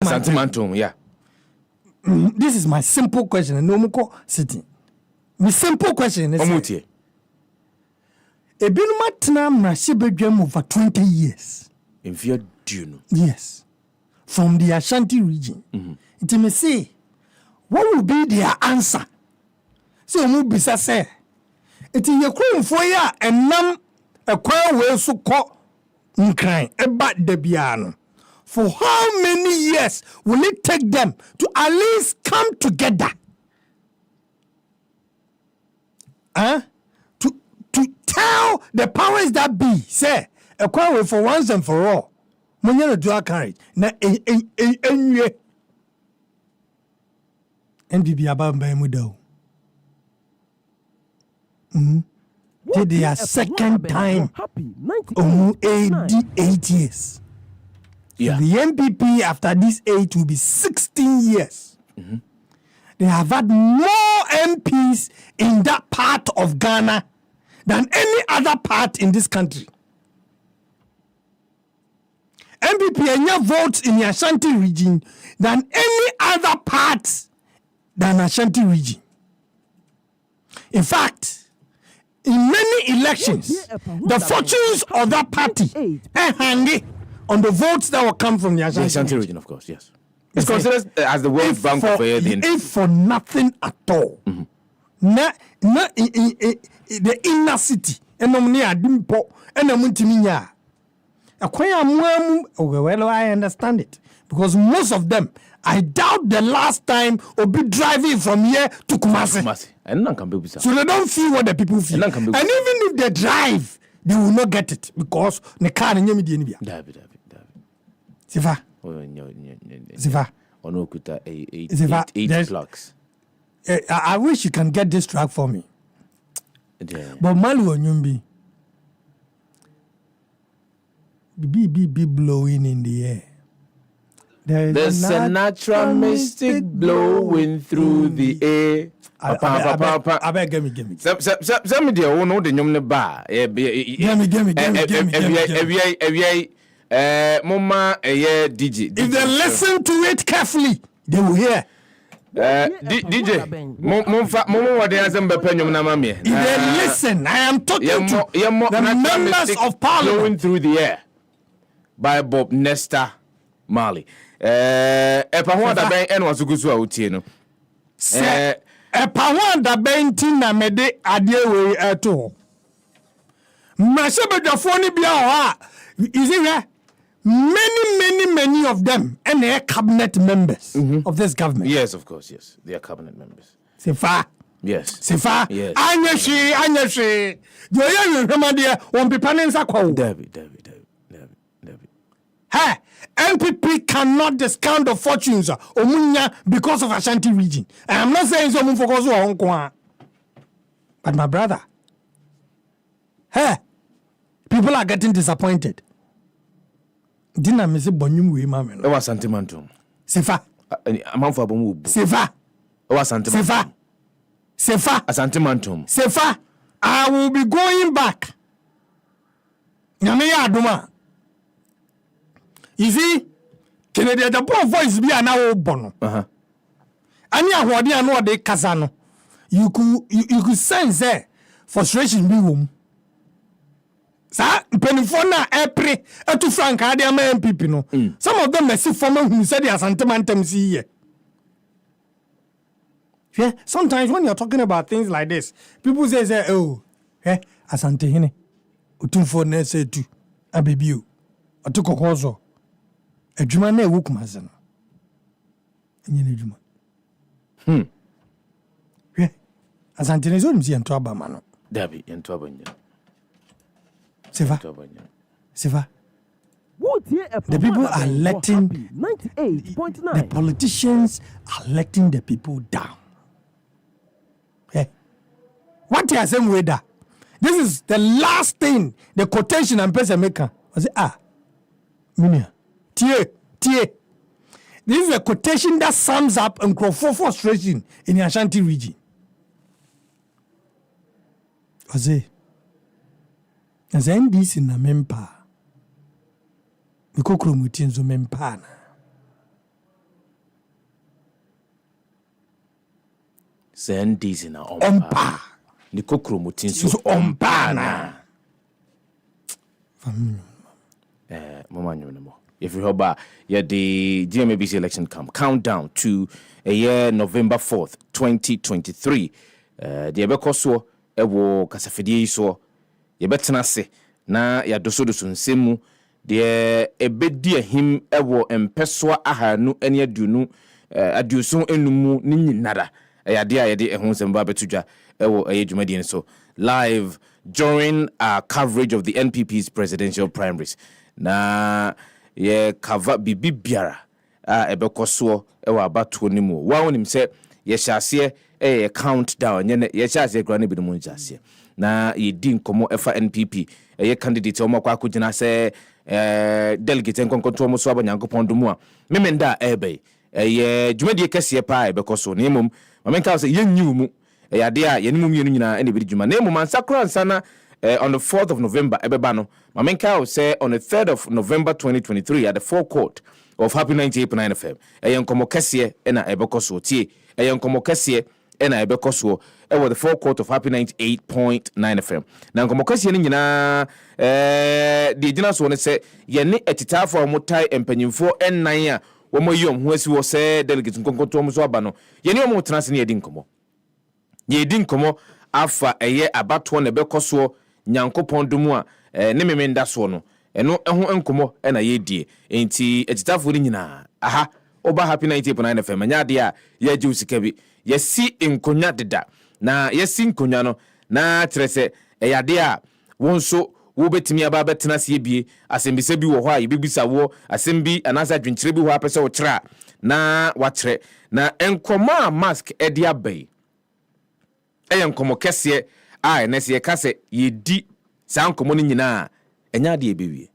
Asantemantum, yeah. This is my simple question. No more sitting. My simple question is: Omutie. Ebinuma tena mrashibedwam over 20 years. In fear, do you know? Yes, from the Ashanti region. It may say, what will be their answer? So Mubisa say, it is your crown for ya and nam a choir will so call crying about the piano. For how many years will it take them to at least come together? To tell the powers that be, say, a choir for once and for all. Munyana do a carriage. Na enye. NPP abamba mudo. Did their second time 8 years. Yeah. The MPP after this 8 will be 16 years. They have had more MPs in that part of Ghana than any other part in this country. MPP enya votes in the Ashanti region than any other part than Ashanti region. In fact, in many elections, the fortunes of that party hang on the votes that will come from the Ashanti region, of course, yes. It's considered as the World Bank for if for nothing at all. The inner city, and Dimpo, and Muntiminya. Well, I understand it. Because most of them, I doubt the last time will be driving from here to Kumasi. So they don't feel what the people feel. And even if they drive, they will not get it. Because the car is not Sefah. Sefah. Eight clocks. I wish you can get this track for me. But Malu Onyumbi. Be blowing in the air. There's a natural mystic blowing through the air. I beg, give me. Some dear who know the name bar. Mama, DJ. If they listen to it carefully, they will hear. DJ, if they listen, I am talking to the members of parliament. Blowing through the air by Bob Nesta Marley. Epawanda ben en wasugusu autie no. Epawanda ben tina mede adie we eto. Masebedafo ni bia ho is it many of them and they are cabinet members of this government. Yes, of course, yes. They are cabinet members. Sefah. Yes. Sefah. Yes. Anyashi. Do you remember one pipanensa kwa? David. Hey, NPP cannot discount the fortunes of Omunya because of Ashanti region. I am not saying so focus on Hong. But my brother, hey, people are getting disappointed. Dina mese bonyum we ma me no. E wa Santimantum. Sefah. Amanfo abomu obu. Sefah. E wa Santimantum. Sefah. Santimantum. Sefah. I will be going back. Nyame ya aduma. You see, Kennedy the poor voice be an hour bono. Any ahwadi anu de kasa no. You could sense there frustration be wom. Sa penifo na epre etu frank ade ama MPP no. Some of them mercy former who said they are Santimantum see here. Yeah, sometimes when you're talking about things like this, people say oh, Asante hene. Utumfo na say tu abebiu. Atukokozo. Ejuma na ewu kumaze no. Enye na ejuma. Asante ne zo nimsi ento abama no. Dabi ento abanya. Sefah. The people are letting the politicians are letting the people down. What you are saying with that? This is the last thing the quotation and person maker was Minia. Tie. This is a quotation that sums up and frustration in the Ashanti region. Was it? As NDC na mempa. Mikokro mutinzo mempana. Sendis na ompa ni kokro mutin so ompa na mama nyonemo if you hoba yeah the GMABC election countdown to a year November 4th 2023 the ebekoso ewo kasafidie so yebetena se na ya doso nsemu de ebedi ahim ewo empesoa ahanu ene adunu adusun enumu ni nyinara yade ayede ehun semba betudwa ewo ayedwumadie so live during our coverage of the NPP's presidential primaries na ye cover bibiara ebekoso ewo abatuo ni mu wa wonim se ye hyase countdown ye hyase grane bi mu hyase na yedi nkomo efa NPP ye candidate o makwa akugina se delegate nkonkonto mo so abanyankopon domu a memenda ebe ye dwumadie kese pa ebekoso na emom mamenka se yenyiw mu yade a yenimum yenu nyina ene bi dwuma na emom ansakra ansana on the 4th of November ebeba no mamenka say on the 3rd of November 2023 at the forecourt of Happy 98.9 FM nkomo kese na ebekoso tie nkomo kese na ebekoso the forecourt of Happy 98.9 FM na nkomo kese ni nyina de gina so ne se ye ne etitafo motai empanyimfo ennan a wo moyom ho asi wo se delegate nkonkonto mo so aba no ye ne mo tena se ne yedi nkomo afa abato na bekoso nyankopon domu a ne memenda so no eno ho nkomo na yedie enti etitafo ni nyina aha oba Happy 98.9 FM anya de a ye ji usika bi yesi nkonya deda na yesi nkonya no na trese yade a wonso wo betimi aba betena se bie asembise bi wo ho a yebibisa wo asembi anasa dwenkyere bi ho apese wo kyera na wakyere na enkomo a mask edi abai nkomo kese a na se kase yedi sa nkomo ni nyina enya de ebewie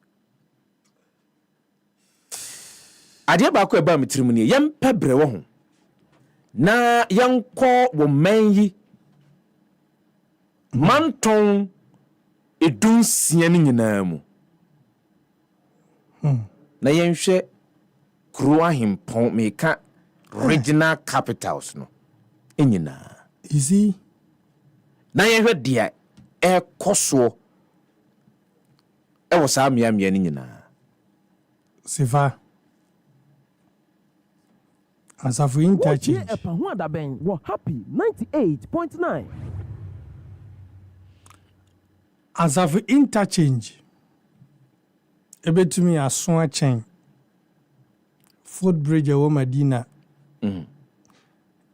ade ba ko eba mitirimu ni yempa bre wo ho na yanko wo manyi manton edun sia ni nyina mu na yenhwe kruwa himpon meka regional capitals no enyina easy na yenhwe dia ekoso ewo sa miamia ni nyina Sefah Asafu interchange Happy 98.9 Asafu interchange ebetumi aso a chain footbridge wo Madina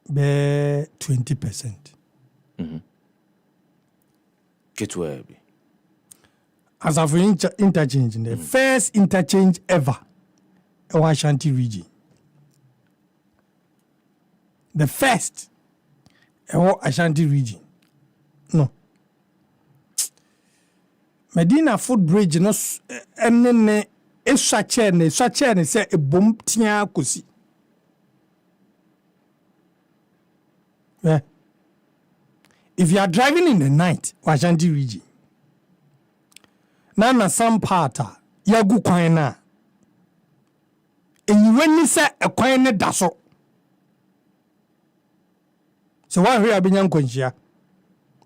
be 20%. Ketwebi Asafu interchange the first interchange ever in Ashanti region. The first in Ashanti region. No. Medina footbridge no enene eswache ne say e bom tia kosi. Yeah. If you are driving in the night, Ashanti region, na some part ya gu kwan na enyiwani se ekwan ne daso. So why we abenya nkonhia?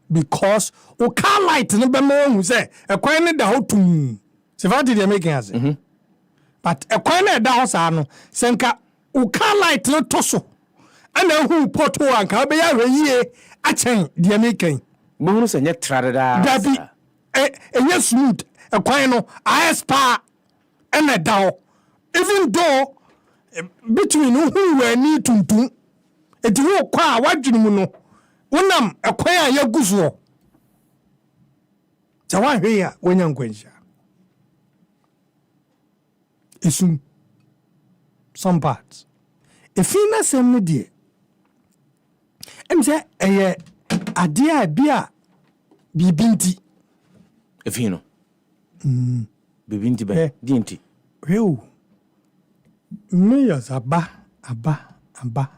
Because o car light no be mo hu se ekwan ne da hotum. Se fa dey making us. But ekwan ne da ho sa no senka o car light no toso. Ana hu poto anka be ya hweye achen dey making. Mo hu se nye trada. Dabi enye smooth ekwan no ISPA ena da ho. Even though between who we need tuntum eti wo kwa wadwene mu no wonam ekwan a yaguso ta wa hwe ya wonya nkwanhia esum some parts efina sem ne die emse eye ade a bia bibinti efino bibinti ba dinti hwe me ya aba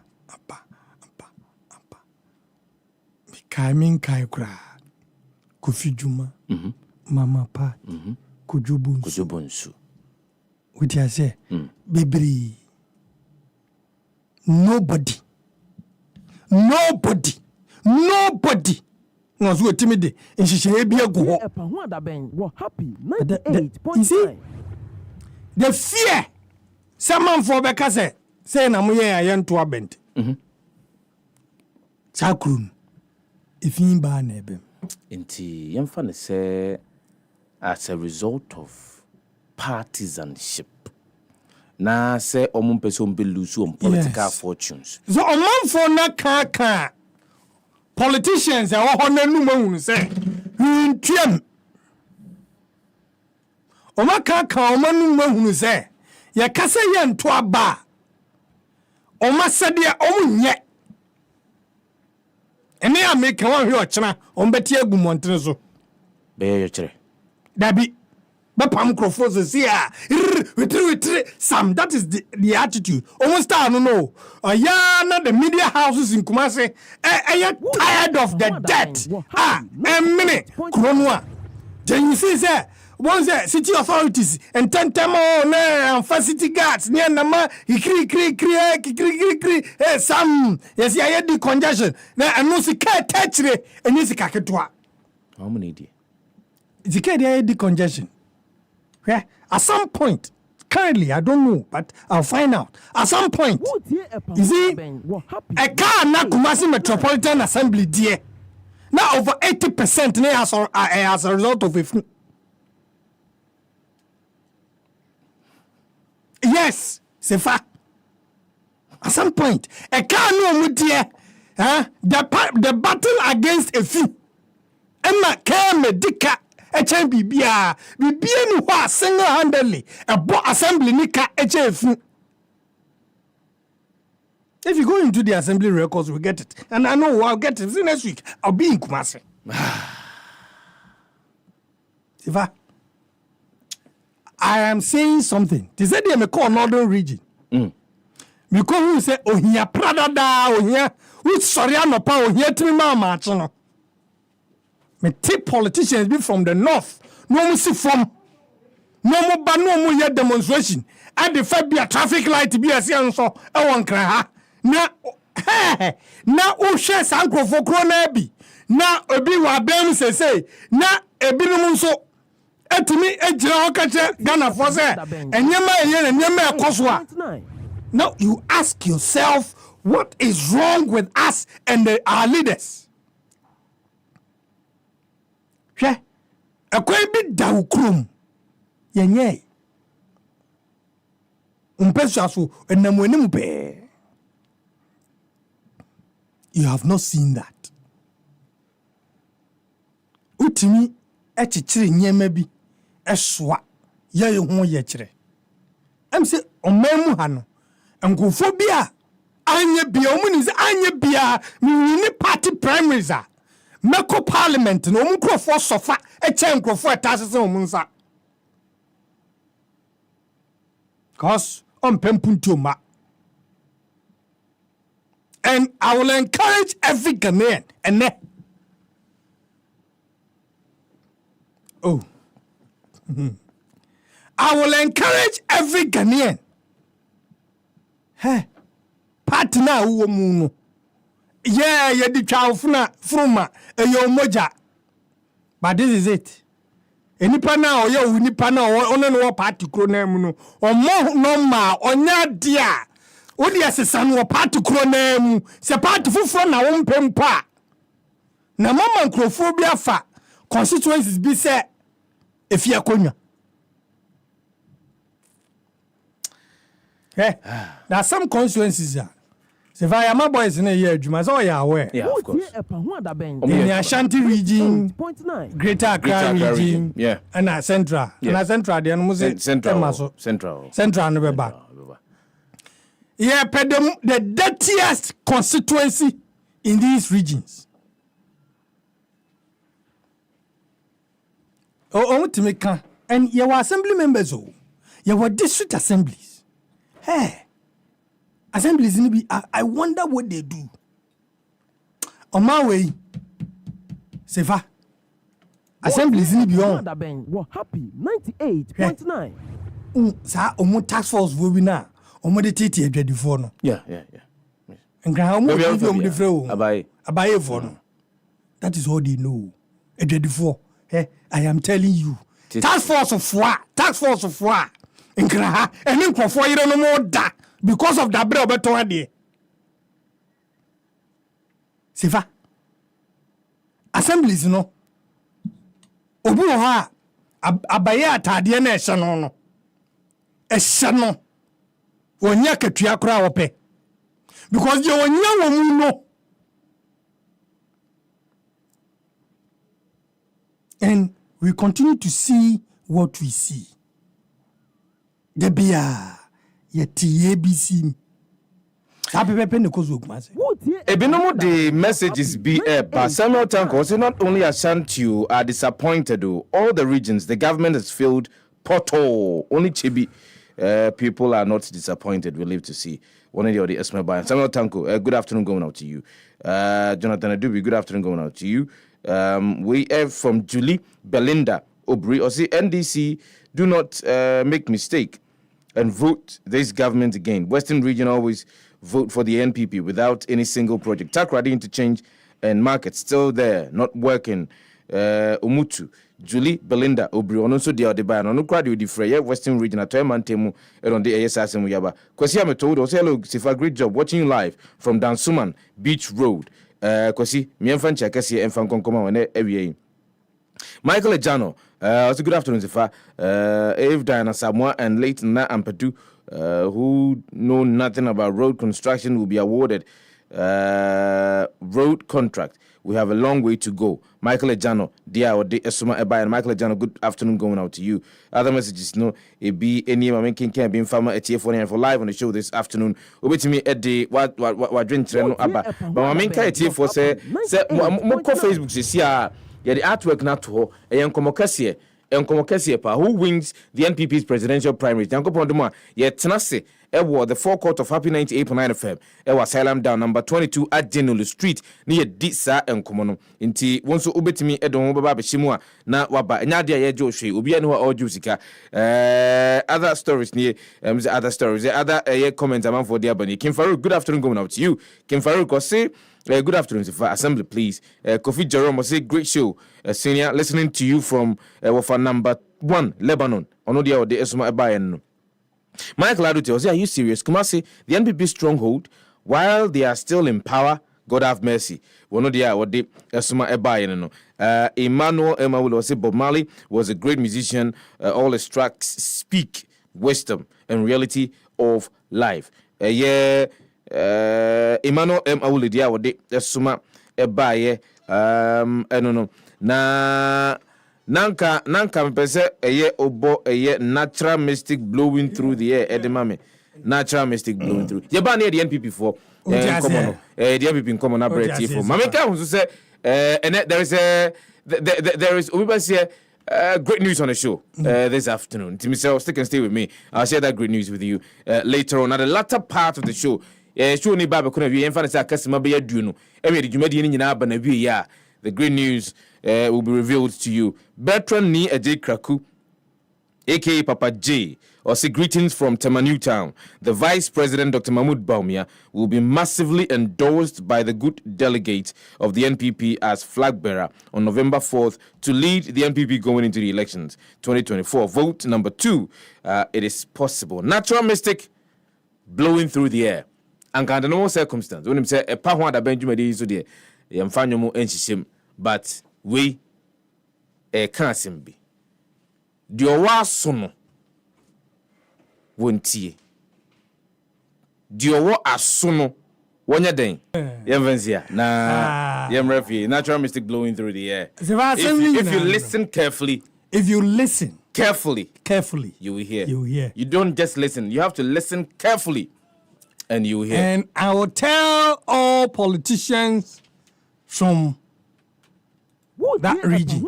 Kamin kai kura Kofi Juma Mama Pat Kujubunsu what you say baby nobody nobody was with timid and she should be a go. Happy You see, the fear someone for because say na moye ayen to abent. Sakrum if in ba na ebem. Inti yemfa ne say as a result of partisanship. Na say omumpese be lose on political fortunes. So oman for na ka politicians e wo na nu mahunu say ntwem. Oma ka oma nu mahunu say ye kasa ye nto aba. Oma sede omunye. Ene ya make one hwe ochena ombeti agu montene so. Be ye chere. Dabi Bapam Crofos here. Sam, that is the attitude. Almost I don't know. Yeah, the media houses in Kumasi are tired of the debt. A minute. Kronwa. Then you see, sir, once the city authorities and 10 and facility guards near Nama, he kri. Sam, yes, I had the congestion. Now, I know the car touch it and it's a kaketwa. How many day? The car had the congestion. Yeah. At some point, currently, I don't know, but I'll find out. At some point, you see, a car na Kumasi Metropolitan Assembly, dear. Now over 80% as a result of it. Yes, Sefah. At some point, a car no dear. The battle against a few. Emma came Dika. HMBBA, BBN who single-handedly a assembly nika HF. If you go into the assembly records, we'll get it. And I know I'll get it. See, next week, I'll be in Kumasi. Siva, I am saying something. They said they may call Northern region. Because who say, oh, here, Prada da, oh, here, which sorry, I'm not power, here, 3 march. Me take politicians be from the north. No more see from. No more yet demonstration. And the fact be a traffic light be a see so. I want cry. Now, who shares uncle for Crona be? Now, a be what them say. Now, a binum so. To me, a general catcher, Ghana for say. And Yama Koswa. Now, you ask yourself, what is wrong with us and our leaders? Hwɛ akwai bi da ukrum yenye umpesu enamwenim pe. You have not seen that. Utimi echichire nyema bi eswa ye ho ye kire. Am say omemu ha no nkofo bi a anye bia omuni se anye bia ni party primaries a Meko Parliament no mkrofo sofa eche nkrofo etasese omunsa. Cause on pempuntioma. And I will encourage every Ghanaian and I will encourage every Ghanaian. Hey, partner who muno. Yeah, you the child fruma your moja. But this is it. Any pana or you nipa na or no party cronem no or more normal or nya dia. Odi asesan wo party cronem se party fufro na wo mpempa. Na mama nkrofo bi afa constituencies bi say if you akonya. Hey, there are some constituencies So if I am a boys in a year, you must all aware. Yeah, of course. In the Ashanti region, Greater Accra region, yeah, and Central. And Central, the Muslim Central, never back. Yeah, the dirtiest constituency in these regions. Oh, to make and you were assembly members, you were district assemblies. Hey. Assemblies in be I wonder what they do. On my way, Sefah. Assemblies in be on. Happy 98.9. Sa omo task force will be now. Omo de tete e before no. Yeah. Abaye for no. That is all they know. I am telling you. Task force of war. And then for you no more da because of that bread beto ade. Sefah. Assemblies no. Obi wo ha abaye atade na ehye no. Ehye no. Wonya katua kora wo pe. Because you wonya wo mu no. And we continue to see what we see. Debia yeti ABC. Ebinomo the messages be but Samuel Tanko say not only Ashanti are disappointed though, all the regions the government has filled portal. Only Chibi people are not disappointed. We'll live to see. One of the Esme by Samuel Tanko, good afternoon going out to you. Jonathan Adubi, good afternoon going out to you. We have from Julie Belinda Obri or say NDC do not make mistake and vote this government again. Western region always vote for the NPP without any single project. Takrady interchange and market still there, not working. Umutu Julie Belinda Obri on also the Adebayo no crowd with the Freya Western region at Mantemu on the ASSM Yaba. Kwesi Ametodo also hello Sefah, great job watching you live from Dansuman Beach Road. Kwesi miemfa chakasi emfa konkoma wane ewie. Michael Ejano, also good afternoon, Sefah. Eve Diana Samoa and late Na Ampadu, who know nothing about road construction, will be awarded road contract. We have a long way to go. Michael Ejano, dear or de Esuma Eba, and Michael Ejano, good afternoon going out to you. Other messages, no, it be any making can be farmer at TF1 for live on the show this afternoon. Over to me at the what drink trend about. But my main kind TF4 say Moko Facebook says, yeah, the artwork not to a young Komokasi. Who wins the NPP's presidential primary? Janko Ponduma, yet Tenase, the forecourt of Happy 98.9 FM. Was Salem down number 22 at Genulu Street near Disa and Komono. Inti once ubetimi Edon Baba Shimua, na Waba, Nadia Joshi, Ubianua or Jusika. Other stories near other stories, the other comments among for the Abani. Kim Farouk, good afternoon going out to you. Kim Farouk, say. Good afternoon, Sefah. Assembly, please. Kofi Jerome will say, great show. Senior, listening to you from Wafa number 1, Lebanon. Onodia or the Esuma Ebayan. Michael Adute will say, are you serious? Kumasi, the NPP stronghold, while they are still in power, God have mercy. Onodia or the Esuma Ebayan. Emmanuel Emma will say, Bob Marley was a great musician. All his tracks speak wisdom and reality of life. Emmanuel M. Awulidia wode Esuma Ebaye no nanka mpese obo natural mystic blowing through the air edemame natural mystic blowing through yeba na the NPP for common the NPP common na bread for mameka who say and there is we say great news on the show this afternoon. Timmy, stick and stay with me. I'll share that great news with you later on at the latter part of the show. Show ni baba kuna wie emfa na akasema be yadu no e de dwumadi ni nyina aba na wie ya the great news will be revealed to you. Bertrand ni Ajay Kraku aka Papa J or say greetings from Temanu Town. The Vice President Dr. Mahmoud Baumia will be massively endorsed by the good delegates of the NPP as flag bearer on November 4th to lead the NPP going into the elections 2024. Vote number 2. It is possible. Natural mystic blowing through the air. And under no circumstance, when him say a power that Benjamin is so dear, Yamfanyomo and but we can't simbi. Diowa sono wontie. Diowa asono wonya den. Yamvanzia na yamrefi natural mystic blowing through the air. If you listen carefully, carefully, you will hear. You don't just listen. You have to listen carefully. And you hear. And I will tell all politicians from that region,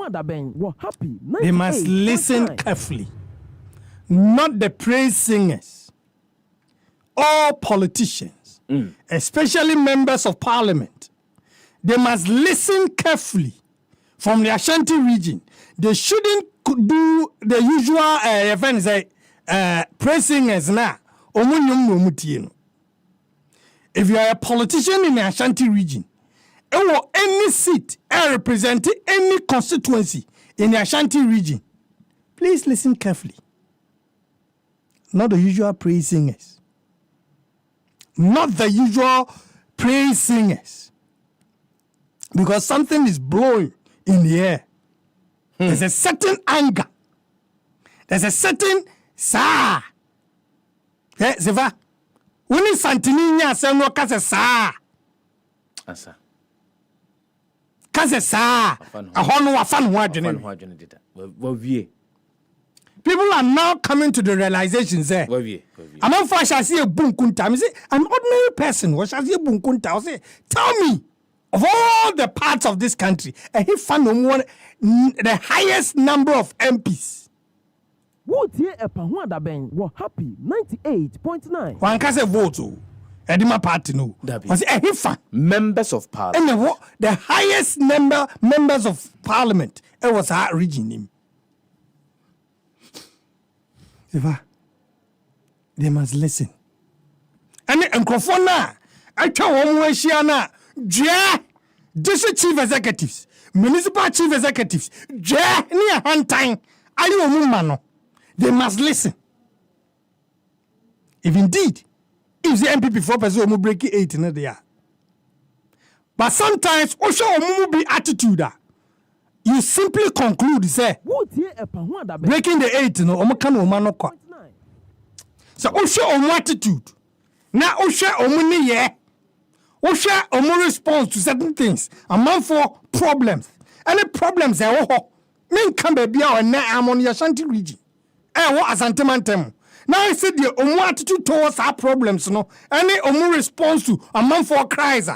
they must listen carefully. Not the praise singers. All politicians, especially members of parliament, they must listen carefully from the Ashanti region. They shouldn't do the usual praise singers now. if you are a politician in the Ashanti region, or any seat representing any constituency in the Ashanti region, please listen carefully. Not the usual praise singers. Not the usual praise singers. Because something is blowing in the air. There's a certain anger. There's a certain sa. Sefah. When is Santini Yasen no kase sa? Asa. Kase sa. Ahono wafan ho adwene. People are now coming to the realization say, I'm not for shall see a bunkunta. I say, I'm an ordinary person. What shall see a bunkunta? I say, tell me, of all the parts of this country, and he found the highest number of MPs. What year a Pahwanda Ben were happy 98.9. One can say vote. Edima party no. Was he found members of parliament. And the highest members of parliament. It was our region. They must listen. And the microphone I tell one district chief executives, municipal chief executives, near hand time, they must listen. If indeed, if the MPP 4% will break 8 in the year. But sometimes also be attitude. You simply conclude, say, breaking the 8, no, no. So, Osha attitude. Now, Osha omuni ye. Osha omu response to certain things. A man for problems. Any problems, men come baby or na am on the Ashanti region. What Asante Mantem. Now I said the omu attitude towards our problems, no. Any omu response to a man for cries.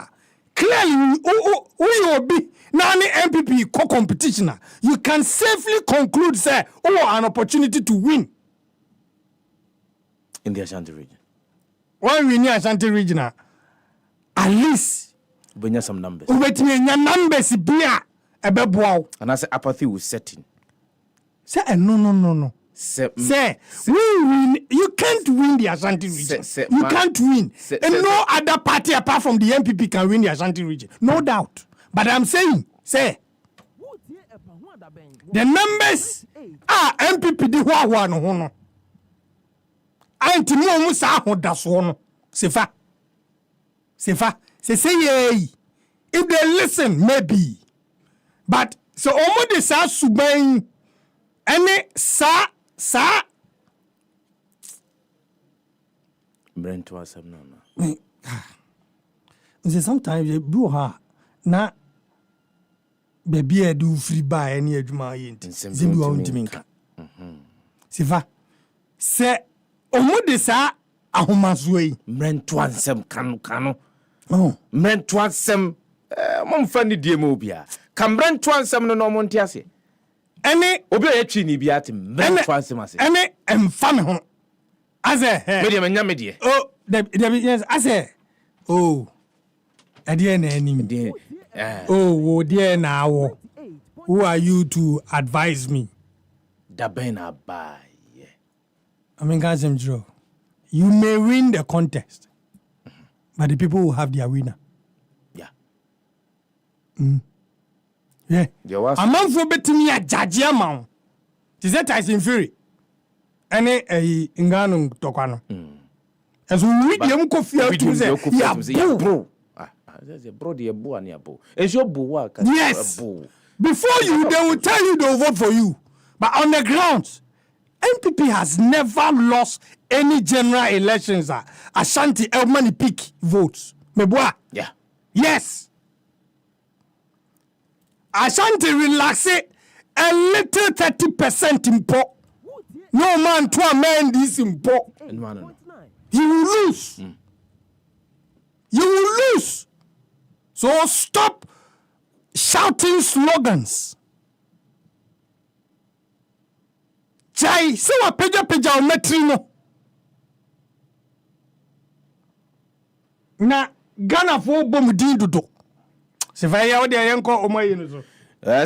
Clearly, who you be. Now, any MPP co-competitioner, you can safely conclude, say, an opportunity to win. In the Ashanti region. When we near Ashanti region, at least we need some numbers. We need numbers and I say apathy will set in. Say no. Say we win. You can't win the Ashanti region. You can't win. And no other party apart from the MPP can win the Ashanti region. No doubt. But I'm saying, say, the numbers are MPP di wa no ho no. Anti mo mu sa ho da so no. Sefah. Say ye. If they listen, maybe. But so omo de sa suban any sa Brent was no. Sometimes you do ha na baby I do free buy any adwuma yenti zimbi wa untiminka Sefah se omo de sa ahomaso yi mrento ansem kanu mrento ansem momfa ni die mo bia ka mrento ansem no mo ntiase ene obi o yetwi ni bia te mrento ansem ase ene emfa me ho ase me die oh yes ase oh adie na anim oh dear now who are you to advise me dabena ba I mean guys you may win the contest but the people will have their winner. Yeah a man for betting me a judge man is that I inferior any ingano tokano as we read them coffee to say yeah bro bro the abo and abo is your boo yes before you they will tell you they'll vote for you but on the grounds MPP has never lost any general elections. Ashanti Elmani pick votes. Meboa. Yeah. Yes. Ashanti relax it a little 30% import. No man to amend this import. You will lose. You will lose. So stop shouting slogans. Chai, se wa peja o metrino. Na Ghana fo bom din dodo. Se fa ya odi ayenko omoye no so.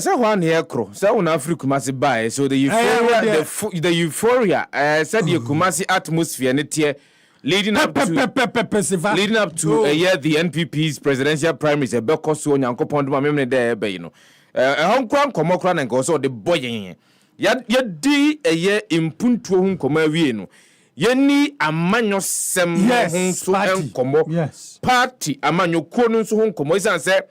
Say one here kro. Say una Africa must buy so the euphoria the euphoria said the Kumasi atmosphere ne tie leading up to a year the NPP's presidential primaries a bekoso nyankopon do amemne there be no honkran komokran and go so the boy ya di a year impuntu hu nkoma wie no yeni amanyo sem hu so enkomo party amanyo kuo so hu nkomo isan se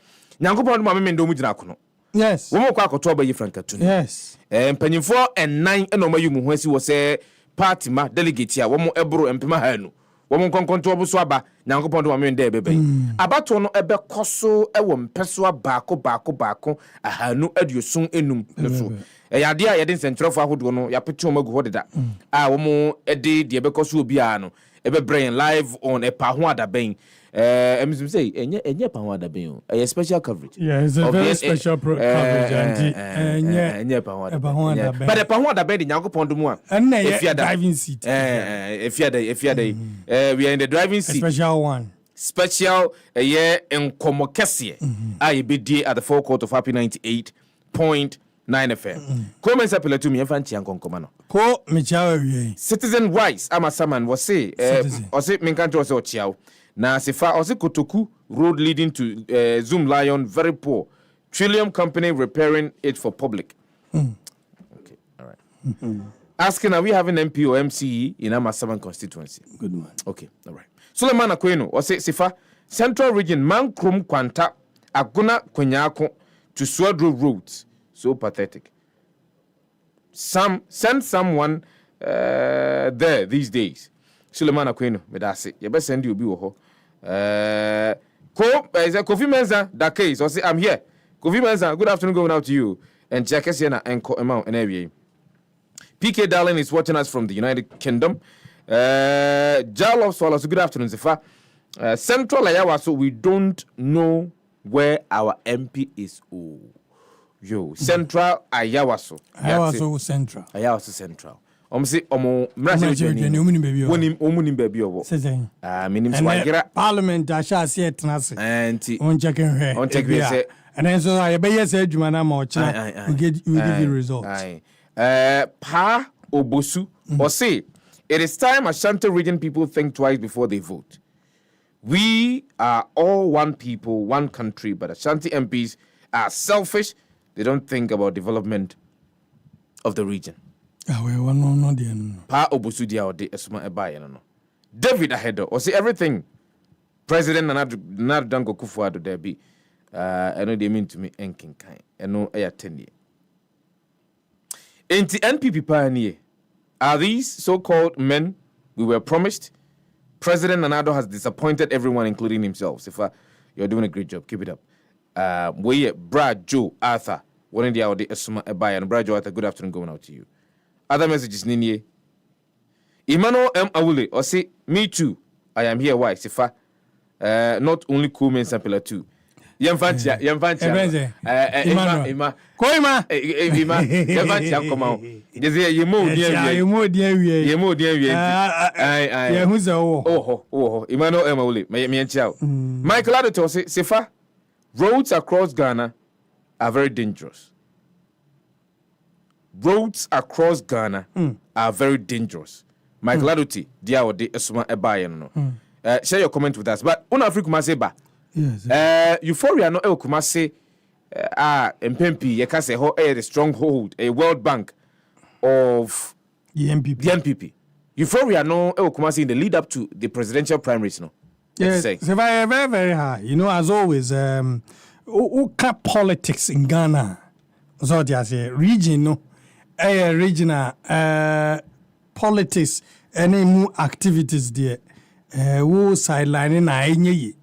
nyankopon do amemne do mu gina kono yes wo mo kwa akoto ba yi frankatu yes mpanyimfo en9 eno mayu mu hu asi wo se party ma delegate ya wo mo ebro empema hanu wo mo konkonto obuso aba nyankopon do amemne de bebe abato no ebe koso ewo mpeso baako ahanu aduosun enum so yade a yede sentrofo ahodo no yapete omagu hodeda wo mo ede de ebe koso obi a no ebe brain live on epa ho adaben emizum say enye pa ho adaben o special coverage it's a very special coverage and enye pa ho adaben but epa ho adaben de nyankopon do mu a driving seat if we are in the driving seat special enkomo kese a yebedi at the forecourt of Happy 98.9 FM. Comment s'appelle to me if anti ankonkoma no. Ko me chawa wie. Citizen Rights ama saman was say men country was chiao. Na Sefa ose Kotoku road leading to Zoom Lion very poor. Trillium company repairing it for public. Okay, all right. Asking, are we having MP or MCE in Amasaman constituency? Good one. Okay, all right. Suleiman Akweno, or say Sefa, Central Region, Mankrum Kwanta, Aguna Kwenyako to Swadro roads. So pathetic. Send someone there these days. Suleiman Akweno, medase. You best send you be ho. Kofi Menza, that case, or say I'm here. Kofi Menza, good afternoon, going out to you. And check us here and amount and every. PK Darling is watching us from the United Kingdom. Jalo Swallows, good afternoon, Sefa. Central Ayawa, so we don't know where our MP is. Oh, yo, Central Ayawaso. Ayawaso Central. Ayawaso Central. Say, Omunim baby. Parliament, I shall see it. And on checking her. On checking her. And then so I bet said you man we give you results. Pa Obosu or say it is time Ashanti region people think twice before they vote. We are all one people, one country, but Ashanti MPs are selfish. They don't think about development of the region. Pa Obosu dia ode esuma ebaye no. David Ahedo or say everything President Nana Dango Kufuor there be. I know they mean to me enkinkai. I know I attend ye. In the NPP pioneer, are these so-called men we were promised? President Nanado has disappointed everyone, including himself. Sefa, you're doing a great job. Keep it up. We Brad Joe Arthur. One in the hour, Esuma Ebay and Brad Joe Arthur. Good afternoon, going out to you. Other messages, Ninye. Emmanuel M. Awule, or say, me too. I am here. Why? Sefa, not only cool men sample too. Yemfantia. Ima. Koima. Ima. Yemfantia come out. Just say yemo dia. Who's Oh. Emmanuel Emmaule. Me chao. Michael Adoto say Sefa, roads across Ghana are very dangerous. Roads across Ghana are very dangerous. Michael Adoto dia ode esuma ebaye no. Share your comment with us. But on Africa Maseba. Yes. Euphoria no Kumase MPP Yakase ho the stronghold, a World Bank of the NPP. Euphoria no Kumase in the lead up to the presidential primaries no. Yes, it's very, very, very high. You know, as always, politics in Ghana. So I say region no, regional politics, any more activities there. Who sidelining na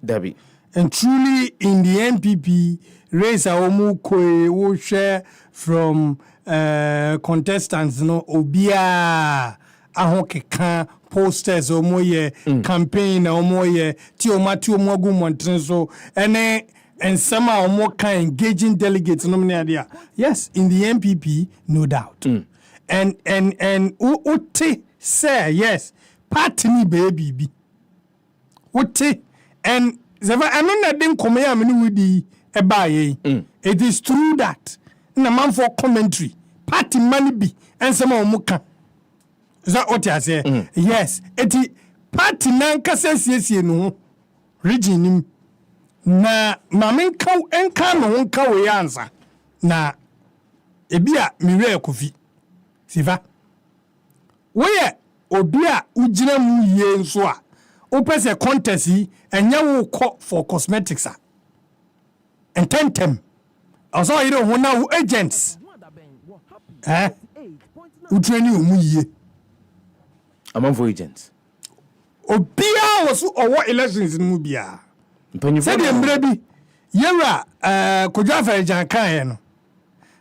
Debbie. And truly, in the NPP, raise our will share from contestants, no, Obia, Ahoke posters, or more campaign, or more Tiomatu Mogu Montrenso, and somehow more kind engaging delegates, no idea. Yes, in the NPP, no doubt. And Uti say, yes, party me baby. Uti, and I know that didn't come here with the it is true that in a man for commentary, party money be and some of muka. Is that what I say? Yes, it party nanka sesiesie no region nim na mamenka enka no nka we answer na ebia miwe kofi sifa we obia ugina mu ye nso a opese contest yi enya wo kɔ for cosmetics a ententem also ire ho na wo agents utreni omu ye among for agents obia was owo elections mu bia say the mbrabi yera Kwadwo Sefah-Danquah no.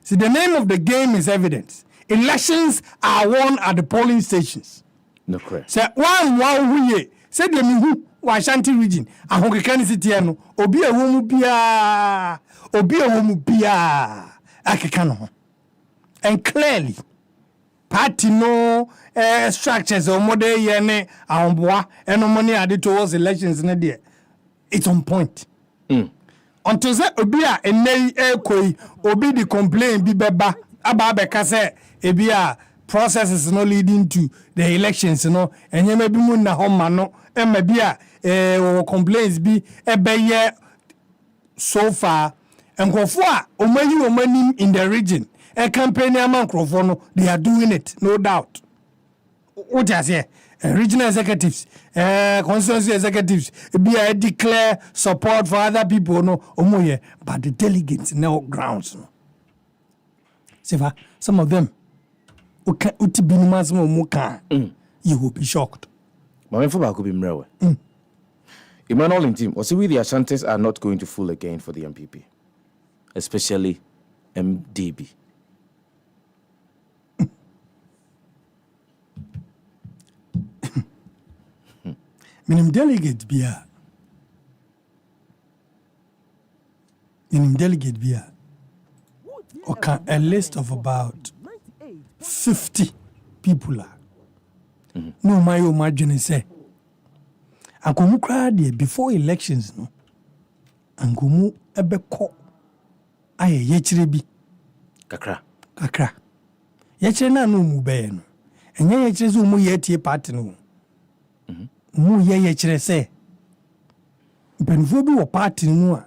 See, the name of the game is evidence. Elections are won at the polling stations. No correct. Say one who say the mihu Ashanti region ahokeka city no obi a wo mu bia akeka no. And clearly party no structures or model yene ahomboa eno money added towards elections na there. It's on point. Until say obi a enei ekoi obi the complain bi beba aba beka say ebia processes no leading to the elections no enye ma bi mu na homa no e ma bi a complaints bi ebeye so far enkofo a omani in the region a campaign amankofo no they are doing it no doubt. What you say regional executives, constituency executives, be declare support for other people, no, but the delegates no grounds. No. Some of them, you will be shocked. Emmanuel in team, or see we the Ashantis are not going to fool again for the MPP, especially MDB. Minim delegate bia okay, a list of about 50 people no my imagine say ankomu kra de before elections no ankomu ebekọ aye yechire bi kakra yechire na no mu be no enye yechire zo mu yetie party no mu ye kyerɛ sɛ mpanifo bi wɔ party no a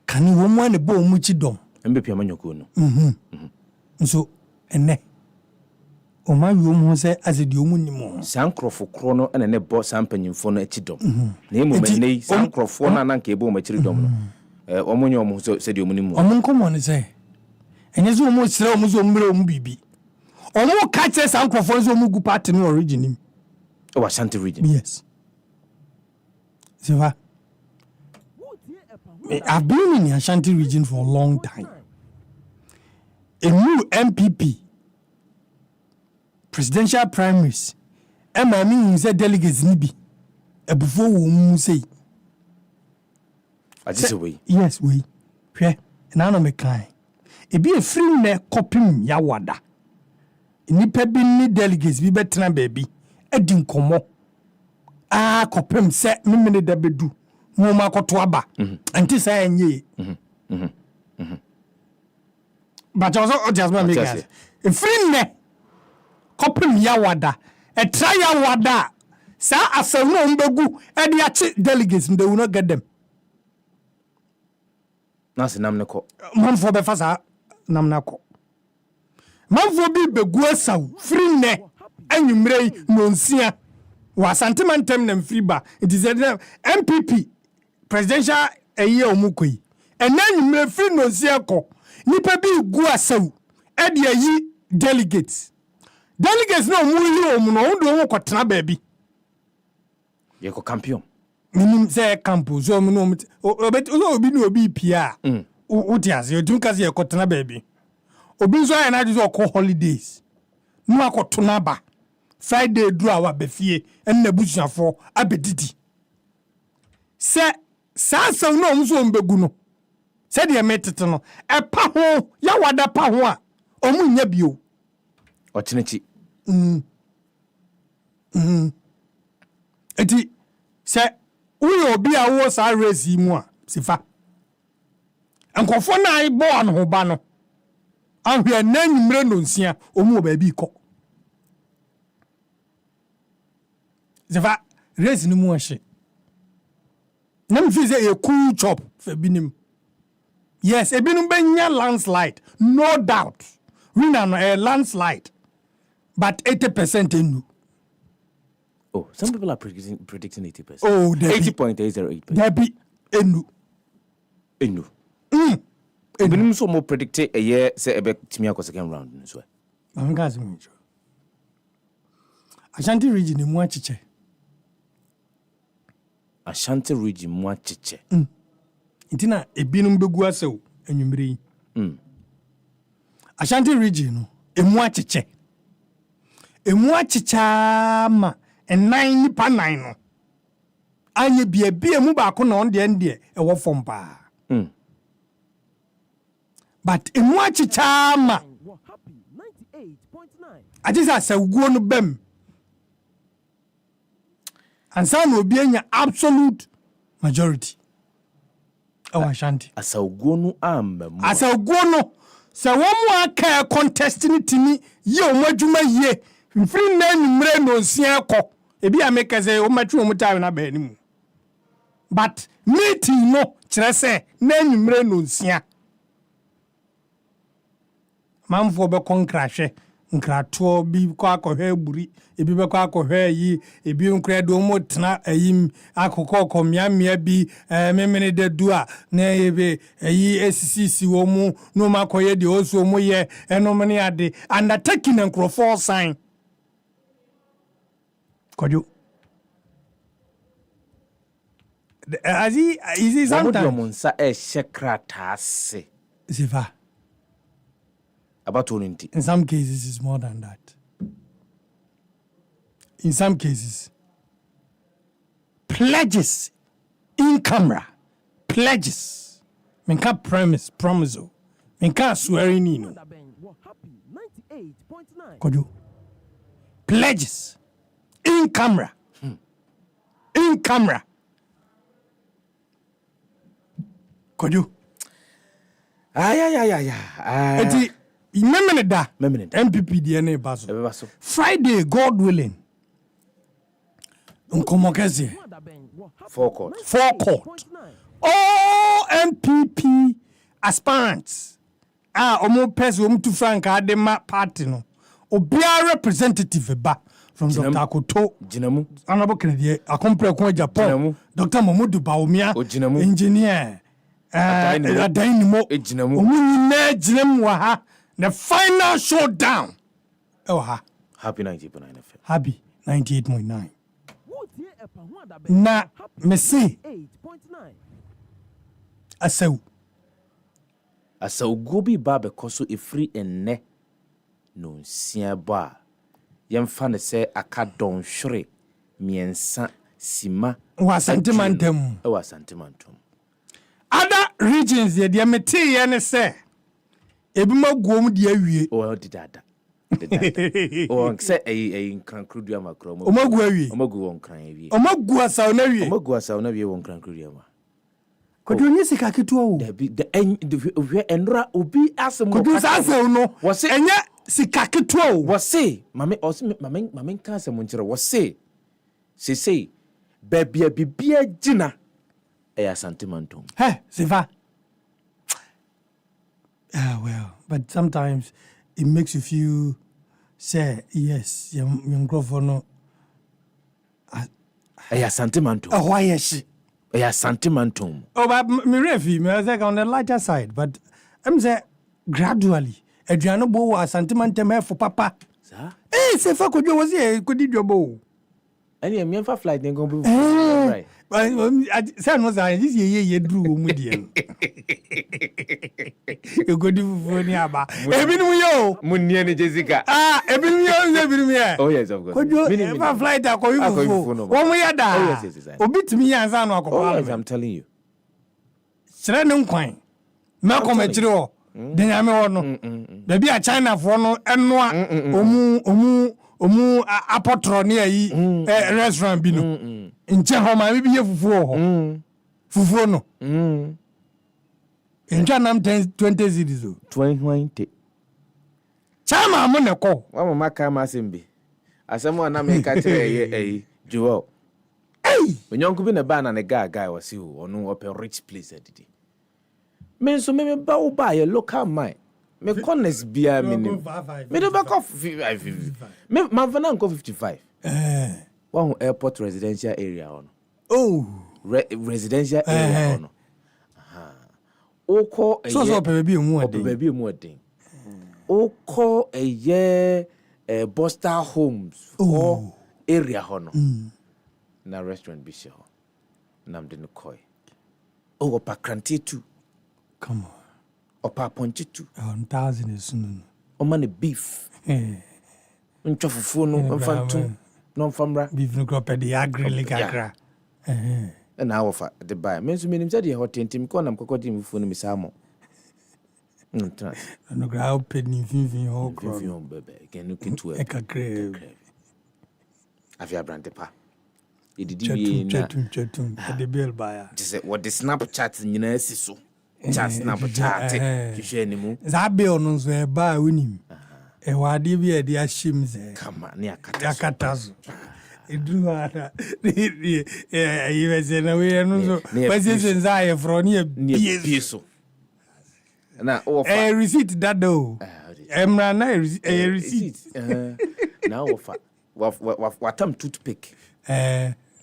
kane wɔ mu ane bɔ mu chi dɔm MPP amanyoko no nso ene o ma wi mu sɛ asedi o mu ni mu sankrofo kro no ene ne bɔ sampanyimfo no achi dɔm na emu mene sankrofo na nanka ebo ma chiri dɔm no omonye omo sɛ di omu ni mu omo nkomo ne sɛ enye zo omo sira omo zo mbre omo bibi omo ka kyerɛ sankrofo zo omo gu party no origin nim. Oh, Ashanti region. Yes. Sefah, I've been in the Ashanti region for a long time. A new MPP, presidential primaries, MME is a delegates nibi. A before we say. I just way. Yes, we. Yeah, and I know me kind. It be a free ne copying yawada. Nipa bi ni delegates bi betra baby. Edin komo kopem se memene da bedu mo ma koto aba anti sa enye but also just me guys e free ne kopem yawada e try yawada sa asem no mbegu e de achi delegates they will not get them na se nam ne ko man for be fasa nam na ko man for bi begu asaw free ne anwumrei nonsia wa sentimentem na mfriba it is MPP presidential eye omukoi enanwumrei free nonsia ko nipa bi gu asaw e de ayi delegates no mu yi omu no ndo wo kwotena ba bi ye ko campion minim say campo so mu no obi no obi pia uti ase odun kase ye kwotena ba bi obi nso aye na jo ko holidays nu akotona ba Friday do our befie and nebusuafo abedidi se sa no mso mbegu no se de metete no e pa ho ya wada pa ho a omu nya bio otenechi eti se uyo obi a wo sa race mu a sifa enkofo na ai bo an ho ba no ahwe nanwumre no nsia omu ba bi kɔ Zefa race ni mu ahye. Na me feel say a cool chop for binim. Yes, ebinim benya landslide, no doubt. We know a landslide. But 80% enu. Oh, some people are predicting 80%. Oh, 80.808%. Debi enu. Ebinim so mo predict a year say ebe timi akọ second round nso. I'm going to say Ashanti region mu achiche. Ashanti region mu achiche. Intina ebinum begu asew anwumre yi. Ashanti region no emu achiche. Emu achicha ma enan nipa nan no. Anye bia mu ba ko na on de e wo fom pa. But emu achicha ma Adisa asawguo no bem. Ansa no obi anya absolute majority. Ashanti. Asawguo no amamu. Asawguo no se wo mu aka contest ni timi ye o madwuma ye. Mfiri na nwumre no nsia kọ. Ebi ameka say o matwe o mutawe na ba animu. But meeting no kire say na nwumre no nsia. Mamfo be konkrahwe nkrato bi kwa akọhwe buri ebi be kwa akọhwe yi ebi nkra do mo tena ayim akọkọ komiamia bi memene de dua na ebe ayi esisi wo mu no makoye de oso mu ye enomene ade undertaking nkrofo sign Kwadwo Azi sometimes monsa shekrata ase Sefah. About 20. In some cases, it's more than that. In some cases, pledges in camera, pledges. Menka promise. Menka swearing in. Kwadwo. Pledges in camera. In camera. Kwadwo. Ay. Memene da MPP DNA baso Friday, God willing, unkomokeze forecourt. All MPP aspirants omo pese omo tu franka adema party no obia representative ba from Dr. Akoto Jinamu Honorable Kennedy Akompre ko Japan Dr. Momodu Baumia engineer Adainimo omo nyina wa ha. The final showdown. Happy 98.9 FM. Happy 98.9. Na Messi. Asaw gobi ba be koso efri enne no nsia ba. Yemfa ne se aka don hwere miensa sima wa sentimentum. Wa sentimentum. Other regions ye de mete ye ne se ebima guom de awie. O didada. O say nkran krudua makro mo. Omagu awie. Omagu won kran awie. Omagu asaw na awie. Omagu asaw na awie won kran krudua ma. Kwadwo nyi sika ketua o. The enra obi asem Kwadwo asaw no. Wose enye sika ketua o. Wose mame kan asem nkyere wose. Se bebia bibia gina eya sentimentum. Sefah. Well, but sometimes it makes you feel, say, yes, young governor. Eya sentimentum. Why is she? Eya sentimentum. Oh, but me like on the lighter side, but I'm saying gradually. Adriano Bo was sentimentum for papa. Sir? Sefah could you was here, could you bo? And you mean for flight, then go right. But I was this ye drew mudian. You go do for Niaba. Yo, Muniani Jessica. Yo, oh, yes, of course. Could you ever flight a coin? One way at Obit me as I'm telling you. Serenum coin. Malcolm Etro. Then I'm on. Maybe a China for no and omu apotro near yi restaurant bi no nche ho ma bi ye fufuo no nche nam 20 cities o 20 chama mo ne ko wa mama ka ma sembe asemo na me ka tire ye Joel. Hey! When you go in a ban and a guy was you or no up a rich place at it. Men so me bow by a local mine. Me corners beer me. Me do back off 55. Me Mavana go 55. One airport residential area on. Oh, Residential area on. Oko a so baby more baby more thing. Oko a year Buster Homes or area hono. Na restaurant bi she ho. Nam de no koi. O opa krante tu. Come on. Opa ponche tu. 1,000 is soon. O man beef. Nchofufu no mfantum. No famra. Beef no crop the agri kakra. And I offer the buy. Men so menim say the hot tentim ko nam kokodi mfufu no misamo. No gra open ni finfin ho kro. Finfin bebe. Can you kitu e kakre. Avia brande pa. Chatum the bill buyer. Just what the Snapchat nyina siso. Chat Snapchat hwehwe animu. Za bill no so e ba wonim. E wade bi e dia shim ze. Kama ne akatazo. Edru ara. You say na we no so. But since I from near BSO. Na offer. A receipt that do. Emra na a receipt. Na offer. Watam toothpick.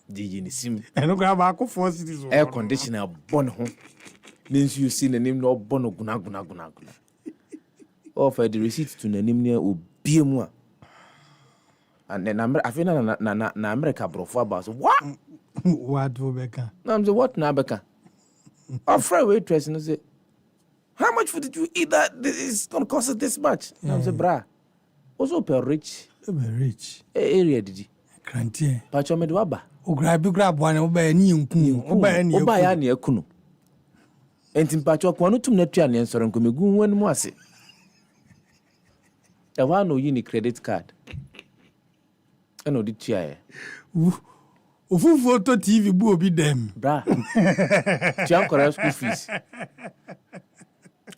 The sim. And no grab a 4 cities. Air conditioner bon home. Means you see the name no bono guna. Offer the receipt to the name near Ubiemwa. And then I feel na America bro for about what? What Rebecca? I'm the what Nabeka? Our friend waitress and say, how much food did you eat that it's gonna cost us this much? I'm the bra. Also per rich. Area did you? Cranty. Pacho medwaba. O grab one obey ni nkun. Oba ya ne akunu. Enti pacho kwa no tum na tua ne nsoro nkomegu wan mu ase. E wa no yi ni credit card. E no di tua e. Ofufu to TV bu obi dem. Bra. Tua nkora school fees.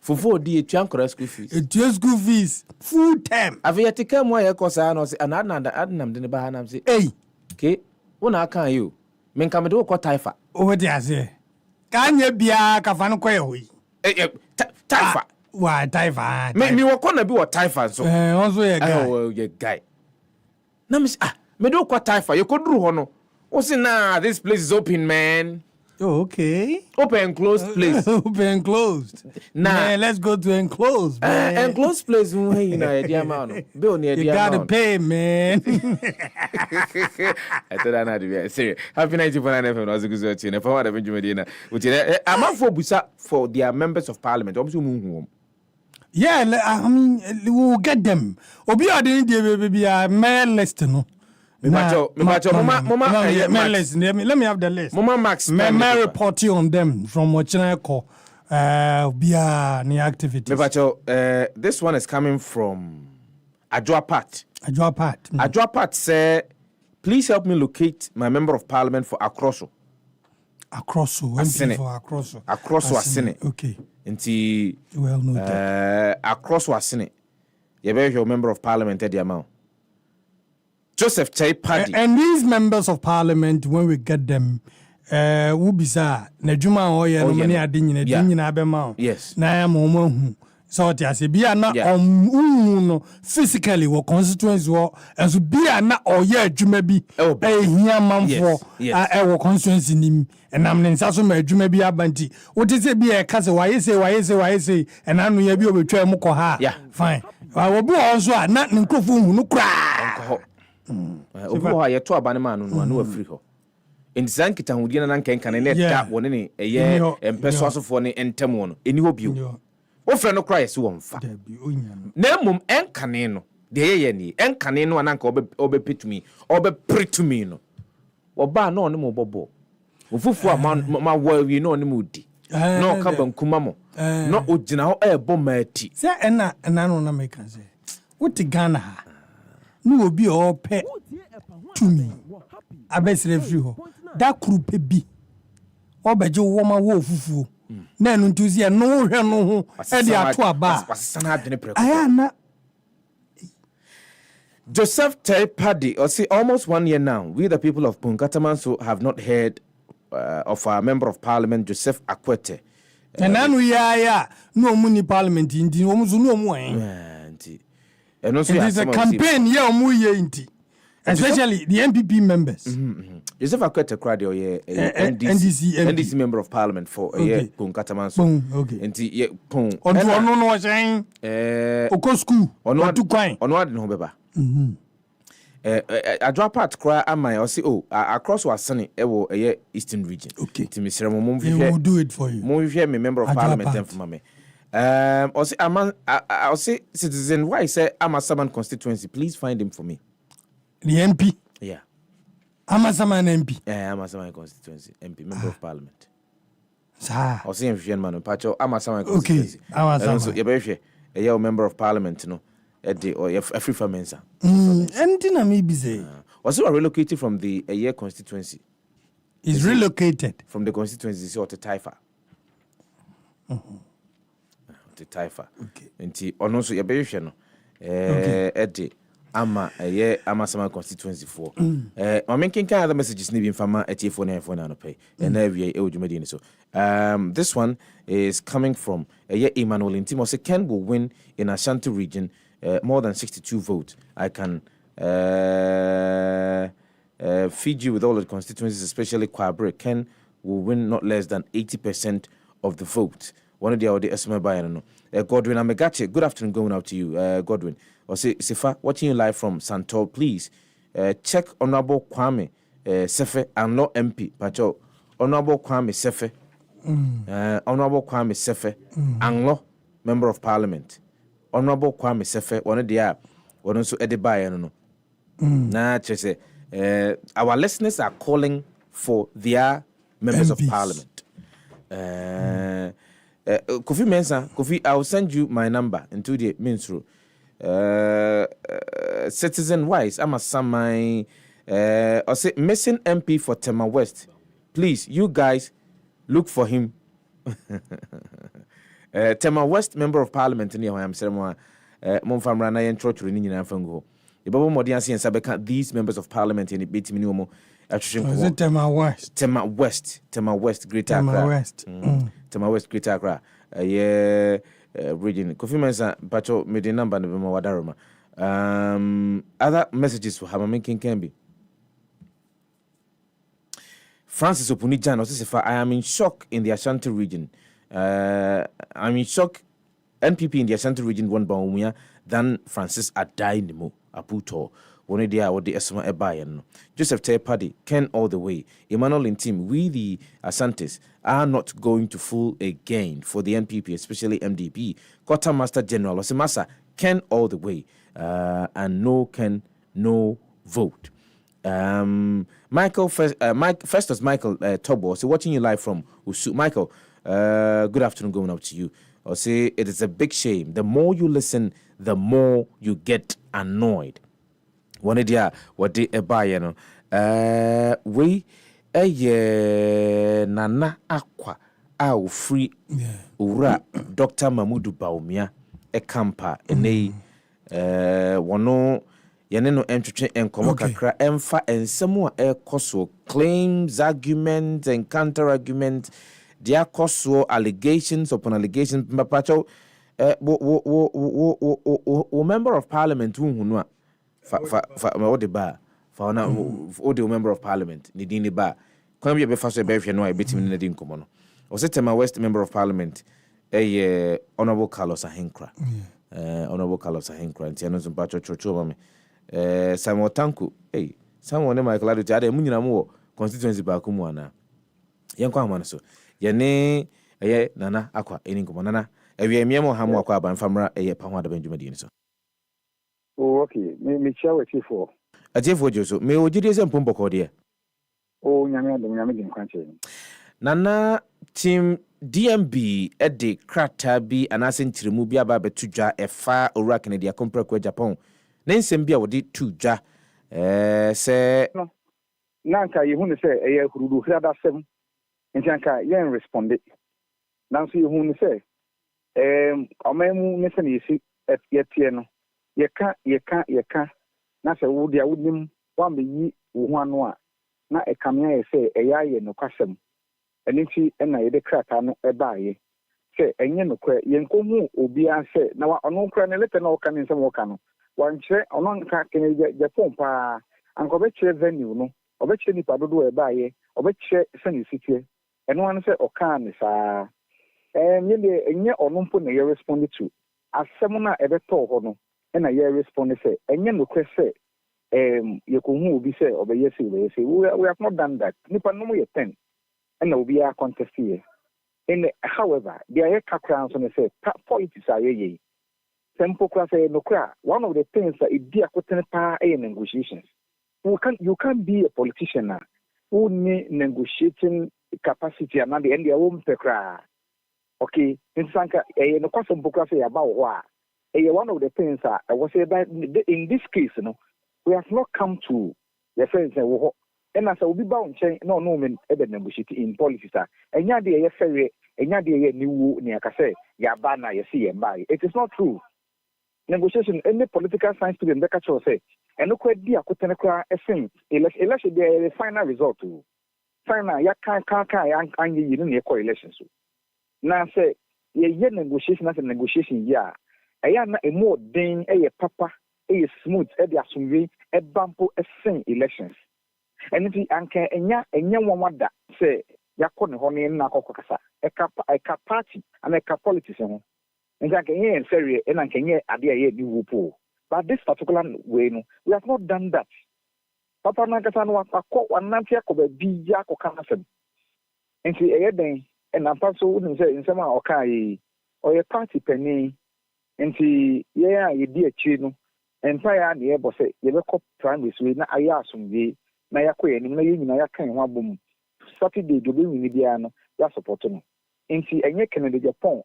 Fufu di tua nkora school fees. Tua school fees full time. Avia tika mo ye kosa no se anadnam de ne ba hanam se. Hey. Okay. Wona aka you. Menka me de ko taifa. O di ase. Kanye bia ka fa no koye hoyi. Taifa. Wa taifa. Me wo kona bi wo taifa so. Also ye guy. Oh, ye guy. Na me me do ko taifa. Ye ko duru ho no. O say nah, this place is open, man. Oh, okay. Open and closed place. Open and closed. Nah, man, let's go to enclosed, man. Enclosed place, you know, the amount. Bill near the amount. You gotta pay, man. I thought I had to be serious. Happy 94 FM. I was a good watching. If I had a Benjamin, which I'm not for Busa for their members of parliament. Yeah, I mean, we'll get them. Obi ade dey be mayor list no. Mama, let me have the list. Mama Max, may report you on them from Wachinako. Bia ni activities. This one is coming from Adjoapat. Adjoapat say, please help me locate my member of parliament for Akroso. Akroso, MP for Akroso. Akroso Asine. Okay. Inti well noted. Akroso Asine. You be your member of parliament at the amount. Joseph Chai Paddy. And these members of parliament, when we get them, will be sa Nejuma Oya no many adin abema. Yes. Na am omo so ti ase bia na no physically wo constituency wo enso bia na oya adwuma bi ehia manfo e wo constituency nim enam ne nsa so ma adwuma bi abanti wo ti se bia e ka se waye se enanu ya bi obetwa mu ko ha fine wo bu onso a na nkrofo hu no kra obo ha ye to abane ma no no afiri ho entisan kita hudie na nkenkan ne da woni ne eye empeso asofo ne entem no eni ho bio wo fre no cry se wo mfa na mum enkane no de ye ni enkane no ananka obepetumi obepretumi no oba na ono mo bobo ofufu a ma wi no mo di no ka bankuma mo no ogina ho ebo mati se ena no na make say what Ghana ha no obi o pe tumi abesere free ho da krupe bi obeje wo ma wo ofufu na enu ntuzi e no hwe no ho e de ato aba wasana adene preko aya na Joseph Paddy, or see, almost 1 year now, we the people of Punkatamanso have not heard of our member of parliament, Joseph Akwete. And then we are no money parliament in the almost no more. And also, there's a campaign, especially the MPP members. Joseph Akwete cried or NDC member of parliament for a year, Punkatamanso. Okay. And Pung. On no saying, Oko school, on what to cry. On what no beba. I drop out cry am I or see across was sunny a eastern region. Okay. To Mr. Mummy will do it for you. Move here, me member of parliament and for me. Or say I'll say citizen why say I'm a Saman constituency. Please find him for me. The MP? Yeah. Amasaman MP. Yeah, Amasaman constituency MP, member of parliament. Sir. Or say in man, Pacho, Amasaman constituency. Okay. Amasaman. So you're a year member of parliament, you know. Or a free for mensa. Anything I may be saying. Also, relocated from the a year constituency. Is relocated from the constituency or the Taifa. The Taifa. Okay. And also your baby channel. Eddie. Ama Sama constituency for. I'm making kind of the messages needing from a phone and phone pay. And every age so. This one is coming from Emmanuel Intimo. Ken will win in Ashanti region. More than 62 votes. I can feed you with all the constituencies, especially Kwabre. Ken will win not less than 80% of the vote. One of the estimate by Godwin Amegache. Good afternoon, going out to you, Godwin. Or say Sefah, watching you live from Santol, please check Honorable Kwadwo Sefah and not MP. Pacho Honorable Kwadwo Sefah, Honorable Kwadwo Sefah, Anglo member of parliament. Honorable Kwadwo Sefah, one of the one also Edibai, no. Nah, say our listeners are calling for their members MPs of parliament. Kofi Mensah, Kofi, I'll send you my number into the minstro. Citizen wise, I'm a Samai. I'll say missing MP for Tema West. Please, you guys, look for him. Tema West member of parliament in here I am ceremony Monfam Rana and Church Renin and Fango. The Bobo Modiansi and Sabeka, these members of parliament in the bit minimum attrition. Tema West, Greater Tema West, Tema West, Greater Accra. Region. Kofi Mensah, Pacho made a number of Wadaroma. Other messages for Hamamaking can be. Francis Opunijan, Sefah, I am in shock in the Ashanti region. I'm in shock. NPP in the Ashanti region won Baumia than Francis Adainimo, Aputo. One idea what the Esma Ebayan. Joseph Paddy, Ken all the way. Emmanuel in team, we the Asantes are not going to fool again for the NPP, especially MDP. Quartermaster General Osimasa, Ken all the way. And no Ken, no vote. Festus Michael Tobo, so watching you live from Usu. Michael, good afternoon, going up to you. I'll say it is a big shame. The more you listen, the more you get annoyed. One idea what they buy, we Nana Aqua, our free Ura, Dr. Mamudu Baumia, a camper, and one Yaneno entry and Komokakra, Emfa, and somewhere air coso claims, arguments, and counter arguments. There coso allegations upon allegations. Mapacho, member of parliament, who for the bar for now the member of parliament Nidini bar come be first be no I bet him in the incomono or set Tema West member of parliament honorable Carlos Ahenkra honorable Carlos Ahenkra and Tianos and Pacho Chocho me Samuel Tanku someone my clarity ade munyina mo constituency ba kumu ana yenko amana so yene nana akwa eninkomo nana ewie miemo hamu akwa aba mfamra pa ho adaban dwumadi ni so. Oh, okay. Me share with you for. A Jeff Wojoso, me ojide sem pombo kodia. Oh, nyame din kwanche. Nana team DMB ede krata bi anasen tirimu bi aba betudwa efa owura Canada kompra kwa Japan. Na nsem bi a wodi tudwa se no. Nanka yehu ne se eye hurudu hrada sem. Ntianka yen responde. Nanso yehu ne se amemu ne se ne yesi yetie no. Yeka na sɛ wo dia wonim wa me yi wo ho ano a na ekamea yɛ sɛ ɛyɛ ayɛ no kwasɛm ɛne nti ɛna yɛde krata no ɛbaayɛ sɛ ɛnyɛ no kɔ yɛnkohu obiara sɛ na ɔno kora ne letter na ɔka ne nsɛm ɔka no wankyerɛ ɔno nka kene Japan paa anka ɔbɛkyerɛ venue no ɔbɛkyerɛ nipa dodoɔ ɛbaayɛ ɔbɛkyerɛ sɛ ne sitie ɛno ano sɛ ɔkaa ne saa ɛnyɛ ɔno mpo na yɛ respond to asɛm na ɛbɛtɔɔ hɔ no ɛna yɛ respond sɛ ɛnyɛ no kɔ sɛ yɛkohu obi sɛ ɔbɛyɛ sɛ we have not done that nipa no yɛ 10 ɛna obiara contest yɛ however the ayɛ kakra nso ne sɛ politics a yɛyɛ simple class no kra one of the things that it be akotene pa negotiations you can't be a politician now who need negotiating capacity and the end their own pekra okay in sanka no kwa simple class about what one of the things that I was say that in this case we have not come to the friends and as will be bound no men ever negotiate in politics and ya de fair and ya de new near say yabana you see and buy it is not true. Negotiation any political science student that catch say and no quite be a cotenacra election the final result to final ya can and you need elections. Now say ye negotiation as a negotiation yeah a more ding a papa a smooth a assume a bampo a same elections. And if you anke enya one that say yakon honey na kokokasa a party and a politician. And I can say, and I can hear idea new pool. But this particular way, we have not done that. Papa Nagasan was a court one nantia of a bija or canasem. And see a day, and I'm also wouldn't say in some okay or a party penny. And see, yeah, you dear chino, and fire the air say, you look up primary sweet, na ayasum ye, Nayakwe, and Nayakan one boom. Saturday, do be in Indiana, that's supporting. And see, and yet Canada Japan.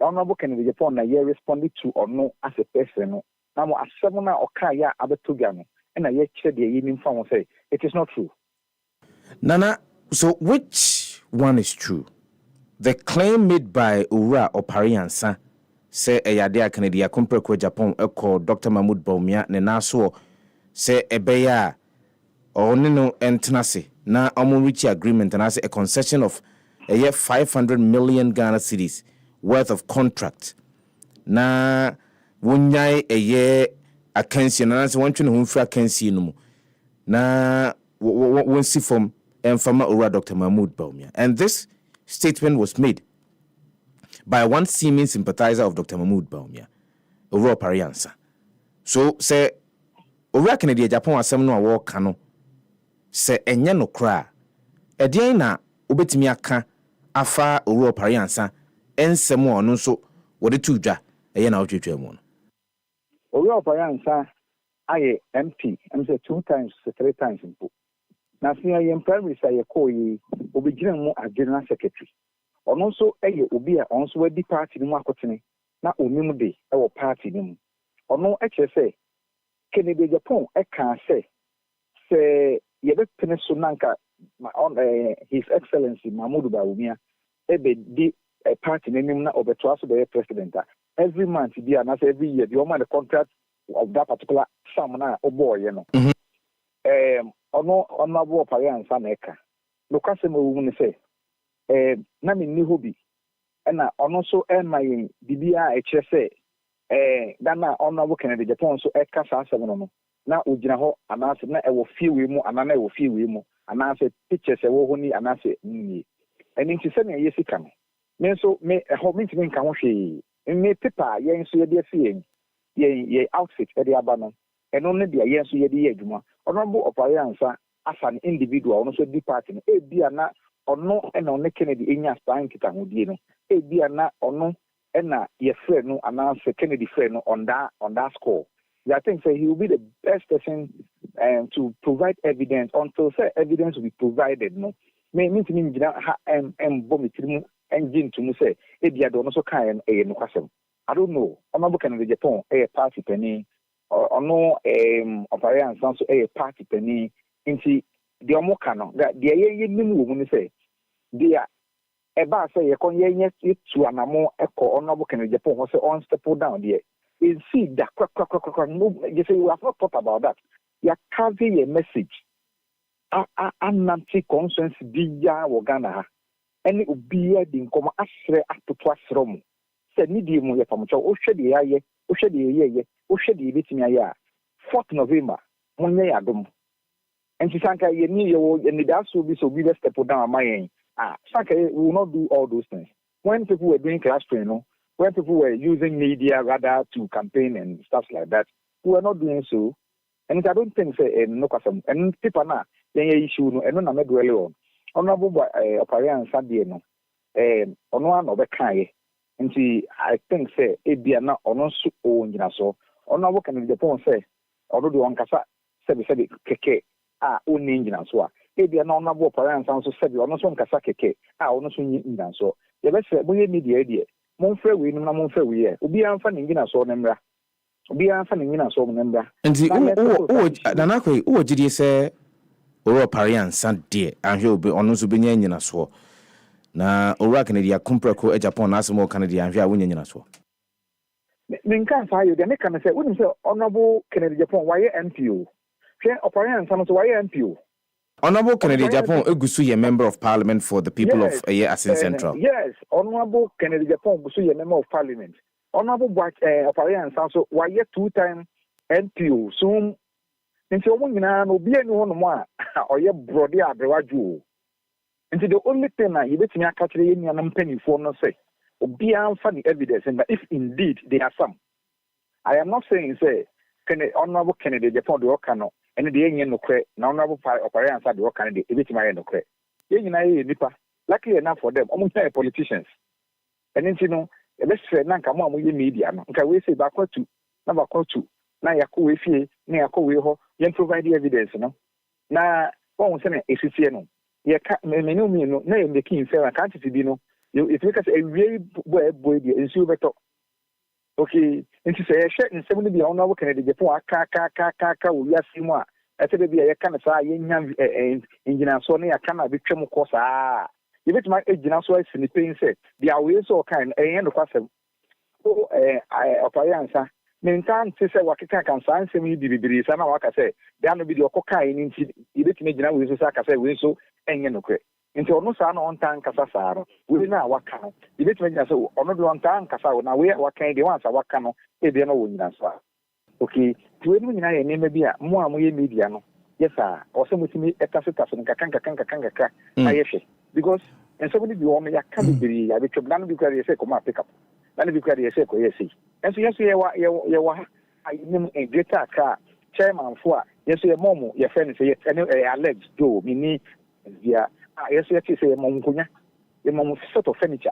Honorable Kennedy Japan na ye responded to or no as a person. Now as seven or kaya abetugano and I yet said the evening from say it is not true. Nana, so which one is true? The claim made by Ura or Pariansa say a yadea Canada Kwadwo Japan called Dr. Mahmoud Bawumia ne naso say a beya or nino entenase na reach agreement and as a concession of a year 500 million Ghana cedis worth of contract na wonyai eye akansi na nase wontwe ne ho mfra akansi no mu na wonsi from Emfama Ura Dr. Mahmoud Bawumia. And this statement was made by one seeming sympathizer of Dr. Mahmoud Bawumia, Ura Pariansa. So say Ura Kennedy Japan asem no awo ka no say enye no kra edien na obetimi aka afa Ura Pariansa ensemo ono so wode tudwa eye na otwetwa mu no Owura Pariansa aye MP am say 2 times 3 times impo na sia ye primary say ye ko yi obegina mu as general secretary ono so eye obi a onso wadi party ni mu akotene na onim de e wo party ni mu ono e che say Kennedy Japan e kan say ye be pene so nanka on his excellency Mahmoud Bawumia e be di a party name na obeto aso be president every month be and every year the woman the contract of that particular sum na oboy no ono abo Pariansa na eka no kwase mo wu ni say na me ni hobi na ono so my bibia e kire say dana ono abo Kennedy Japan so eka sa asem no na ogina ho anase na e wo fiewe mu anana e wo fiewe mu anase pictures e wo ho ni anase ni eni nti se na yesika no me so me ho me ntimi nka ho hwe me paper yen so ye de afie ye outfit e de aba no eno ne de yen so ye de ye adwuma ono bo Pariansa as an individual ono so di party no e bia na ono na ono Kennedy enya span kita ho die no e bia na ono na ye friend no announce Kennedy friend no on that score. I think he will be the best person to provide evidence until evidence will be provided no me to me ha bomitirimu engine to me say e bia do no so kan e no kwasem. I don't know Honorable Kennedy Japan a party penny or no Pariansa so a party penny inti the omoka no that the ye nimu wo ni say dia eba say ye kon ye to anamo eko Honorable Kennedy Japan ho say on step down there in see that no, you say we have not thought about that. You are carrying a message. Ananti conscience biya wogana. Any ubiya di nkoma asre atoto asromu. Se nidi mu ye pamucho o hwede ye, o hwede ye, o hwede betimi aye a 4th November monye yadom. And sanka ye ni ye that so be step down my end. Sanka we will not do all those things. When people were doing class training, when people were using media rather to campaign and stuff like that, we were not doing so. And I don't think say no kwasam. And people na yenye issue no eno na medwele on. Honorable Oparian Sadie no. Ono an obekaye. Nti I think say ebia na ono so o nyina so. Honorable kan Japan say odo de onkasa sebe keke oni nyina so a. Ebia na honorable Oparian san so sebe ono so nkasa keke ono so nyina so. Ye be say boye media die. Monfrɛ we no na monfrɛ we ye. Obi anfa ne nyina so nemra. Obi anfa ne nyina so nemra. Nti nanakoi wo gidie sɛ oro Oparian san de anhwe obi ono so benya nyina so. Na oro Canada kumprako Japan na asemo Canada anhwe a wonya nyina so. Ninkan fa yo de me kan say wonim say honorable Canada Japan why MPO. Hwe Oparian san so why MPO. Honorable Kennedy Japan Egusu, a member of parliament for the people of Asin Central. Yes, Honorable Kennedy Japan Egusu, a member of parliament. Honorable Oparian Sanso, why yet 2-time MPO. Soon, until one no be anyone more, or your brother Abrewaju. And the only thing I bet me a catcher in your penny for no say, or be funny evidence, and if indeed there are some. I am not saying, say, Honorable Kennedy Japan do Okano. And the young no credit, now never Oparian side work and the bit my no credit. Young nipa, luckily enough for them, almost politicians. And then you know, let's say Nankama media, okay, we say backward to number call to now Yaku Wifi, Niako Wiho, you provide the evidence, no. Now, one send a CCN. You can't no, the king fair, I can't see no. If you can say a really boy, and silver top. Okay, and she say shit and 70 be on our Canada Japan ka we are simwa. I said be a kind of say engineer so near cannot be chemo course. You bet my engineer so in the pain said the ways so kind and of course. Oh, Opariansa. Meantime, say what can science me be sana waka say. There no be the cocaine in you bet me with Saka say we so and no credit. Into no san on tan kasasaro we na waka no e betime nya so ono do on tan kasa na we waka de wan sa waka no e de no wonyina so okay to enu nyina ye neme bia mo amoye media no yes sir o se mutimi etasetaso nka ayehwe because and somebody be o me ya ka bibiri ya betwem na no bi kware say come pick up na no bi kware say ko yes and so yes ye wa nim a greater car chairman for yes ye momo ye friend say alleged do mini via yes, yes, say Mongunya, a mom sort of furniture.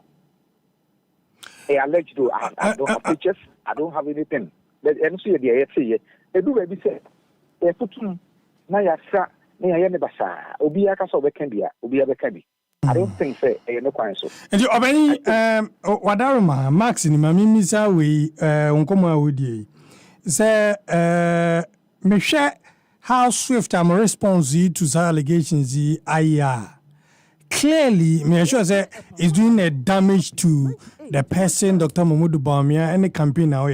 I alleged to I don't have pictures, I don't have anything. But and see the say, they do baby say, they put Naya Fra, Naya Nebasa, Obiaka so Becandia, Obia Becadi. I don't think say no council. And you obey Wadarma, Max in Mamisa, we unkoma with ye. Say, Michelle, how swift am response to the allegations, the clearly, me sure say is doing a damage to the person, Dr. Mamudu Bawumia, and the campaign now.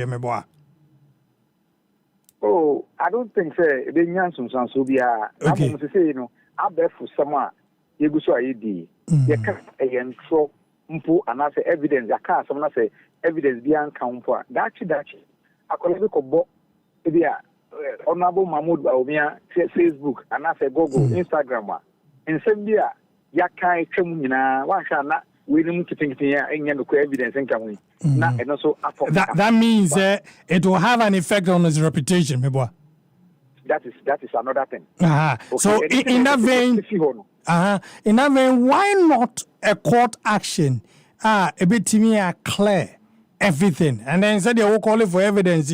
Oh, I don't think say the Nyansun Sansubia. I'm going to say, you know, I bet for someone you go so ID. You can't control mpo and I say evidence. I can't someone say evidence beyond count for that. I could have go Honorable Mahmoud Bawumia Facebook and I say Google Instagram in Zambia. Yakai Chumina, Washana, William Kipping here, and evidence and coming. And also, that means it will have an effect on his reputation, Meboa. That is another thing. Okay. So, in that vein, why not a court action? A bit to me, clear everything, and then said they will call it for evidence.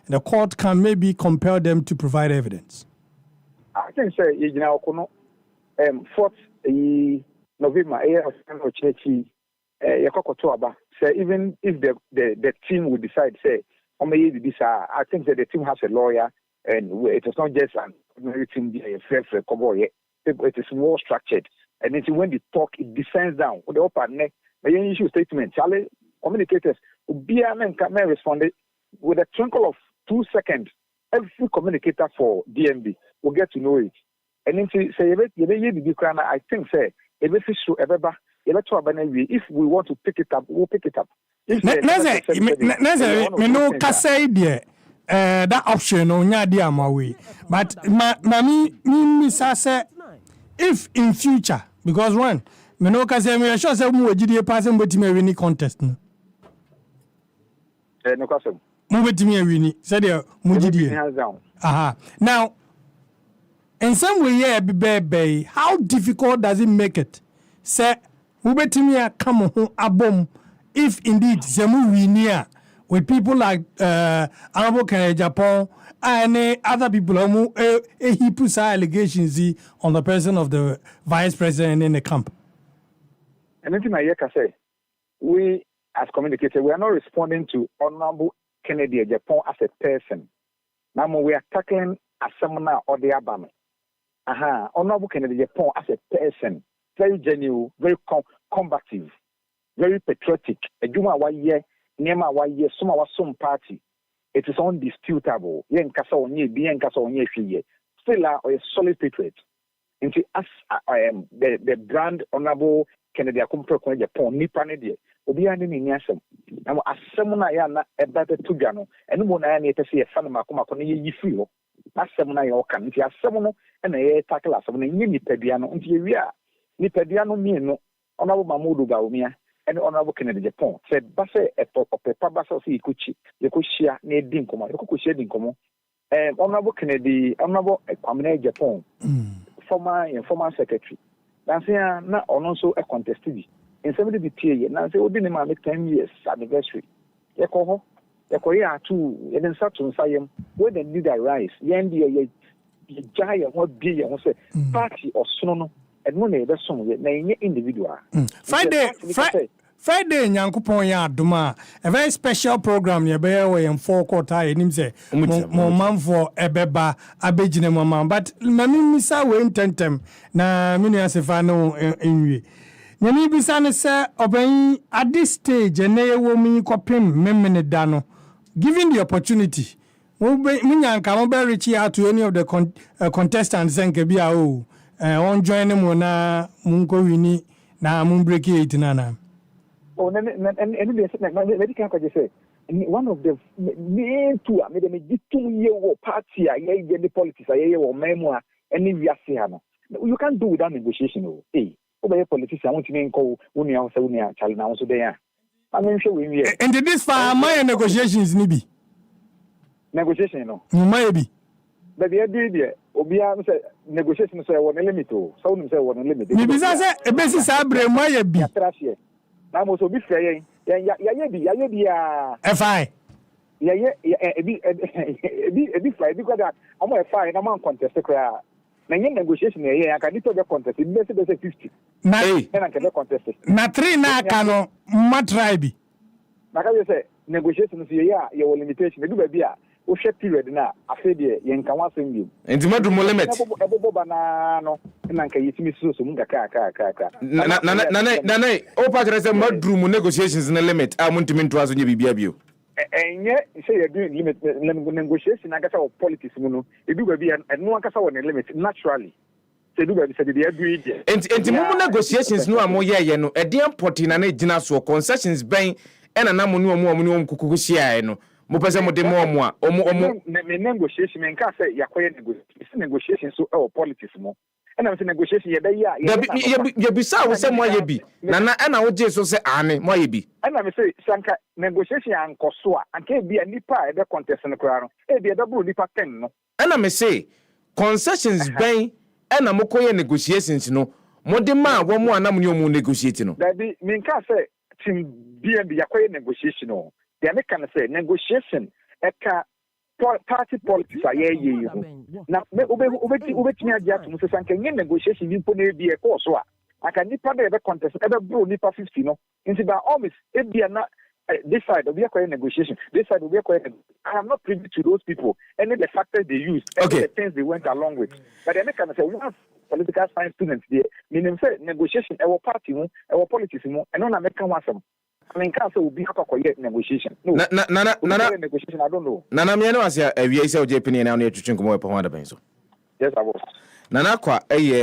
The court can maybe compel them to provide evidence. I can say, you know, 4th November, say even if the team would decide, say, I think that the team has a lawyer and it is not just an ordinary team, it is more structured. And then when they talk, it descends down. When they open neck, the issue statement, Charlie, communicators, be a man can respond with a twinkle of 2 seconds, every communicator for DMB will get to know it. And then say, I think, say, if we want to pick it up, we'll pick it up. That option on your my way. But me say, if in future, because one, me no can say me sure say we GDA person but me win contest no. No question. Mu bet me win. Say there mu GDA. Aha. Now, in some way, yeah, be how difficult does it make it? Say, we bet me come home abom if indeed Zemu we near with people like Honorable Japan and other people who he puts allegations on the person of the vice president in the camp. And anything I say, we as communicators, we are not responding to Honorable Kennedy Japan as a person. Now we are tackling a seminar or the Abama. Honorable Kennedy Japan as a person, very genuine, very combative, very patriotic. A Juma wa ye, Nema wa ye, Suma wa some party. It is undisputable. Yen kasa onye, bien kasa onye fiye. Still a solid patriot. Into as I am the brand Honorable Kennedy Japan nipa ne de. Obi ane ni nyasem. Na mo asem na ya na ebate tudwa no. Eno mo na ya na yete se ye fa no makoma ko ne ye yifi ho. Asem na ya oka nti asem no na ye tackle asem na nye nipadua no nti ye wi a nipadua no mi no Honorable Mamudu Bawumia and Honorable Kennedy Japan said base epepa base se ikuchi yekohia na edin komo yekohia edin komo Honorable Kennedy Honorable Kwame Japan former secretary dan say na ono so e contested in 70 BPA na say odi ne ma 10 years anniversary yekoho yekoya atu yeden satu nsayem when the leader rise yen ye jaya what be ye say party osono no and no na some na individual Friday Nyankopon ya adoma a very special program ye be we in 4 quarter enim say mo manfo ebeba abegine mama but mami misa we intentem na minu asefa no enwie nyami bisa ne say oban at this stage na ye wo mi kopem memene da no given the opportunity munyanka mo be reach out to any of the contestants and ke bia on join mo na munko wini na mun break it na oh and medical can say one of the main two I made me gitum ye wo party ye the politics ye wo memo any wiase ha no you can't do without negotiation oh obey politician want to nko woni a so woni a chale na so den a I mean sure we and this for my negotiations ni bi negotiation no my be but the idea obia say negotiation so one limit o so we say one limit ni bisa say e besi sa abre mo ya bi na mo so bi frɛ ya bi a fine ya ebi fly because that am fine na man contest kra na nye negotiation ya ka dito be contest be say 50 na na ka be contest na 3 na aka no ma try bi na ka say negotiation so ya limitation be do ba bi a o hwe period na afi de ye nka wasem bi enti madu mo limit ebobo bana no na nka yitimi so mu ka na o pa kire say madu mo negotiations na limit a mo ntimi nto aso nye bibia bio enye say you do limit negotiation na kasa o politics mu no edu ba bi no kasa wo limit naturally say do ba bi say dey agree there enti mo negotiations no amo ye no e dey important na gina so concessions ben ena na mo no kukuku hia no mo pese mo de mo a negotiation men ka say yakoye negotiation so e politics mo ena me negotiation ye be ya bisa wo se mo ye bi na ena wo je so se ane mo ye bi ena me say sanka negotiation ankoso a anka bi nipa e be contest no kra no e bi e double nipa 10 no ena me say concessions ben ena mo koye negotiations no mo de ma wo mo anam ne mo negotiate no that be men ka say team BNB yakoye negotiation no they make can say negotiation eka party politics aye na obetimi agia to so sanka nye negotiation bi na bi e ko so a aka nipa da be contest e be bro nipa 50 no nti ba almost e bia na this side of your negotiation this side of your I am not privy to those people and the factors they used and the things they went along with but they make can say one political science students there meaning say negotiation our party our politics and on American wasam I mean, can't say we have a negotiation. No, negotiation. I don't know. Nana, me know as we say Japan now near to Chinko Pawanda Benzo. Yes, I was. Nana Kwa,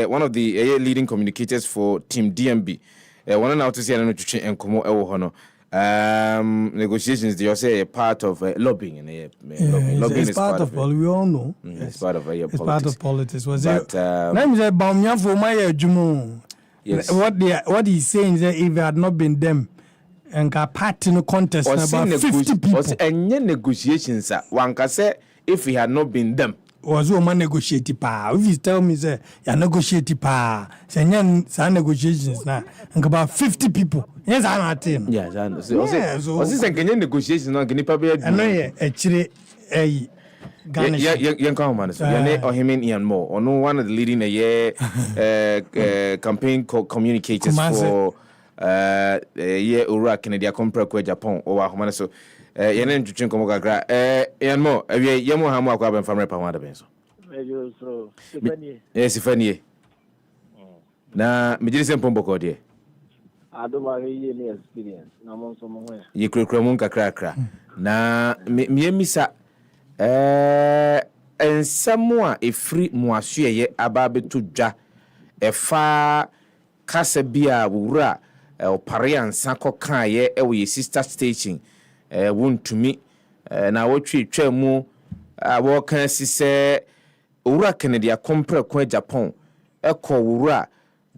one of the leading communicators for Team DMB. One now to see and Kumo Ewohono. Negotiations, they say a part of lobbying, and lobbying is part of politics. We all know. It's part of politics. It's part of politics. Was it? Name is Baumia for my Jumo. Yes. What he's saying is that if it had not been them and got part in the contest, about 50 people. And negotiations, one can say if it had not been them. Was woman negotiate pa. If you tell me say you negotiate pa, say negotiations now and about 50 people. Yes, I'm at him. Yes, I know. So this Kenyan negotiations no Guinea Pabia. I know actually young commanders. Or him in Ian Moore, or no one of the leading campaign communicators for Ura Canada Compra Japan or Ahmanaso. Yenen to Chinko Mogagra. Ian Moore, Yamo Hamo Quaban from Repamada Benzo. Yes, if any. Now, Major Pomboko, dear. I don't have any experience. I'm on somewhere. You could cramunka cracker. Na me misa and somewhere a free moisture ye ababe to ja a far Casabia wura or Parian Sanko kan ye we sister station won't to me na what tremu what can say ura Canada compre kwa Japan eko wura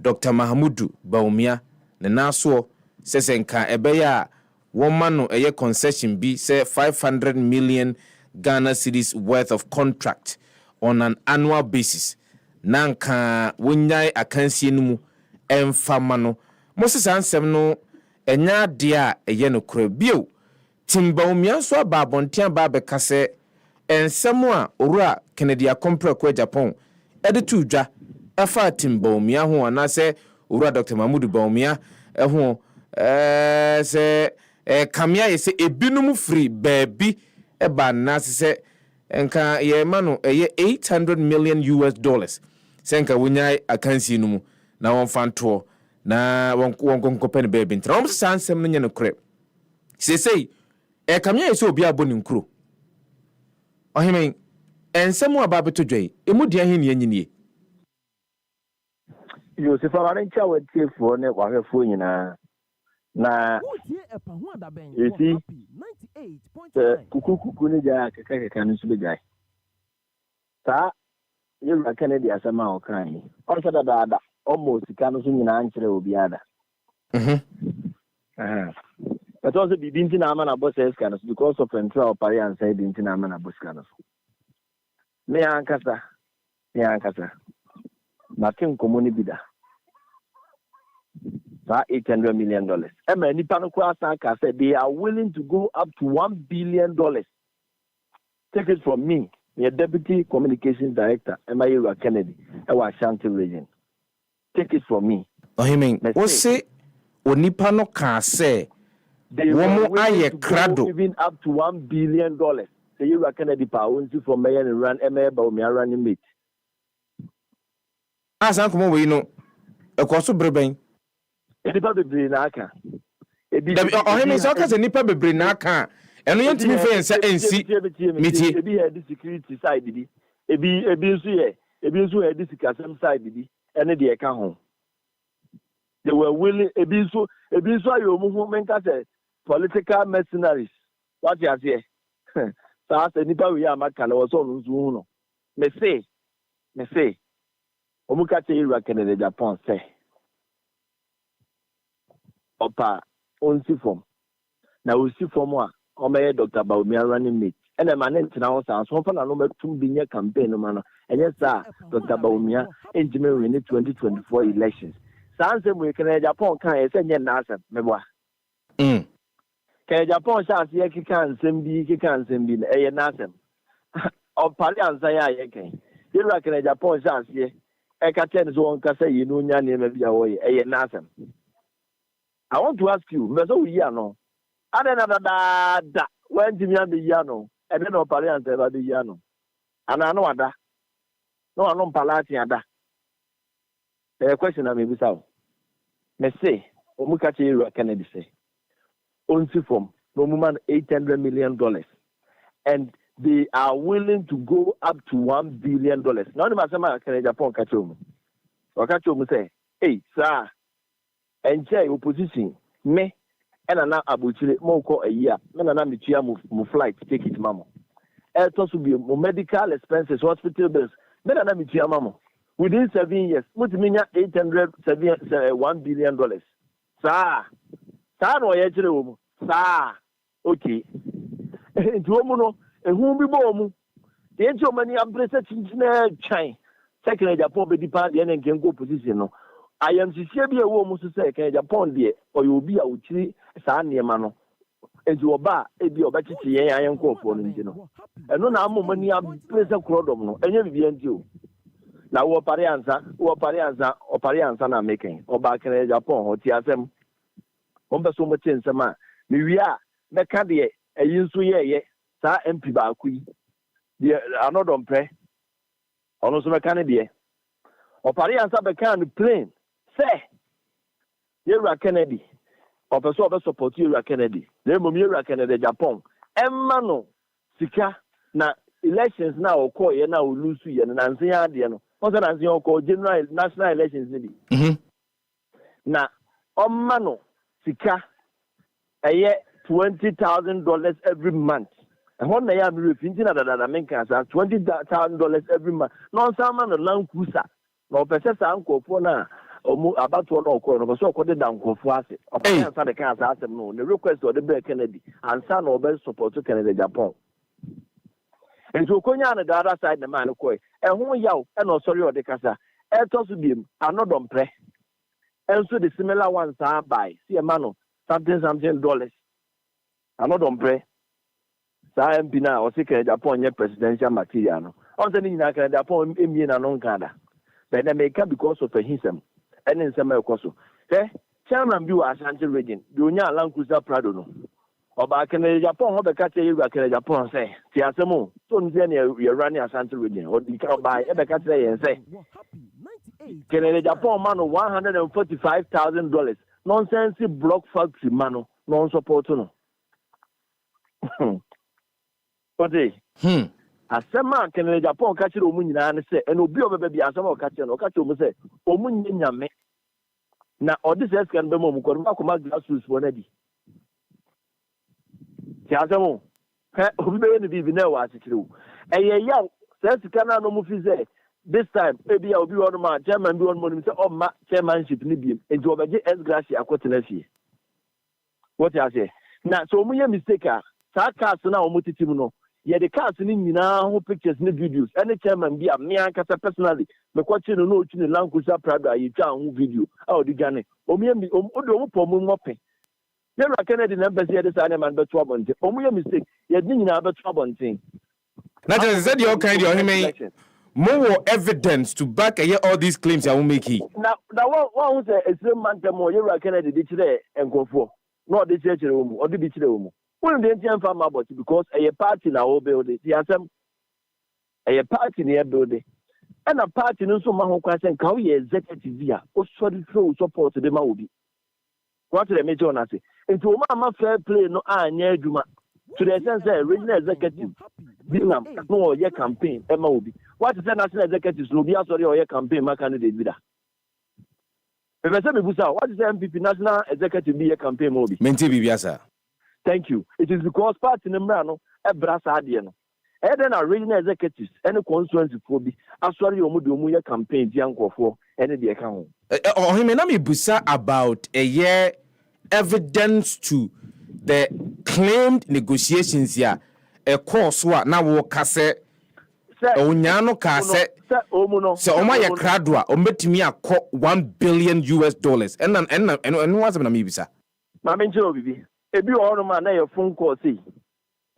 Dr. Mahamudu Baumia na naso sesenka ebeya woman no eye concession bi say 500 million Ghana cedis worth of contract on an annual basis nanka wonyai akansie no mu emfama no Moses ansem no enya dia eye no kura bio Timbaumia so ababontia ba beka se ensem a owura Kennedy Akompre kwa Japan editu dwa efa Timbaumia ho na se owura Dr. Mahmoud Baumia ho se kamia ye se ebinum free baby eba na se enka ye mano ye $800 million senka wunyai akansi no mu na won fanto na won konkopene baby ntra won sansem no nyane kre sei kamia ye se obi aboni nkuro ohemen ensem ababeto dwai emu dia he ne anyini yo se fara ncha watiefo ne wahwefo nyina na eti kuku ni ja kaka nsu be jai ta yeru Kennedy asema o kan on sada da almost kan so nyina ankyere obi ada but also be binti na ama na boss escanos because of control pari and say binti na ama na boss escanos me ankasa Martin komoni bida $800 million. Ema nipa no kwa sanka said they are willing to go up to $1 billion. Take it from me, the deputy communications director, Emma Kennedy, our Ashanti region. Take it from me. I mean, what say onipa no ka say they were willing to go even up to $1 billion. Say you Kennedy pa unti from Mayor and run Emma Baumia running mate. As uncle we know a cost of breben. Nipa bebre na aka him so ka se nipa bebre na aka eno yentimi fe ense ensi miti ebi head security side bi ebi nso head sikasem side bi ene de eka ho they were willing ebi nso ayo mu ho menka se political mercenaries what you say sa se nipa we amaka na wo so nso hu no me say omuka che Ira Kennedy Japan say opa onsi form na osi form a o meye Dr. Baumia running mate ene ma ne tina ho san so fa na no metum bi nye campaign no ma no enye sa Dr. Baumia enjime win 2024 elections sanse mu Kennedy Japan kan e se nye na asem meboa Kennedy Japan sha ase kika nsem bi na eye na asem o pali ansa ya ye kan Ira Kennedy Japan sha ase e ka ten so on ka say yi no nya ne ma bia wo ye eye na asem I want to ask you, Meso Yano. I don't know that when Jimmy and the Yano, and then no parents ever the Yano. And I know that. No, I don't palati ada. The question I may be so. Me say, Omukachi Kennedy say. only from no man $800 million, and they are willing to go up to $1 billion. Now the masama can Japan catch him. Or catch him say, hey, sir, and say opposition me and an abuchile moko a year. Men and amichia move flight take it, mama. It also be medical expenses, hospital bills. Men and amichia mama. Within 7 years, what mean $1 billion? Sir, no yet, sir. Okay. Into woman, and who be born? The angel many embraces in China. Second, Japan be departed and can go position. I am sincerely a woman to say, can Japan be or you will be out Sanya Mano. And you are bar, a be about I am called for you know. And no now money I'm present crowd, and you be you. Now, what Parianza are making, or back in Japan, or TSM. Omba so much in some man. We are Mecadie, a Yinsu ye, Sa MP Bakui. The another pray. Almost Mecanidie. Or Parianza becan plane. Say, you are Kennedy. Or Pessoa support you are Kennedy. Then Mumira Kennedy, Japan. Emano, Sika, na elections now or call ye now lose you and Nancy Diano. What's an answer called general national elections? Now, Omano. Sika, a year $20,000 every month. And when I am refinting that I make us $20,000 every month. No, some man a land cruiser. No, Professor Uncle for now, or about one or corner, but so called down for us. Or the cars ask them no. The request of the Bear Kennedy and son or best support to Canada, Japan. And to Konya on the other side, the man of Koi, and who yell, and no sorry or the Casa, and toss to be another play. And so the similar ones are by see a man something dollars. I'm not on pray. Sam Pina or sick upon your presidential material. On the Nina upon Indian and non Canada. Then they make up because of a hism and in some coso. Eh, Chairman View Ashanti region, do not land cruiser Prado. Or back in Japan, the catcher you back in Japan say, Tiasamo, don't you're running Ashanti region, or the cow by ever catcher and say. Canada Japan man $145,000 nonsense block factory man non support no. Ode. Asema Canada Japan catch omu nyina ne say and obi obebe bi asema o catch no catch omu say omu nyame na odi say scan be mo ko ma ko ma grassroots for na di. Ti asemo obi be ne bi na wa asikire. Eye ya say scan na no mu fi say this time, maybe I'll be one man, chairman, be one morning, say, oh, my chairmanship, Libyan, and to obey as grassy, I quote what I say. Now, so we are mistaken. Sarcasm now, Mutitimuno. Yet the cast in now pictures, no videos, and the chairman be a mere cassa personally. But what you know, in the language of Prada, you can't video. Oh, the Ghana. Oh, me, Odo, Pomun Mopping. There are Kennedy numbers here, this animal, but trouble. Oh, we are mistake. You didn't have a trouble thing. Not just said your kind of him. More evidence to back all these claims I will make here. Now one who say a same man more you are Kennedy ditch there and go for. Not the church room or the beach room. When the Indian farm about it because a party in our building, the assembly a party in the building. And a party in some man who question how he executive via or sorry throw support to the Maudi. What the major say? Into a mama fair play no near Juma. To the sense that regional executive, no your campaign, MOB. What is the national executive? No, be sorry or your campaign, my candidate. If I say, what is the MPP national executive be a campaign, Mobi? Menti. Thank you. It is because party in Mrano, a brass adian. And then our regional executives, any constituency for be, as sorry, you would your campaign, young for any the account. Or him and me busa about a year evidence to the claimed negotiations here. A course what now will cassette. Onyano kase se oma ye Kwadwo ometimi akọ $1 billion and what's na mebisa ma menjiro bibi ebi o ma na ye phone call say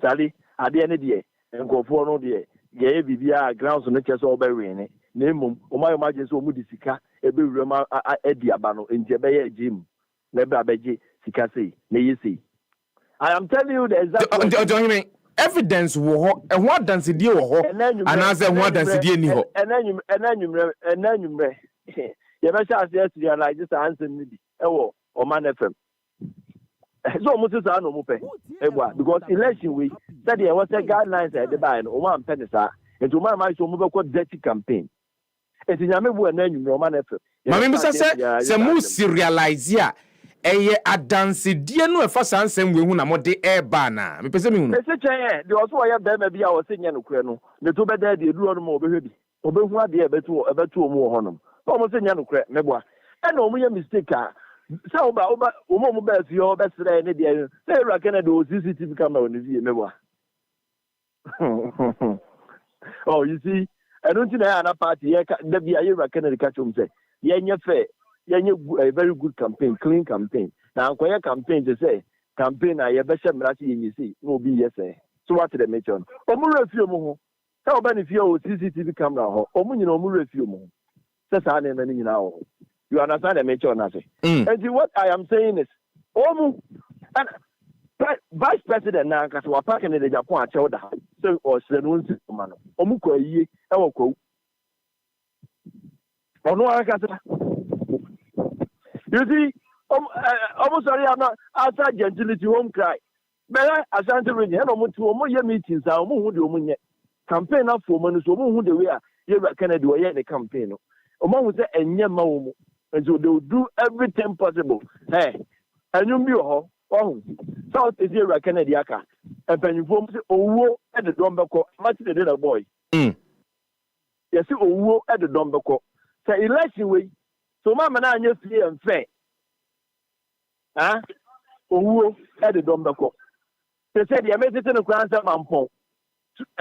sali ade ne de enkofo no de ye bibi a grounds no chese obewe ne na emom oma yo maje so mu di sika ebe wure ma edi aba no enti be ye gym na be abeje sika sei na ye sei. I am telling you the exact evidence wo and what dance die wo and as what dance die ni ho enanyumre ye be sha say to realize this answer ni bi e wo o man FM So much is no mupe. Because election we said there was a guidelines at the buy and one penny sir. And to my mind, so move a dirty campaign. It's in Yamu and then you know, man. Mammy Musa said, "Some more serialize ya." Adansi die no efa sansem we hu na mode air bana me pese me hu me se chen de oso ya be ma bia o se nya no kure no ne to be da de duro no ma obehwe bi obehu ade ebetu omu honom o mo se nya no kure me boa e na omu ya mistake a se oba omu ba fi o be sere ne de se ra kana de CCTV camera on vie me boa oh you see I don't think na party ya da bia ye ra kana de catch um say ye nya fe a very good campaign, clean campaign. Now, when campaign to say campaign, I have better mercy in you see, no be yes. So what did they mention? Omura few more. How many few CCTV camera? Omun, you know, Omura few more. That's how many now. You understand the mention, nothing. And what I am saying is, Omu and Vice President now, because we're parking in the Japan, so or Senun man. Omuko ye, Ewoko. Or no, I got you see, almost sorry, I'm not outside gentility home cry. But I sent to read your meetings. I won't do campaign up for money, so who the way you can do a campaign. Among with the and and so they will do everything possible. Hey, and you be oh, South is here, Canadiaka, and when you form oh, at the Dombako, much the little boy. Yes, oh, at the Dombako. Say, election way. So mama na anya fie mfe owo e de dom beko se se de emete no kwan sa mampon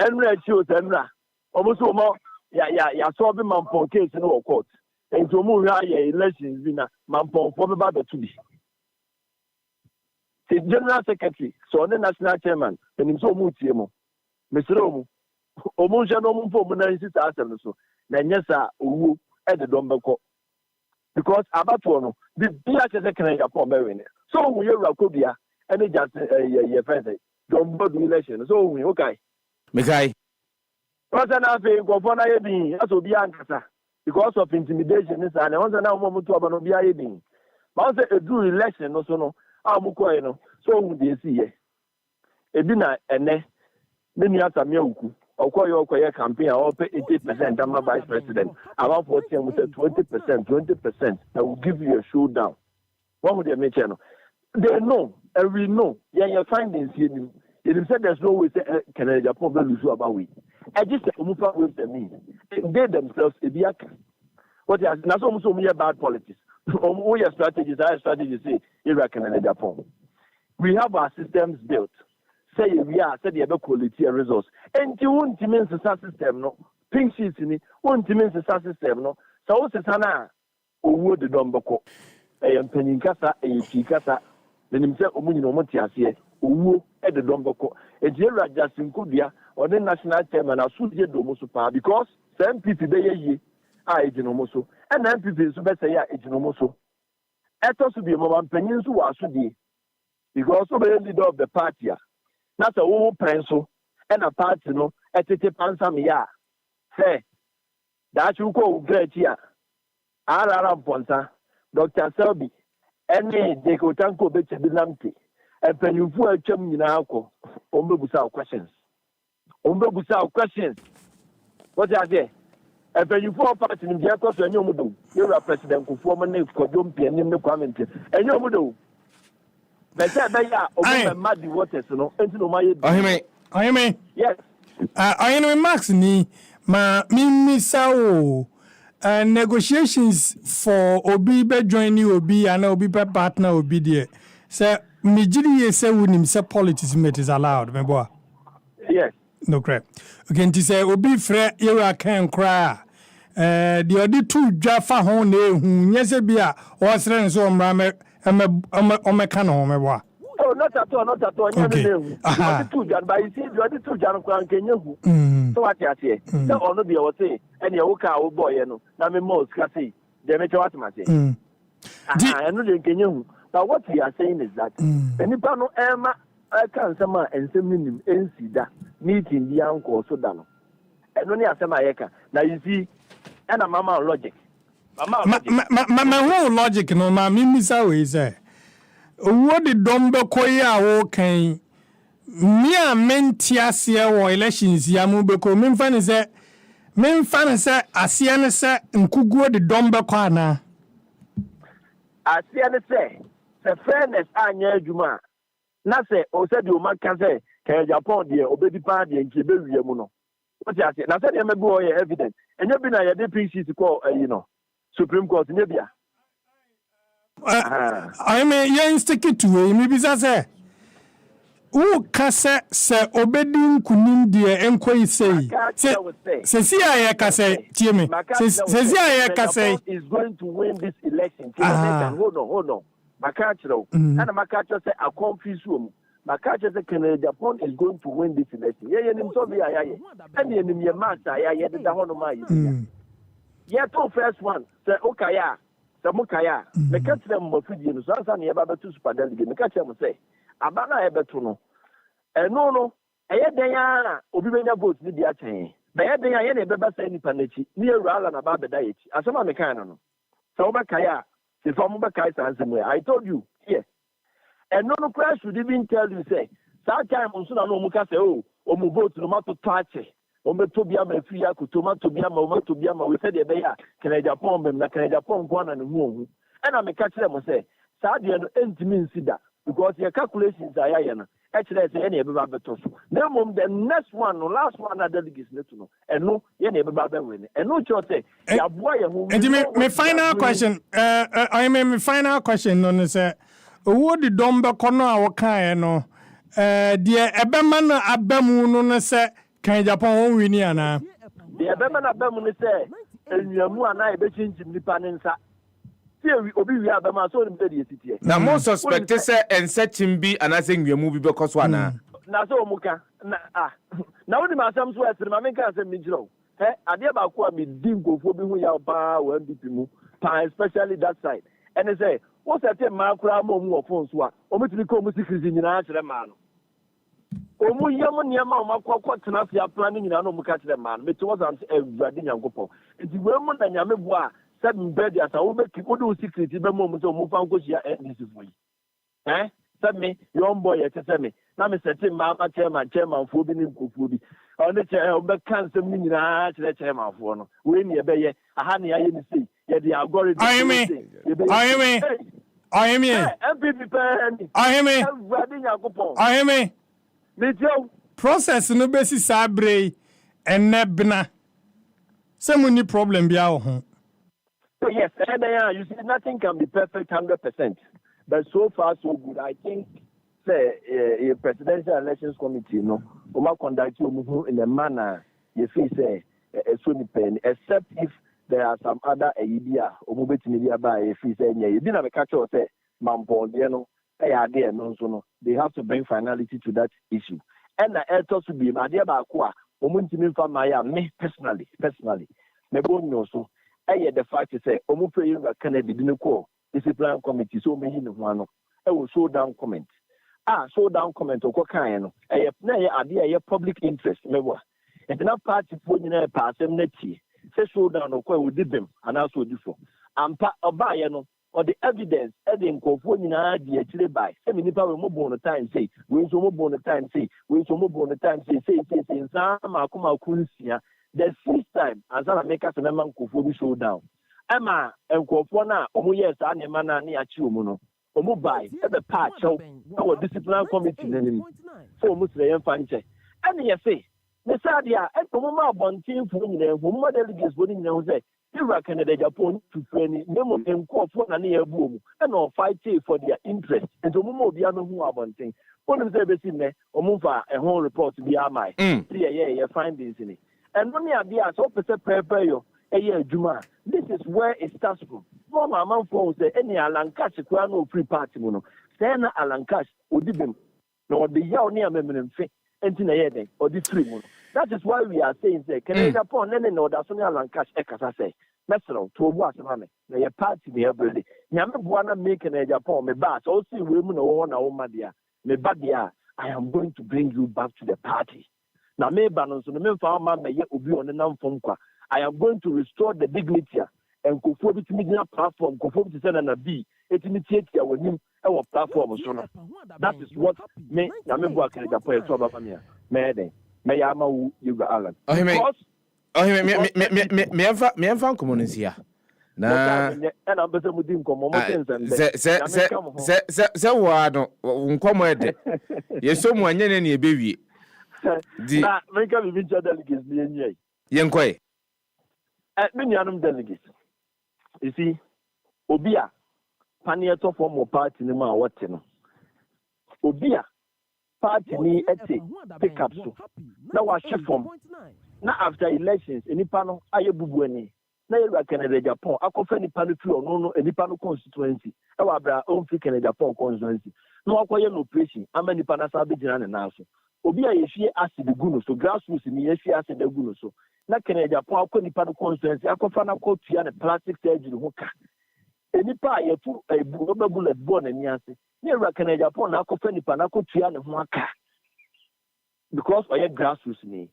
enra chi o enra omuso mo ya so be mampon case no court ento mu hwa ya elections bi na mampon fo be ba betu bi the general secretary so the national chairman enim so mu tie mo mesero mu omu je no mu fo mu na nsita asem so na nyesa owo e de dom beko because about one the BHS can Japan be so we are Kobia and it just your friend don't do election so we okay Mekai what's another go for na be as obi ankasa because of intimidation is and once now moment to about be a being but say do election no so no amukoi no so we dey see here e bi na ene me ni atamia uku Okoye campaign, I'll pay 80%. I'm a vice president. About 40, we say 20%. I will give you a showdown. What would they make? They know, and we know. Yeah, your findings here. They said there's no way Canada Japan will lose about we. I just move up with them. They themselves, what is not so many bad politics. All your strategies, our strategies say Iraq and Japan. We have our systems built. Say we are said the quality resource. And you won't mean the system no pink sheets in it, won't mean the system no. So what's the sana would the Dombako? I am penning cassa, a chicasa, then himself Omunino Montias here, who at the Dombako, a Gerard Justin Kudia, or the national chairman, I should get Domosupa because some people they ye are Ejinomoso, and then people is better Ejinomoso. Etos to be a moment pennies who are so dear because of the leader of the party. Not a woman pencil and a party no at the Pansamia. Say that you go great here. Aram Ponta, Dr. Selby, and me, they go tanko bet to be lumpy. And when you put a chum in alcohol, Ombusa questions. Ombusa questions. What are they? And when you pour part in the Jacobs and Yomudu, you're a president who form a name for Dumpy and in the comment. And Yomudu. But I muddy waters, no, into my I mean, yes. I know Max ni ma sao negotiations for Obi be joining Obi and Obi be partner Obi there. So Mijiri say would say politics is allowed, me boy. Yes. No crap. Okay, to say Obi fre era can cry. The other two Jaffa hone yes bia or friends so mrame Oh, not at all, not at all. Okay. You see, you are the two Jan Kenya. So what you say? So on the other say, and your old boy, you know, Nami Mos Cassie, they make what I say. I know the Kenya. But what we are saying is that, and if I know Emma, I can't some and some minimum NC meeting the uncle so done. And only as my eka. Now you see, and a mama logic. My whole logic, no, my mimisa is What the dombe koya wo kan me a mentiasie wo elections ya mu beko memfa ne se asie ne se nkuguo de dombe kwa ana asie ne se fairness anya adwuma na se o se de o maka se ka Japan de obedi pa de nke be wiye mu no what you say na se de me go ye evidence enye bi na ye de PCC ko Supreme Court nye bia I mean yen stick it to me bi say who kase se obedi nkunim de enkwai sei se si aye kase tie me se si aye kase is going to win this election. Hold on makachiro and makachiro say a confuse room makachiro say Canada Japan is going to win this election. Ye nim so bi aye and ye nim ye master aye de da hono ma ye to first one say okaya say mukaya makachiro mo fidie no so ansa na ye ba betu super delegate makachiro mo say abana ye betu no no eye den ya obi benya vote ni dia chen be ye den ya ye na beba say nipa nachi ni ewura na ba beda yachi asema me kan no so ba kaya se fo ba kai san semwe I told you here and no crash should even tell you say that time unso na no mu ka say o mu vote no mato tache o me to bia ma free akoto mato bia ma we say de be ya Canada Japan bem na Canada Japan kwa na no hu and I me ka kire mo say saa de no entimi nsida because your calculations are ya na actually say any ebe beto so na mom the next one no last one na delegates net no and no ye na ebe be win and no cho say ya boy ya hu and me final question I mean my final question no say wo di dombe kono a wo kan no de ebe man abamu no say kan Japan won win ana de ebe man abamu no say enuamu ana ebe chinchim nipa ne nsa obi wi abama so nim de yetitie na mo suspect say ensechim bi anase nwiamu bi bekoso ana na so omuka na woni ma asam so esere ma menka asem mi jiro ade ba ko a me di nkofo bi hu ya ba wa MPP mu especially that side and say what say ma kura mo mu ofon so a omitiri ko mu security nyina akere ma no omu yam niam ma kwakwa tena fia plan nyina no mu ka kere ma no me to was am everade nyankopon enti we mu na nyame bo a seven bed as I will make people do secret be mom so mu fan ko sia this for you said me young boy tell me na me set ma chairman fo bi ni kofu bi on the chair be kan sem ni nyina kire chairman fo no we ni be ye aha ne aye ni sei ye the algorithm I am MPP pen I am me jo process no be si sabre enebna se mu ni problem bia wo ho. So yes, you see, nothing can be perfect 100%, but so far so good. I think, say, a presidential elections committee, conduct you in a manner you feel say a Sunni pen, except if there are some other idea or mobile media by a fee say you didn't have a catch or say Mampo, they have to bring finality to that issue. And the elders to be my dear Bakwa, me personally, me so. The fact is say omu pray you can be didn't call discipline committee so me no one will show down comment show down comment o kan no na ade public interest mewa and na party for nyina pa asem na tie say show down o kwa we did them and also different ampa oba ye no or the evidence e dey nkofo nyina de akire by say me nipa we mo bon no time say we so mo bon no time say we so mo bon no time say nsa ma akoma kunsia the first time as I make us a man who show down. Emma and Kofona, yes, Animana, near Chumuno, Omu by the patch of our discipline committee. So Muslim Fanche. And yes, say, Messadia, and Pomoma Bontin for whom my delegates wouldn't know that you reckon that Japan to train Memo and Kofona near boom and all fight for their interest and to Momo Biano who are bonting. One of the best in there, or move a whole report to be my findings in it. And when you are there, so prepare you a year Juma. This is where it starts from. No, my mom phones say any Alan Cash, no free party mono. Then Alan Cash would give him no the yaw near memory and in a year or this 3 months. That is why we are saying, say, can I upon any no that's only Alan Cash, as say. Mesro to what mammy, the party near Billy. Yamma wanna make an edge upon me, but also women or one or my dear. Me badia, I am going to bring you back to the party. Now, me balance on the men for my may be on the non-phone. I am going to restore the dignity and conform to media platform, conform to send and a B. etimitiatia w'anim ɛwɔ platform so no. That is what me na me bo akere Japan so baba me me yama wu Yuga Alan. Me enfa komunisia. Na ana bese mu di nkomo mo tensan se wa no nkomo ede yeso mu anya ne ebewie di na me ka bi cha delegates ni enyi yenkoi me nuanum delegates you see obi a panieto form party ni ma wote no obi a party ni ete pick up so na wa chef form na after elections enipa no aye bubu ani na yɛwura Canada Japan akɔfa nipa no fi ɔno no nipa no constituency ɛwɔ abra ɔmfi Canada Japan constituency na wakɔyɛ no operation ama nipa no asa abɛgyina ne nan so obi a yɛfie acid gu no so grassroots ni yɛfie acid gu no so na Canada Japan akɔ nipa no constituency akɔfa no akɔtua ne plastic surgery ho ka nipa a yɛtu rubber bullet bɔ n'ani ase na yɛwura Canada Japan na akɔfa nipa no akɔtua ne ho aka because ɔyɛ grassroots ni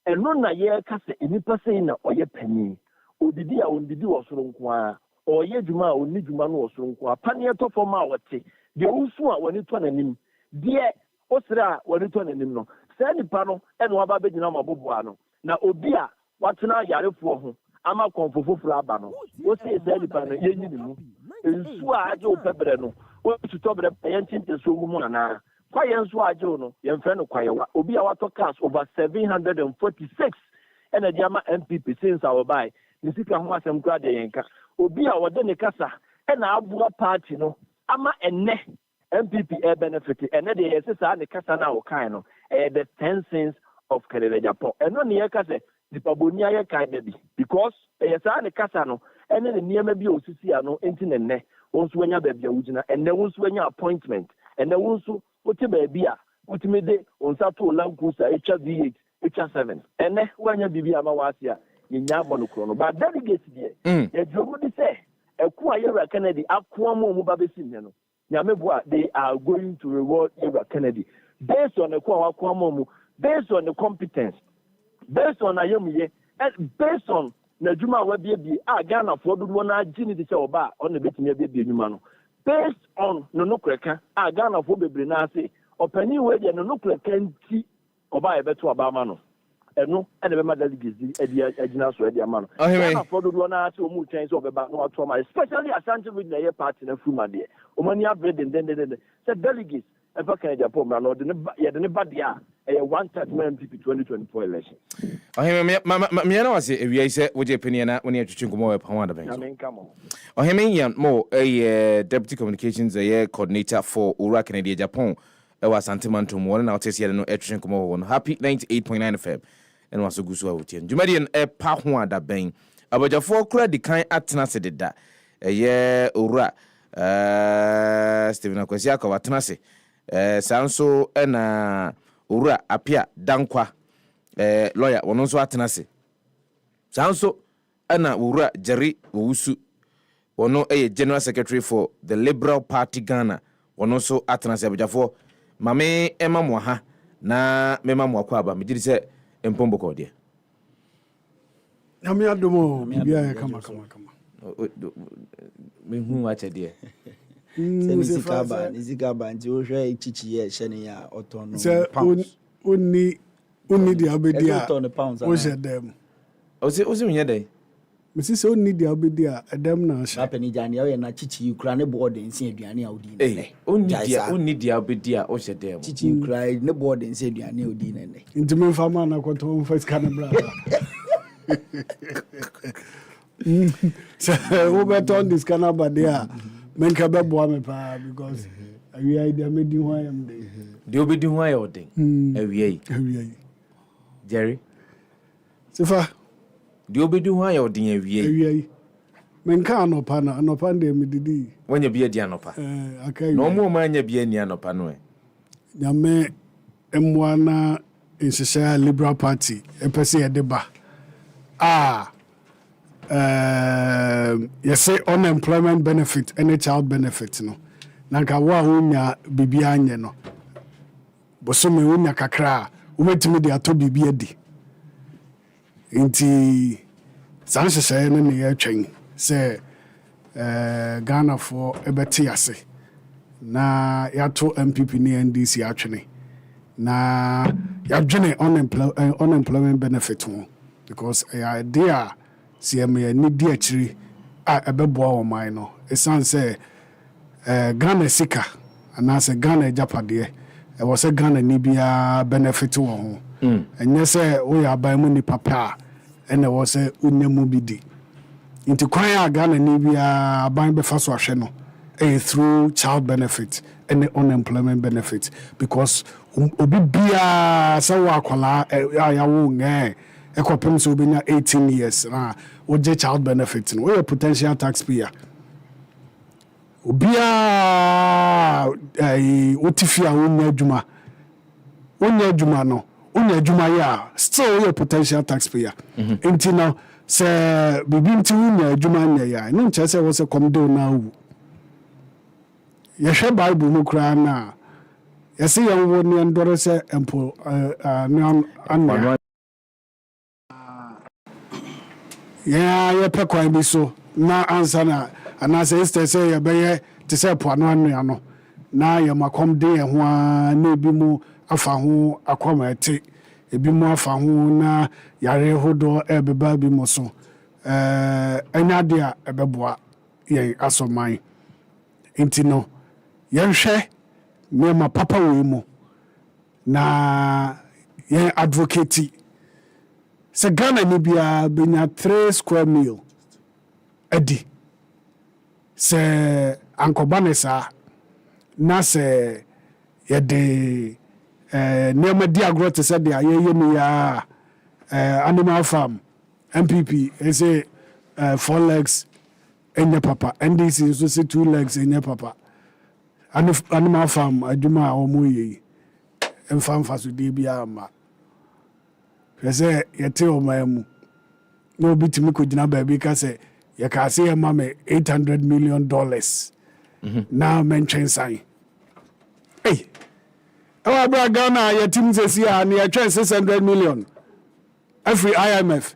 ɛno na yɛka sɛ nipa sɛ na ɔyɛ panyin odidi a ondidi wɔ soro nko a ɔyɛ dwuma a onni dwuma no wɔ soro nko a paneɛ tɔ fam a wɔte deɛ wosu a wɔne tɔ n'anim deɛ osere a wɔne tɔ n'anim no saa nipa no ɛna waba bɛgyina ma boboa no na obi a watena yarefoɔ ho ama kɔnfo foforɔ aba no wosie saa nipa no yɛnyi ne mu nsu a agye wo pɛbrɛ no wosutɔ brɛ ɛyɛ nkyɛnkyɛnso mu anaa kwayɛ nso a agye wo no yɛmfrɛ no kwayewa obi a watɔ cars over 746 ɛna de ama MPP since our buy nisika ho asɛm kura de yenka obi a wɔde ne kasa ɛna aboa party no ama enne MPP benefit enne de yɛse saa ne kasa na wɔkan no the 10 cents of Canada Japan ɛno ne yɛ kasa dipaboni ayɛ kan da bi because ɛyɛ saa ne kasa no ɛne ne nneɛma bi a osisi ano enti ne nne wɔn nso wanya baabi a wogina ɛnɛ wɔn nso wanya appointment ɛnɛ wɔn nso wote baabi a wotumi de wɔn nsa to lankusa etwa V8 etwa 7 ɛnɛ wanya bibi ama wase a yenya monokro no but delegates there ye jomo di say eku ayera Kennedy akwa mo mu ba besim he no nyame bo they are going to reward Yera Kennedy based on eku akwa mo mu based on the competence based on ayemye and based on na dwuma wa bia a Ghana for do na gini di say oba on na betimi bia dwuma no based on no nokreka a Ghana for bebre na ase opani we de no nokreka nti oba e beto oba ma no eno ene be madali gizi agina so edi ama no na for do na ase o mu twen so obeba no ato ma especially Asante with na party na fuma de o mani abred den say delegates e fa kan Japan na no de ne bade a e one third MPP 2024 election oheme me na wase ewia ise wo je peni na woni atwetwe nkomo we pa wanda ben so oheme yan mo deputy communications coordinator for Ura Canada Japan was Santimantum one now test no atwetwe nkomo wo no happy 98.9 FM and was so gusu awutien jumadian pa ho ada ben abajafo kura di kan atena se deda Ura Stephen Akwasi akawa atena se sanso na Ura Apia Dankwa lawyer wono so atena se sanso na Ura Jerry Owusu wono general secretary for the Liberal Party Ghana wono so atena se abajafo mame ema ha na mema mo akwa aba me se empombo ko de na me adomo bibia ya kama me hu ache de Nizikaba nti wo hwe chichi ye hye ne ya otono pounds onni di abedi a wo hye dem o se nya dai mesi se onni di abedi a edem na hye na pani jani ya na chichi ukra ne board nsi aduane a odi ne onni di abedi a o hye dem chichi ukra ne board nsi aduane odi ne nti me fama na kwato mo first kan bra so we better on this Canada there men ka be boa me pa because awia ide me di ho am de obedi ho ayo den awia Jerry Sefah de obedi ho ayo den awia men ka anopa na anopa de me didi wanya bia di anopa akai no mo ma nya bia ni anopa no nyame emwana insisa Liberal Party epese ye deba you say unemployment benefit any child benefit no nanka wa hunya bibia anye no bosome hunya kakra umetimi de ato bibia di nti sanse say no ne yatwen say Ghana for ebeti ase na yato MPP ni NDC atwene na yadwene unemployment benefit ho because idea CMA ni di akiri a ebeboa o man no esan say Ghana sika anase Ghana japade e was Ghana ni bia benefit wo ho enye say wo ya ban mu ni papa ene wo say unyemu bidi into kwanya Ghana ni bia ban be fa so ahwe no through child benefit and unemployment benefit because obi bia say wa kwala ya wo nge ekopem so obi na 18 years na wo je child benefit no we potential taxpayer obia otifia wonya adwuma no wonya adwuma ya still we potential taxpayer enti now se bibi nti wonya adwuma nya ya no nche se wo se komdo na wu yehwe bible mu kra na yesi yanwo ne ndore se empo ne anwa ye pe kwan bi so na ansa na anase este se ye beye te se po anu anua no na ye makom de ye ho na ebi mu afa ho akoma ete ebi mu afa ho na yare hodo ebeba bi mo so anya de a ebeboa ye asoman intino yenhwe me ma papa we mu na ye advocate se Ghana ni bia benya 3 square meal edi se ankobanesa na se ye de nema di agro te se de ayeye mi ya animal farm MPP say 4 legs enye papa NDC so say 2 legs enye papa animal farm adwuma a omo yi emfa so de bia ma pese yete o mamu no bitimi ko gina ba bi ka se ye ka se ye ma me $800 million na mention sign hey awa bra Ghana yetim se si a na ye twen 600 million every IMF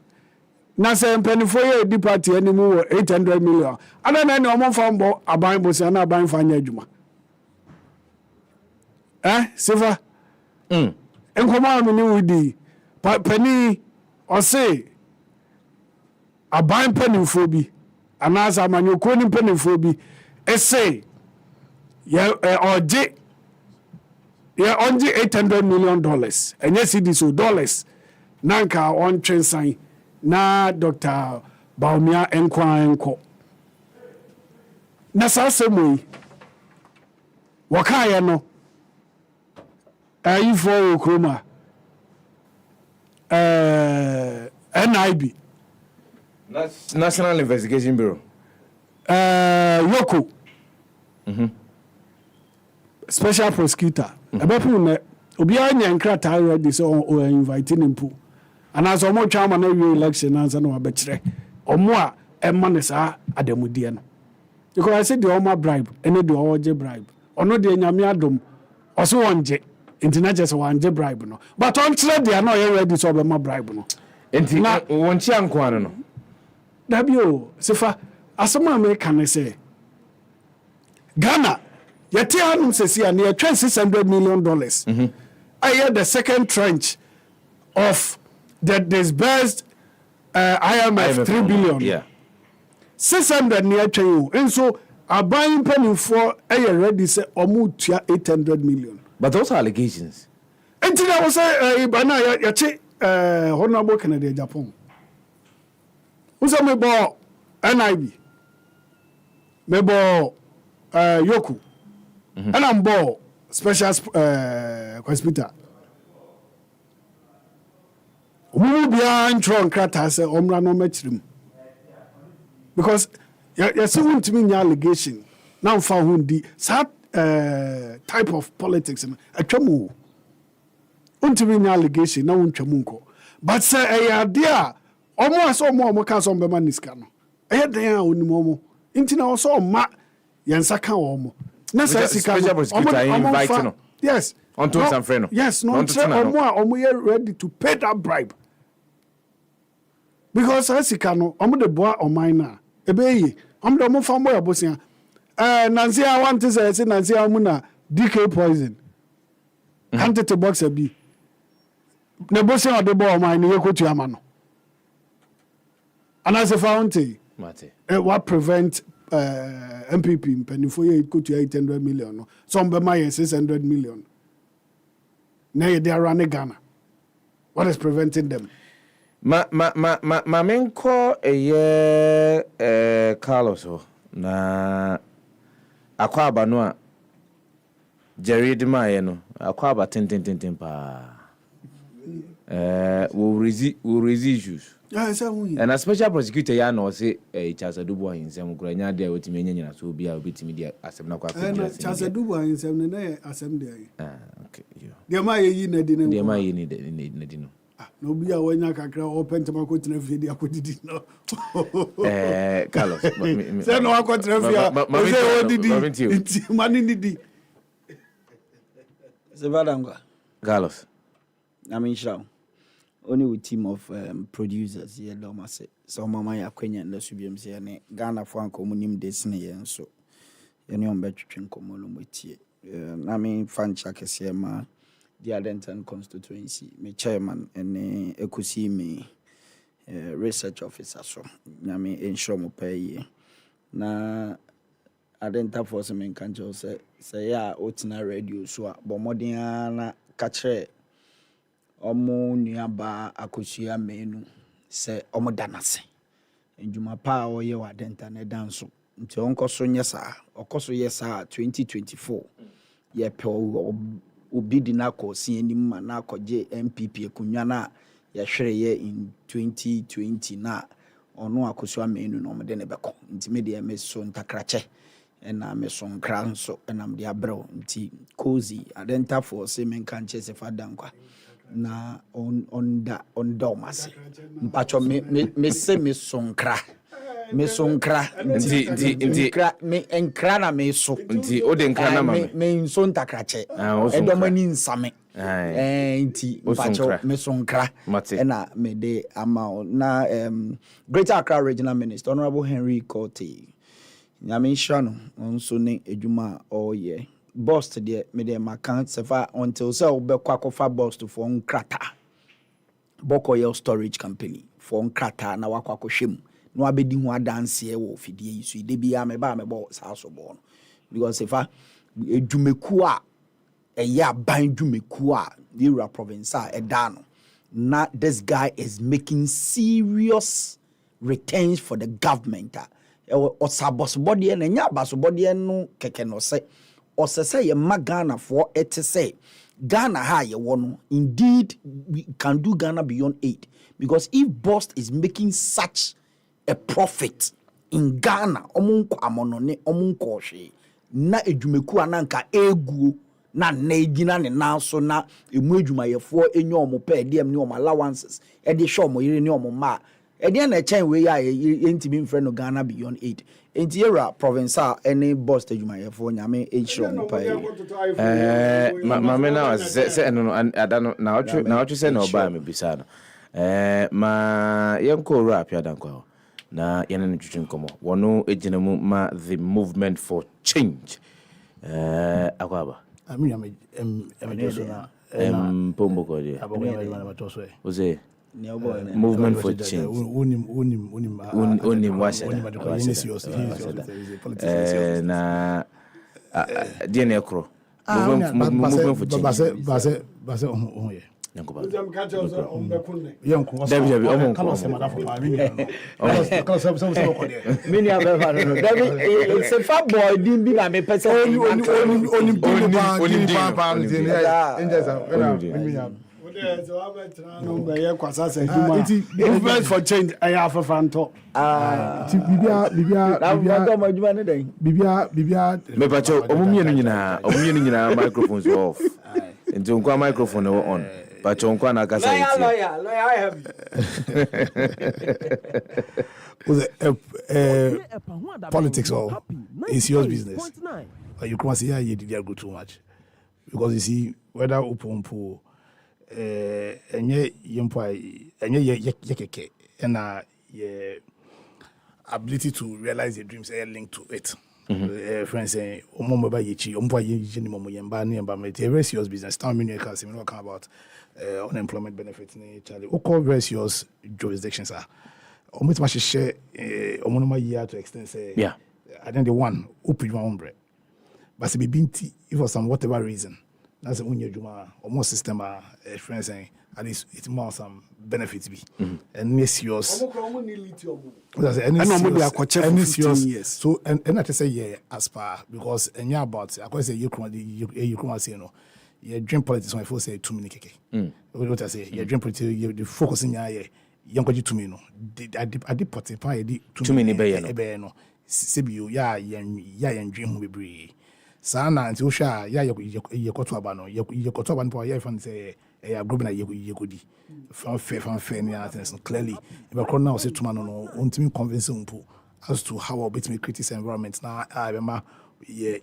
na se mpanifo ye di party animu wo 800 million ana na ne omo fa mbo aban bo se na aban fa nya adwuma Sefah enkoma mi ni wudi pani ose aban panifo bi anasa amanyoko ni panifo bi ese ye oje ye onje $800 million enye cedi so dollars nanka on twensan na Dr. Baumia enko na sasemo wakaye no ifo okroma NIB National Investigation Bureau Yoko special prosecutor abapu ne obi anya nkrata ready so inviting him pu and as omo chama na election answer no abekire omo a emma ne sa adamudie no because I said the omo bribe ene the oje bribe ono de nyame adom oso wonje enti na just wanje bribe no but on kire de na you ready so be ma bribe no enti wonchi anko no dabio Sefah asema me kan say Ghana yete anum sesi an ye $600 million I hear the second tranche of the disbursed IMF 3 billion. Yeah. 600 near chain. And so a buying penny for a ready say almost $800 million. But those are allegations. Until I was Ibana Yachi Honorable Canada Japan. Who's a mebo NIB? Mebo Yoku. And I'm bo special hospital. Who be an tron crata say omra no matchrim. Because you see to me allegation. Now found the type of politics a chamu. Untimini allegation na untwamunko. But say a idea almost more cans on Bemaniscano. A day onimomo. Intina also ma yansaka omo. Yes. Yes, no, ready to pay that bribe. Because Sikano, the boy or mine, I'm the more family abosia. Nancy, I want to say Nancy Amuna DK poison. Hunted to box a bee. The bossing of the ball mine you go to Amano. And as a fountain, what prevent MPP penny for you go to 800 million. Some by my 600 million. Now they are running Ghana. What is preventing them? Ma menko Carlos na akwaba no a Jerry de Maye no akwaba tin pa will raise issues. And a special prosecutor ya no say Charles Adubo hinsem kuranya dia wetimi nyanya so bia obetimi dia asem na kwa Charles Adubo hinsem na asem dia. Okay, yo. Dia Maye yi na di ne. Dia Maye ni di no. No be a wanya kakra open to mako tena fie dia kodidi no. Carlos. Say no akọ tena fie. Say odidi. Nti mani nidi. Sefah-Danquah. Carlos. I mean, show. Only with team of producers here, Lomase. So, Mama Yakwenya and the Subium say, Ghana Franco Munim Disney, and so. Any on better drink common with you. I mean, fan checkers here, ma. The Adenton constituency, my chairman, and Ekusi me research officer. So, I mean, ensure mo pay. Na Adenta for some in country say, yeah, Otina radio, so, Bomodiana catcher. Omo nuaba akosua menu se omo danase enjuma pa o ye wa denta ne danso nti onko so nyesa okoso yesa 2024 ye pe obi di na ko si enim ma na akogye MPP ekunwa na ye hwere ye in 2020 na ono akosua menu no de ne beko nti me de me so ntakrache ena me so nkra nso ena me de abrew nti cozy adenta for se men kan che Sefah-Danquah na on domasi mpacho me se me sonkra nti me enkra na me so nti o de nkra na ma me nso ntakrache edomani nsame nti mpacho me sonkra na me de ama na Greater Accra Regional Minister Honorable Henry Korte nyame hwano nso ne edwuma oye boss de me de makan Sefah until so obekwa kofa boss to for nkrata bokoyel storage company for nkrata na wakwa kohwem no abedi hu adanse e wo fidie yi so de bia me ba me bo sa so bo no because Sefah edwumeku a eya ban dwumeku a the province a edano na this guy is making serious returns for the government osabos body na nya baso body no keke no se osese ye magana for it say Ghana ha ye wono indeed we can do Ghana beyond 8 because if Bost is making such a profit in Ghana omunko amono ne omunko hwe na edwumeku ananka eguo na negina ne nanso na emu edwumayefo enyo omo pa edem ne omo allowances e de hwe omo yire ne omo ma e de na chen we ya ntimi mfre no Ghana beyond 8 enti era province any Bost edwumayefo nyame ehiro omo pa ma me na se no adano na ochu se na oba me bisa no ma yenko rap ya dankwa na yene no twetwe nkomo wono ejina mu ma the movement for change akwaba ami na pombo ko dia oze movement for change unim washa na DNA ekro movement for change base ye Sefah boy din bi na me pese movement for change aya afafanto bibia me pacho omumienu nyina microphones off nti nkwa microphone on pacho nkwa na kasa yiti lawyer politics is your business. But you can't say you did go too much. Because you see, whether open pool, and ye yekeke, and ability to realize their dreams are linked to it. Friends say, a very serious business. Town ministers, we talk about unemployment benefits. Charlie, all very serious jurisdictions are. Almost much share year to extend. Say, yeah. I think the one open your own bread. But it be if for some whatever reason, that's the only juma almost system. Friends saying at least it's more some benefits be. And this yours. Any serious. So and I say yeah as per because and yeah about I say you can say no. You dream politics when I first say 2 minutes keke. What I say you dream politics you focus in yeah young go 2 minutes. I did put it I did 2 minutes be no. Sebi ya dream we be. Sana nti ohwa ya yekoto aba no yekoto aba no ya fan say group na yekodi fan fair ni attention clearly e be kro na say tuma no ontimi convince mpo as to how about me create environment na ma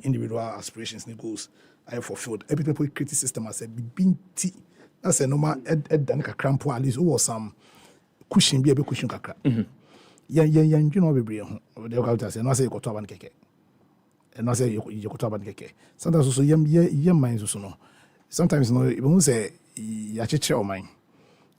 individual aspirations and goals I fulfilled every people create system as a binti that's a normal dan kakra mpo at least was some cushion be cushion kakra you know be ho they go say no say yekoto aba no keke and I say you could talk about keke. Sometimes also your minds also no. Sometimes no even say ya cheche or mine.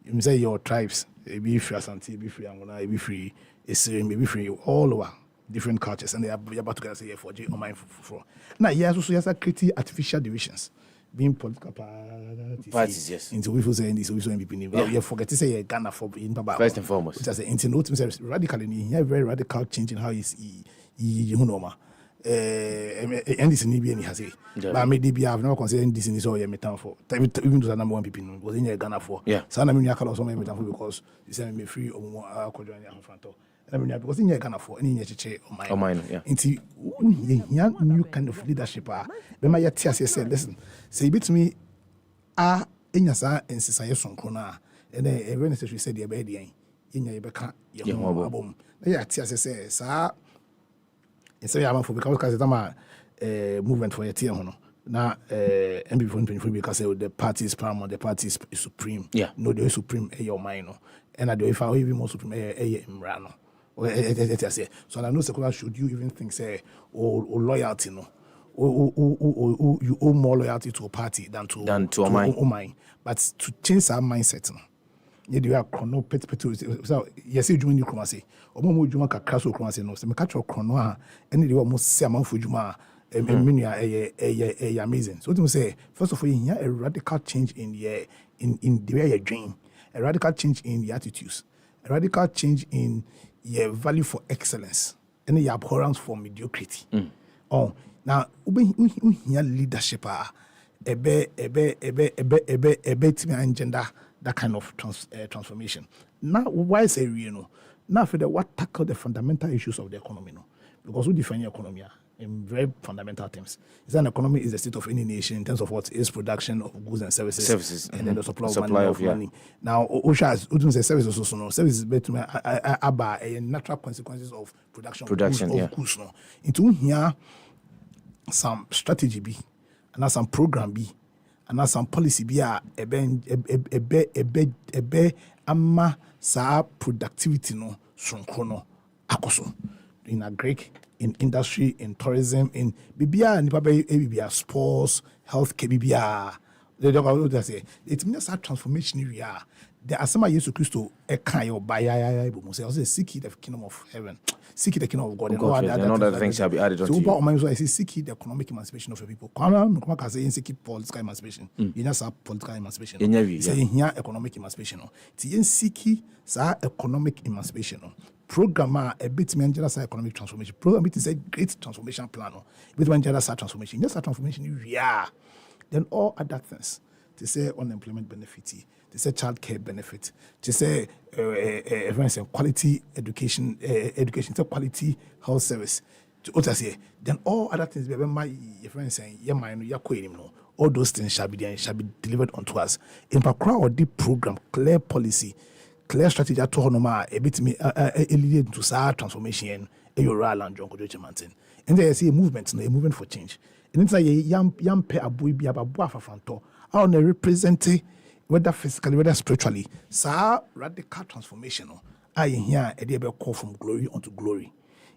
You say your tribes be free Asante, be free Angola, be free Assyrian, be free all over different cultures, and they are about to say for J or mine for. Now yes also yes creating artificial divisions. Being political parties, yes. Into we say in this we so MP. You forget to say Ghana for in Baba. First and foremost. Just say into radically here very radical change in how is you know and this need be any has but maybe be have no consider this in so me town for even to the number one people was in Ghana for so na me nyaka so me town for because you say me free omo akwadwo any afranto na me because in Ghana for any nyecheche o mine nti here new kind of leadership be ma yet say listen say bit me enya sa ensisa yesonkro na and every necessary said the be dey enya ye beka ye ho abom na yet say sa so yeah, for because it's movement for your team, now MB 2024 because the party is paramount, the party is supreme. Yeah, no, the supreme your mind, and I do if I even more supreme Imrano. So I know secular should you even think say or loyalty no, or you owe more loyalty to a party than to mine, but to change our mindset. You do have chrono pet so yes you join you come say omo juma ka kraso come say no se me catch chrono a any dey almost say amanfo juma amazing so to say first of all here a radical change in the way you dream, a radical change in the attitudes, a radical change in your value for excellence and your abhorrence for mediocrity. Oh now here leadership ebe team agenda that kind of transformation. Now, why is it real? Now, for the what tackle the fundamental issues of the economy, no? Because we define the economy in very fundamental terms. Is an economy is the state of any nation in terms of what is production of goods and services and then the supply of money. Now, OSHA wouldn't say services also no services better about a natural consequences of production of goods no. Into here some strategy be and some program be. And some policy be ebe ama sa productivity no sonkono akoso in agric in industry in tourism in bibia nipa be bibia sports healthcare bibia they don't go say it means that transformation area the asema Jesus Christo e kan your baya bo say seek the kingdom of heaven seek the kingdom of God and all other things shall be added unto you. So my so I say seek the economic emancipation of your people. Come can say seek political emancipation. You know sa political emancipation. Say here economic emancipation. Ti seek sa economic emancipation. Program a bit me sa economic transformation. Program it is a great transformation plan. Bit me sa transformation. Just a transformation then all other things to say unemployment benefit, to say child care benefit, to say quality education, quality health service, to what I say, then all other things, my friend saying, yeah, mind, all those things shall be there and shall be delivered unto us. In Pakra or deep program, clear policy, clear strategy to honor a bit me lead to sa transformation in your and John Kojo Mountain. And there I see a movement for change. And it's like young pair of boy be about Buafafanto. I want to represent whether physically, whether spiritually, sa radical transformation. I here a day call from glory unto glory.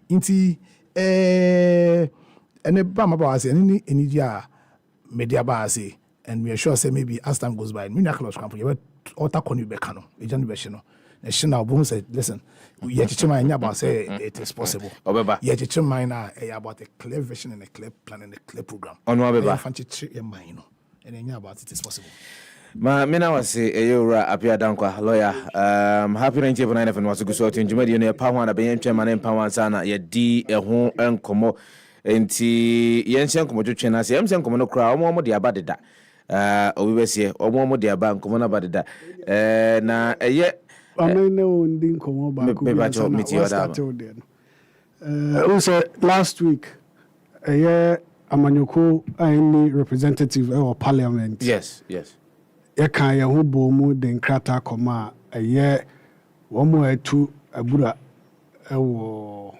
Inti and a bama bas any media base, and we are sure say maybe as time goes by, miraculous company, but alter con you becano, a generation. And she now boom said, listen, we yet mine about say it is possible. Yet mine about a clear vision and a clear plan and a clear program. On what fancy mine, and then about it is possible. Ma mina wase eyura Sefah-Danquah lawyer happy 99 FM was go to njumadi ne pa ho na be yentwe ma ne pa wansa na ye di eho enkomo enti yenhye enkomo twetwe na se yemse enkomo no kra omo de abadeda obi besie omo de aba enkomo na abadeda na eye amene ondi enkomo ba ku bi started also last week amanyoko any representative or parliament yes yɛka yɛ ho bɔ mu de nkrata kɔma ɛyɛ wɔn atu abura ɛwɔ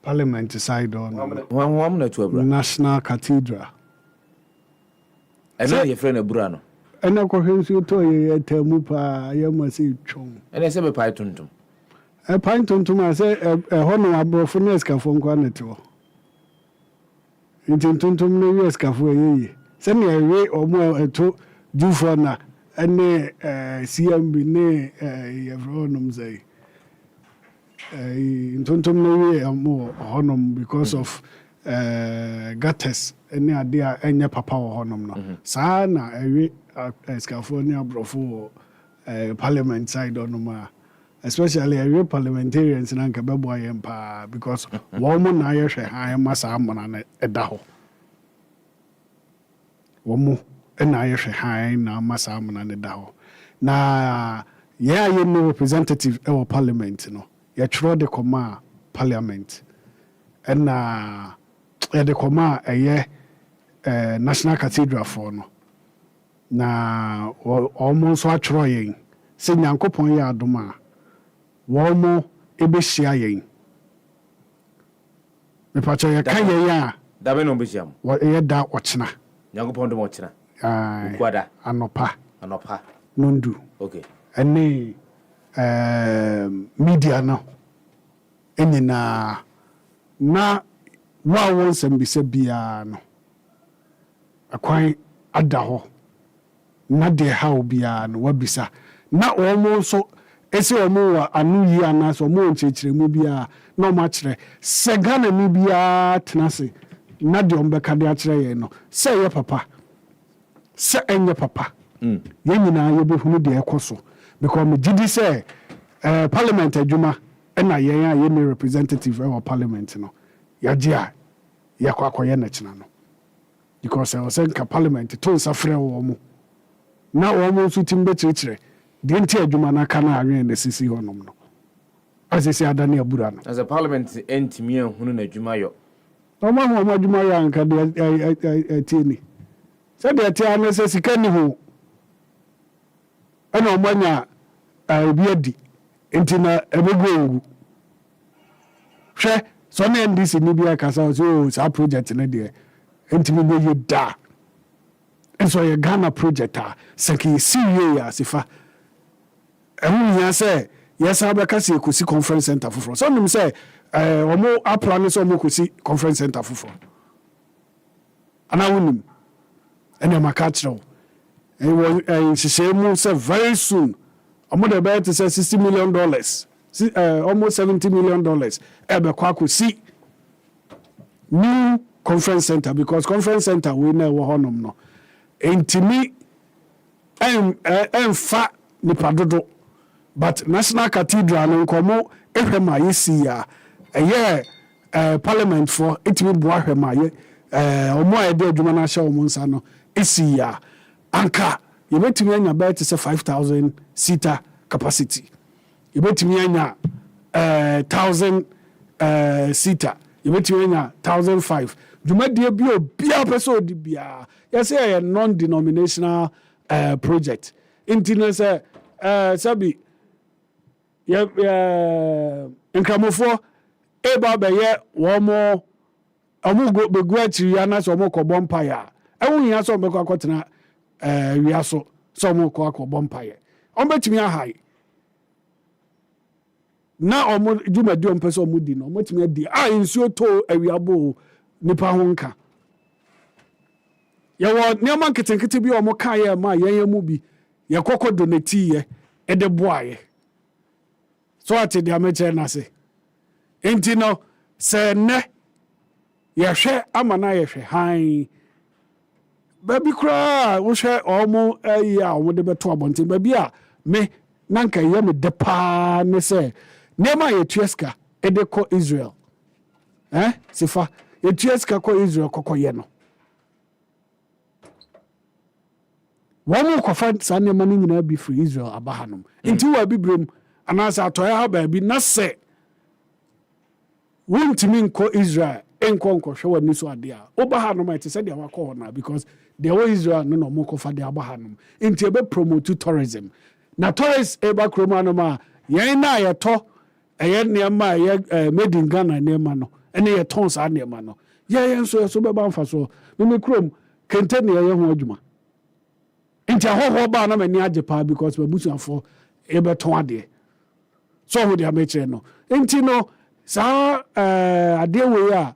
parliament side on wɔn atu abura national cathedral ɛna yɛ friend abura no ɛna kɔhwɛ nso to yɛ tamu pa yɛ ma se twon ɛna sɛ be pai tuntum pai tuntum a sɛ ɛhɔ no aborɔfo ne eskafo nkwa ne to nti tuntum no yɛ eskafo yɛ sɛ ne ɛwe ɔmo atu Jufana and CMB ne Yevronum say in Tontum more honum because of gutters and idea and your papa honum no. Sana a Scaphonia brofo parliament side on especially a parliamentarians in Ankababoy Empire because woman Irish high massamon a daho. Womo. Na yɛhwɛ han na masa amana ne da hɔ na yɛ no representative ɛwɔ parliament no yɛtwerɛ de kɔma parliament ɛna yɛde kɔma ɛyɛ national cathedral for no na ɔmo nso atwerɛ yɛn sɛ nyankopɔn yɛ adom a wɔmo ɛbɛhyia yɛn mepakyɛ yɛka yɛn a da bɛ no bɛhyia mo yɛ da ɔkyena nyankopɔn dom ɔkyena Kwada anopa nondu okay ene media no enyina na wa won sambisa bia no akwan ada ho na de hawo bia no wabisa na omo so ese omo wa anu yi anaso omo nchechiremu bia na omo akire se Ghana ni bia tenase na de ombeka de akire ye no se ye papa se enye papa yɛn nyinaa yɛbɛhunu deɛ ɛkɔ so because me gidi sɛ parliament adwuma ɛna yɛn a yɛn representative ɛwɔ parliament no yɛagye a yɛkɔ akɔyɛ n'akyina no because ɛwɔ nka parliament to nsa frɛ wɔn mo na wɔn mo nso tim bɛkyerɛkyerɛ deɛ nti adwuma no aka no awen na sisi hɔnom no asisi adane abura no as a parliament entimi ehunu n'adwuma yɔ wɔn ahụ adwuma yɛ anka deɛ ɛtie ni sɛ deɛ te ano sɛ sika ni ho ɛna ɔmanya obi adi nti na ɛbɛgu owu hwɛ sɛ ɔne ndc ni bi akasa sɛ saa project no deɛ ntimi bɛyɛ da nso ɔyɛ Ghana project a sɛ ka yɛsi wie yɛ asefa ɛho hia sɛ yɛsa bɛka sɛ yɛkɔsi conference center foforɔ sɛ ɔnim sɛ ɔmo apra no sɛ ɔmo kɔsi conference center foforɔ anaa wonim ɛna maka kyerɛw nhyehyɛ mu sɛ very soon ɔmo de bɛyɛ te sɛ $60 million almost $70 million ɛbɛkɔ akɔsi new conference center because conference center wei na ɛwɔ hɔnom no ntimi ɛmfa nipa dodo but national cathedral no nkɔmɔ ehwɛ ma yɛsi a ɛyɛ parliament for etimi boa hwɛ ma yɛ ɔmo a yɛde adwuma no ahyɛ ɔmo nsa no esi a anka yɛbɛtumi anya bɛyɛ te sɛ 5,000 seater capacity yɛbɛtumi anya 1,000 seater yɛbɛtumi anya 1,005 dwumadie bi obiara pɛ sɛ ɔdi biara yɛsɛ ɛyɛ non-denominational project nti no sɛ sɛbi nkramofoɔ eba bɛyɛ wɔn ɔmo bɛgu akyiri anaasɛ ɔmo kɔbɔ mpaeɛ a ɛwo hia sɛ ɔmo bɛkɔ akɔtena wia so sɛ ɔmo kɔ akɔbɔ mpaeɛ ɔmo bɛtumi ahae na omo dwumadi on pese omo di no omo timi adi nsuo to awiabo nipa ho nka ye wo niam nketenkete bi omo ka ye ma ye mu bi ye kokko donati ye ede boaye so ati dia meche na se enti no se ne ye hwe amana ye hwe han baby kra wo hwe omo ayi a omo de beto abonten baby a me nanka ye me de pa ne se nema ye tueska ede ko Israel Sefah ye tueska ko Israel kokko ye no wɔn kɔfa saa nneɛma no nyinaa bi firi Israel aba hanom nti wɔ abibrem anaasɛ atɔeɛ ha baabi na sɛ wontumi nkɔ Israel nkɔhwɛ w'ani so adeɛ a woba hanom a ɛte sɛ deɛ wakɔ hɔ no because deɛ wɔ Israel no na ɔmo kɔfa deɛ aba hanom nti ɛbɛ promote tourism na tourist ɛba kurom hanom a yɛn na yɛtɔ ɛyɛ nneɛma a ɛyɛ made in Ghana nneɛma no ɛne yɛtɔn saa nneɛma no yɛn nso yɛso bɛba mfa so meme kurom kente ne yɛyɛ ho adwuma nti ahoho ba na mani agye pa because babusuafo ebeton ade so ho dia mekire no nti no saa ade we a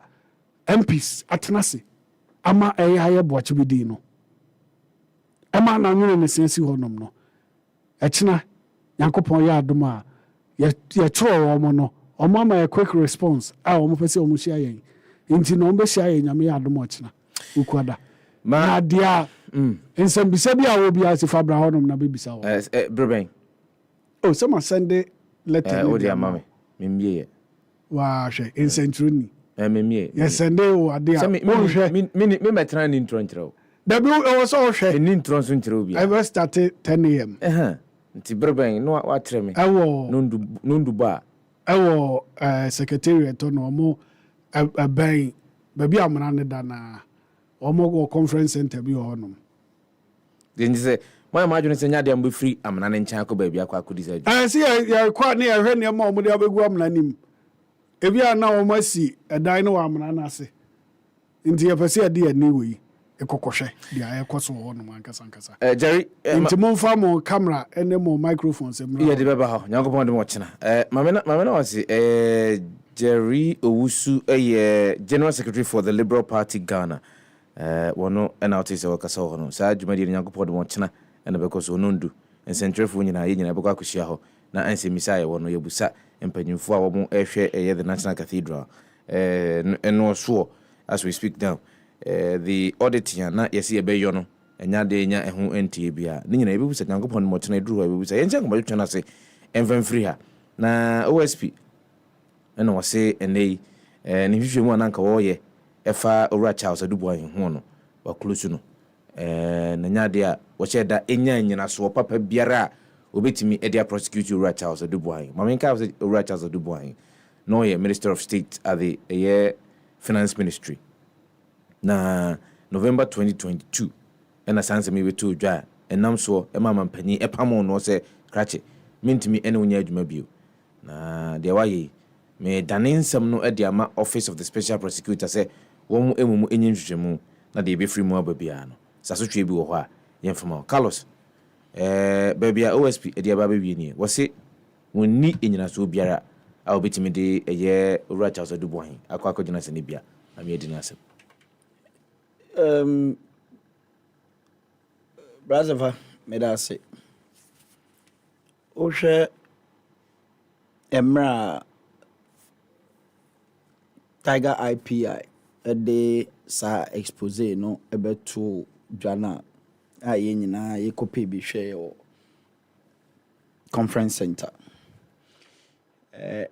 MPs atenase ama haye boache bidi no ama na nwene ne sensi honom no ekina yankopon ya adom a ye tro wo no omo ama a quick response a omo pese omo hia yen nti no ombe hia yen nyame ya adom okina ukwada na dia nsɛm bisa bi a wo bi ase fa bra honom na bebisa wo breben sama sende letter o dia mame memie wa hwɛ nsɛntro ni memie ye sende wo ade a wo hwɛ me metra ni ntro ntrɛw da bi wo so wo hwɛ ni ntro so ntrɛw bi I will start 10 am nti breben no wa tre me ɛwɔ nondu ba ɛwɔ secretariat no mo abɛn baabi amana ne da na omo conference center bi honom then say my imagine say nya dem be free amana ne ncha akọ baabi akọ akọ disa see ya kwa ne ya hwe ne ma omo de abegu amana nim ebi ana omo asi edan ne wa amana na ase nti ya pese ade ya ni we ekokohwe dia ya kwaso honom ankasa Jerry nti mo mfa mo camera ene mo microphone se mra ya de beba ha nyankopon de mo chena mame na wasi Jerry Owusu General Secretary for the Liberal Party Ghana wono ena otise wakasa ho no saa dwumadi ne nyankopɔ de wɔkyena ena bɛkɔ so nondu nsɛntrɛfo nyina yɛ nyina bɛkɔ akɔhyia hɔ na anse misae wono yɛbusa mpanyimfo a wɔn ɛhwɛ ɛyɛ the National Cathedral eno so as we speak now the auditing na yɛsi yɛbɛyɔ no enya de nya ɛho ntie bia ne nyina yɛbɛbusa nyankopɔ de wɔkyena duru hɔ yɛbɛbusa yɛnkyɛ nkɔmɔ twɛn ase ɛmfamfiri ha na OSP ena wɔse enei ne hwehwɛ mu ananka wɔyɛ efa owura Charles Adubuahin ho no wa close no na nyade a wo che da enya nyina so papa biara a obetimi e dia prosecute owura Charles Adubuahin mama nka say owura Charles Adubuahin no ye Minister of State at the Finance Ministry na November 2022 ena sanse me beto dwa enam so e mama mpani e pamo no se krache mintimi ene onya adwuma bio na de waye me daninsam no e dia ma Office of the Special Prosecutor say wɔn emumu enyinhwehwemu na de be free mu ababia no sasotwe bi wɔ hɔ a yɛmfama Carlos babia OSP e de aba bawie ni wɔse wonni enyina so biara a obetimi de ɛyɛ owura Charles Adubuahin akɔ akɔgyina sɛ ne bia na me edi nasɛm Brazafa medase o hwɛ emra Tiger IPI de sa expose no ebeto dwana a ye nyina ye copy bi hwe o conference center.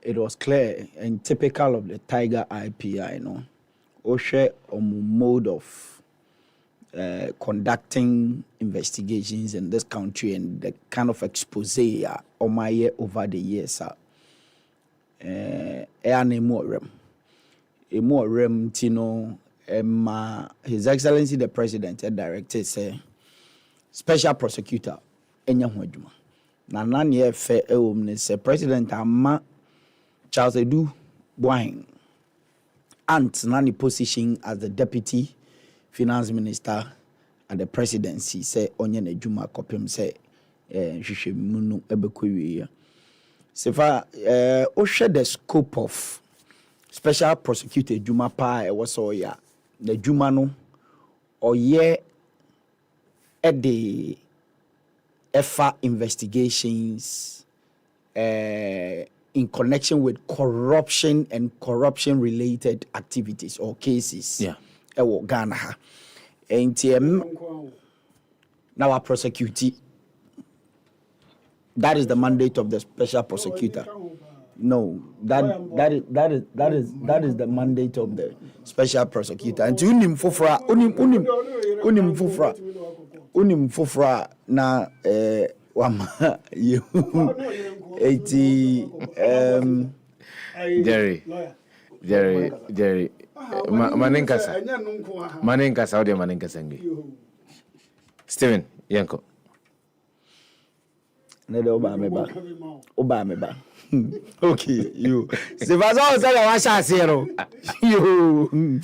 It was clear and typical of the Tiger IPI, no, o hwe mode of conducting investigations in this country and the kind of expose over the years more rem tino His Excellency the President directed say special prosecutor enya ho adwuma na nan ye fe ne say President ama Charles Adubuahin and nani position as the Deputy Finance Minister at the Presidency say onye na adwuma kopem say hwehwemu no ebekɔwie Sefah, share the scope of special prosecutor Juma Pa was so ya the Juma no or ye at the EFA investigations in connection with corruption and corruption related activities or cases. Yeah. Ghana ha. And now our prosecutor. That is the mandate of the special prosecutor. No, that is the mandate of the special prosecutor. And unim fufra na wama you 80 Jerry Manenkasa ode Manenkasa ngi Steven Yanko Nede oba me ba okay you se vazo say wa sha zero you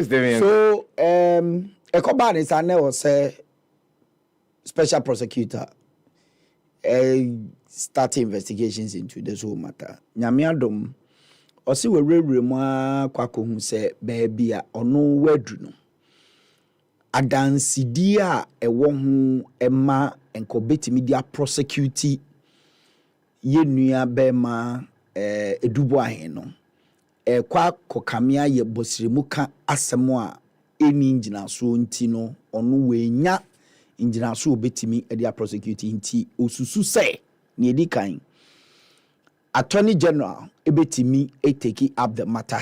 Steven so ekoba ni sa na say special prosecutor start investigations into this whole matter nyame adom osi we rewre mu akwa hu say baabi a ono wadru no adansidi a ewo hu ema enko betimi dia prosecute yenua bema edubo ahen no kwa kokamia ye bosiremu ka asemo a eni nginaso nti no ono wenya nginaso obetimi dia prosecute nti osusu say ne edi kan Attorney General ebetimi take up the matter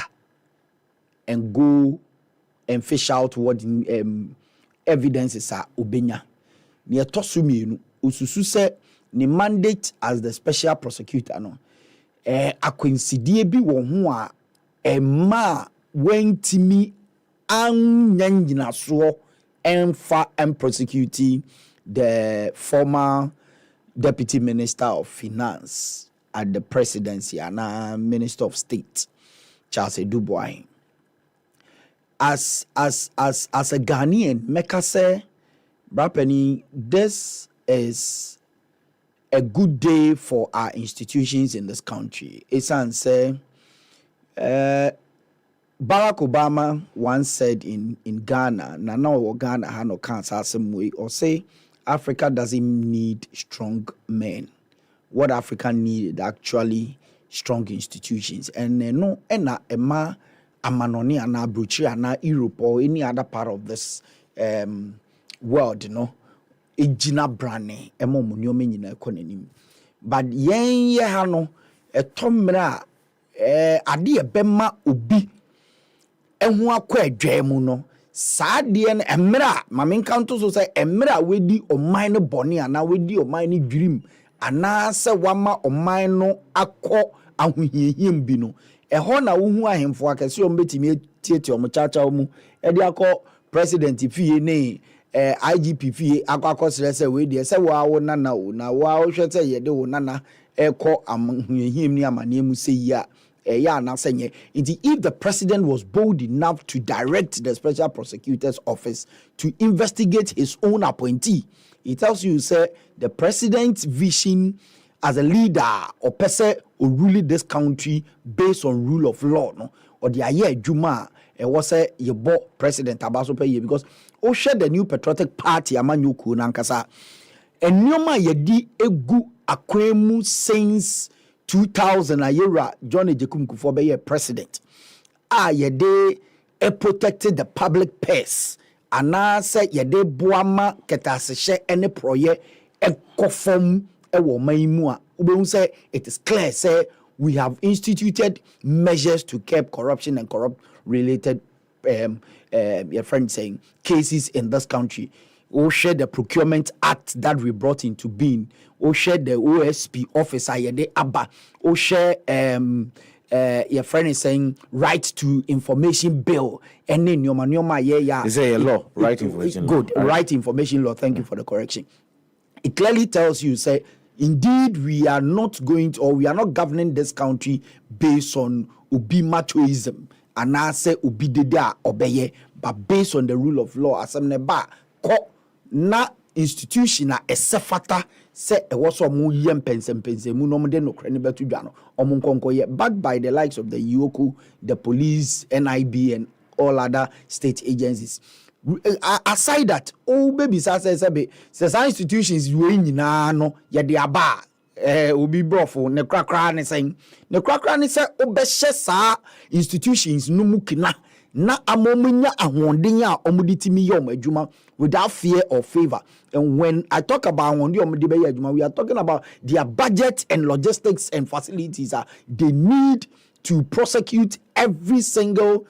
and go and fish out what evidences are obenya ne etosu mienu osusu se ne mandate as the special prosecutor no akwensidie bi wo ho a ma wentimi anyanyina so emfa and prosecuting the former deputy minister of finance at the presidency and minister of state Charles Dubois. As a Ghanaian, Meka say, Brapeni, this is a good day for our institutions in this country. Isan say, Barack Obama once said in Ghana, now Ghana has no cancer some way, or say Africa doesn't need strong men. What Africa needed actually strong institutions, and no, ema amanoni ana bruchi ana Europe or any other part of this world, you know, ejina brane emo munyome nyina ekonanim. But yen ye ha no etomra ade ebema obi ehu akwa adwam no saa de no emra mamenka nto so say emra wedi oman no bone ana wedi oman no dwirim ana se wama oman no akọ ahohiehiem bi no eho na wo hu ahemfo akese o betimi tietie o chacha mu e de akọ president fie ne IGP fie akọ sere se we de se wa wo nana o na wa wo hwe se ye de wo nana ekọ ahohiehiem ni amane mu se ya ya na senye. If the president was bold enough to direct the special prosecutor's office to investigate his own appointee, it tells you say the president's vision as a leader or person who rule this country based on rule of law, no, or the aye Juma was say you bought President Abaso Peye because share the new patriotic party amanyuku nankasa and nyoma yedi egu akwemu since 2000 a year John Ejekum Kufuor be president. Yede protected the public purse. Ana say yede boama ketasehye ene proye ekofom ewo maimu a ubehun say it is clear say we have instituted measures to curb corruption and corrupt related your friend saying cases in this country. We share the Procurement Act that we brought into being. We share the OSP officer yede aba. We share your friend is saying right to information bill. And then nyoma yeah. Is there a law? Right information law. Good. Right information law. Thank you for the correction. It clearly tells you, say, indeed, we are not going to, or we are not governing this country based on ubi machoism. And I say ubi deda obeye, but based on the rule of law. Asamne ba ko na institution a esefata se e woso mu ye mpensempense mu no mo de no kra ne betu dwa no omo nkonko ye backed by the likes of the Yoku, the police, NIB and all other state agencies. Aside that, baby say institutions we nyina no ye de aba obi brofo ne krakra ne sen ne krakra ne se obehye saa institutions no mukina na amomunya ahonden a omuditimi ye adwuma without fear or favor. And when I talk about adwuma, we are talking about their budget and logistics and facilities. They need to prosecute every single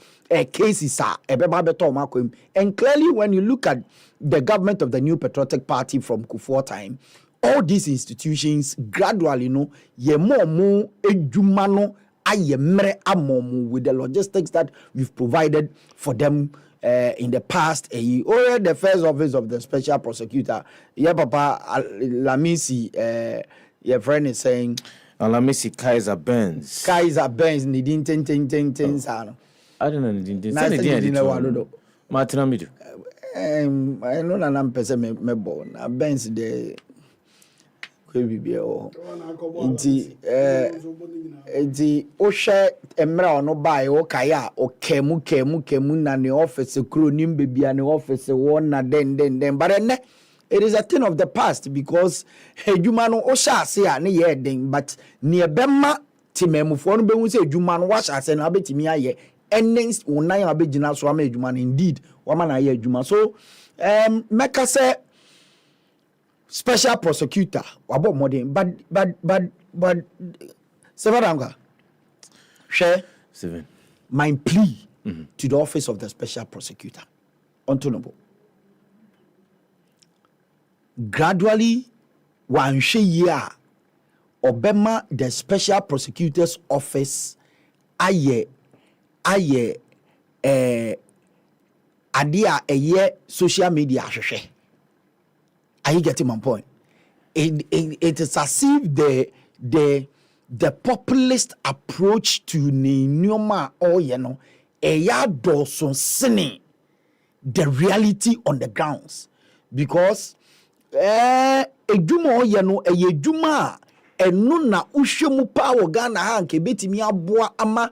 cases. And clearly, when you look at the government of the New Patriotic Party from Kufuor time, all these institutions gradually, ye more edumano amomu with the logistics that we've provided for them in the past. The first office of the special prosecutor, Papa Lamisi, your friend is saying, Lamisi Kaiser Benz. Kaiser Benz, needing 10. I don't know. Martin Amidu. I know that I'm person me born. Benz the Inti Osha Emra no buy o kaya o kemu na ne office kro nim baby and office one na then but then it is a thing of the past because edwuma no Osha say a ne ye den but ne bema timemufo no behu say edwuma no washa say na betimi aye endings unan abegina so ama edwuma indeed wama na ye edwuma so meka say special prosecutor wabo modern but Sefah-Danquah share 7 my plea to the office of the special prosecutor Ontonobo gradually one year obema the special prosecutor's office aye adia eye social media hwehwe. Are you getting my point? It is as if the populist approach to Ninyoma or eya doson sini the reality on the grounds because edwuma oyeno edwuma enu na uhwemu pa wo Ghana ha nke betimi aboa ama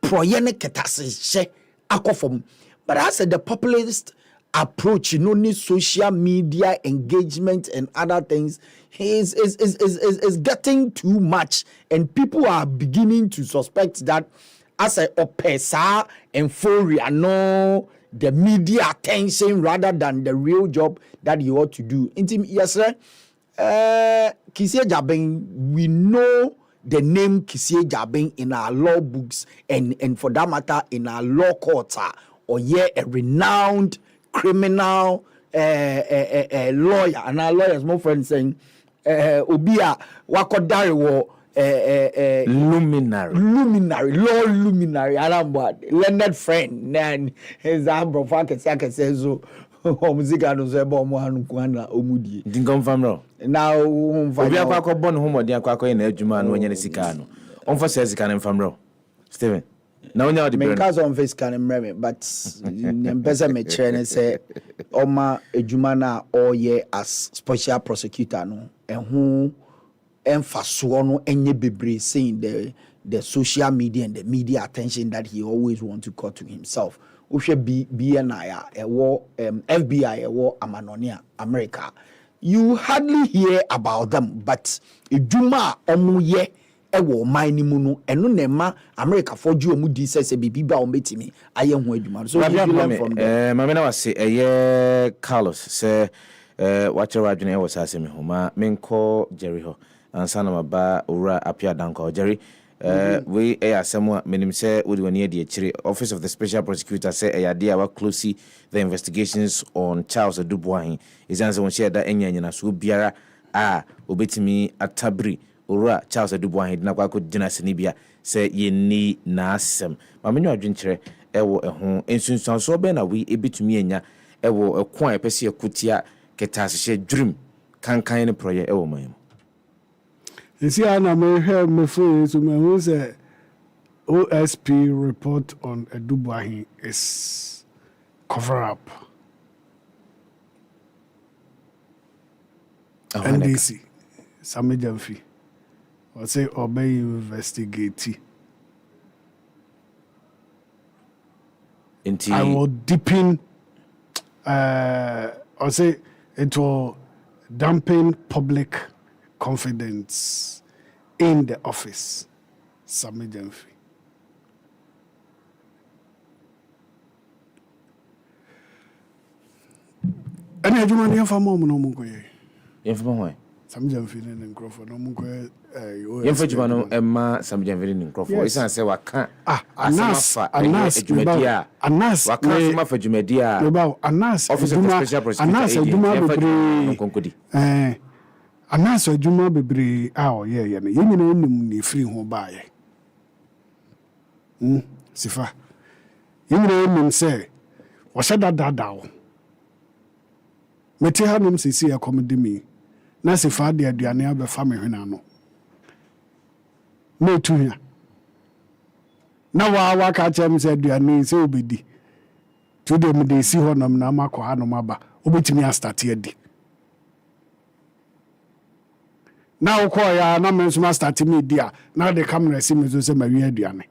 proye ketase akofom. But I said the populist approach, need social media engagement and other things is getting too much, and people are beginning to suspect that as a opesa and furia no the media attention rather than the real job that you ought to do. Yes, sir. Kisie Jabeng, we know the name Kisie Jabeng in our law books and for that matter in our law courts or a renowned criminal lawyer, and our lawyers, my friend saying, Obia wakodari wo luminary, law luminary, learned friend, and his ambro fakes says so. Omuzika no se bo mo anu kwana omudi. Din confirm no. Now obi akwa bon ho modi akwa na adwuma no onye ne sika no. Onfa se sika ne mfam no. Steven. Na onya odi brand. Because on face can mreme but mpesa me chere ne se oma adwuma na oye as special prosecutor no. Ehun emfaso no enye bebre saying the social media and the media attention that he always want to call to himself. Ushe BNI FBI Amanonia America. You hardly hear about them, but Ijuma omuye ewo mine muno enu nema America for ju omudi sese bibiba ometimi aye ho adwuma. So you learn from them. Mama na wase Carlos say watch your adwene was asemi ho ma menko Jerry ho ansa na maba owura apia danko Jerry. We asemo menim say we woni de chiri office of the special prosecutor say dia wa closely the investigations on Charles Dubois is answer won share that enya nyina so biara obetimi atabri ora Charles Dubois na kwa ko gina senibia say ye ni na asem ma menyo adwenkyere ewo eho ensunsuanso be na we ebetumi enya ewo ekwan epese ekutia ketasehye dream kankan ne proye ewo man. You see, I have my phone to me who's a OSP report on a Dubai is cover up. NDC Sami Jamfi or say obey investigate. I will deepen or say it will dampen public confidence in the office. Sami Jamfi. Any adwuma ne yɛmfa ma no mu nkɔyɛ yɛmfa ma hwan Sami Jamfi ne nkurɔfoɔ no mu nkɔyɛ yɛmfa adwuma no ɛma Sami Jamfi ne nkurɔfoɔ ɛsiane sɛ waka Anas adwumadi a Anas waka asɛm afa adwumadi a Anas office of special prosecutor Anas adwuma bebree nkɔnkɔdi Anas adwuma bebree a ɔyɛɛyɛ no yɛn nyinaa nim ne ɛfiri ho baayɛ Sifa yɛn nyinaa nim sɛ wɔhyɛ dadaadaa wo mete hanom sisi akɔmde mi na Sifa de aduane abɛfa me hwena no na etu hia na waka kyerɛ me sɛ aduane sɛ obɛdi to de me de si hɔ nom na makɔ hanom aba obɛtumi astarte adi na wokɔ ya na me nso ma starte me di a na de camera si me so sɛ mawie aduane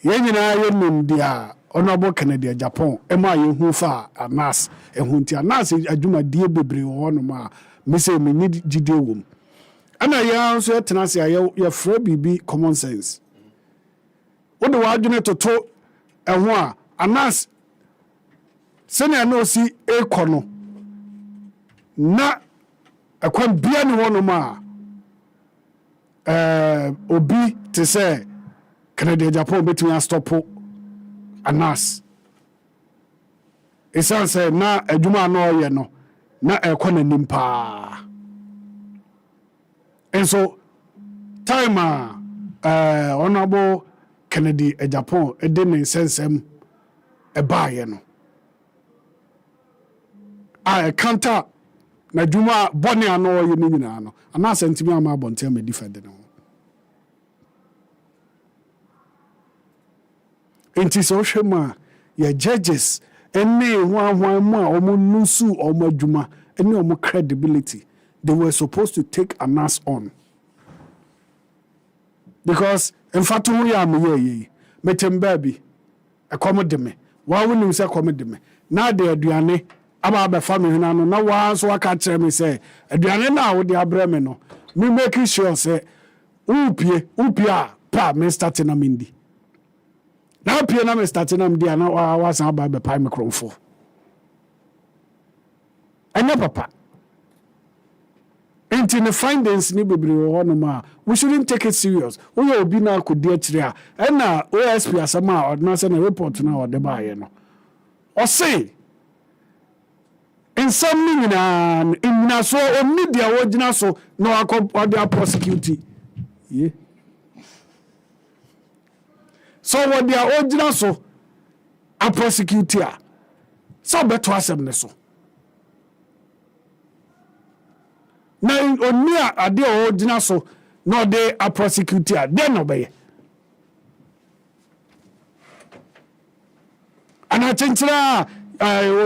yɛn nyinaa yɛnim di a Honorable Kennedy Japan ema yehu fa Anas ehun ti Anas adwumadie bebree wɔ no ma me se me ni gide wom ana ya nso yɛtena se ya fra bibi common sense wo de wadwene toto ɛho a Anas sene na osi ekɔ no na akwan bia ne wɔ no ma obi te sɛ Kennedy Japan betumi stop Anas esan sɛ na adwuma no ɔyɛ no na ɛkɔ n'anim paa nso time a Honorable Kennedy Japan ɛde ne nsɛnsɛm ɛbaayɛ no a ɛkanta na adwuma bɔne a no ɔyɛ no nyinaa no Anas ntimi ama abɔnten amadi fɛde no nti sɛ wohwɛ mu a yɛ judges ɛne hwanhwan mu a ɔmo nusu ɔmo adwuma ɛne ɔmo credibility they were supposed to take Anas on because mfato ho yɛ a meyɛ yɛyi metem baabi ɛkɔm de me waa wonim sɛ kɔm de me na de aduane aba abɛfa me hwena no na waa nso waka kyerɛ me sɛ aduane no a wode abrɛ me no me make sure sɛ wopie a pa me start na mendi na pie na me start na mdi ana wasan aba be pai microphone anya papa enti ne findings ni bebre wo no ma we shouldn't take it serious we obi na akodi akire a na OSP asama ordinance na report na ode baaye no o say nsam ni nyina so onni dia wo gina so na akọ prosecute ye so what they are original so a prosecutor so beto asem ne so na oni a de original so no dey a prosecutor then obey ana chenchira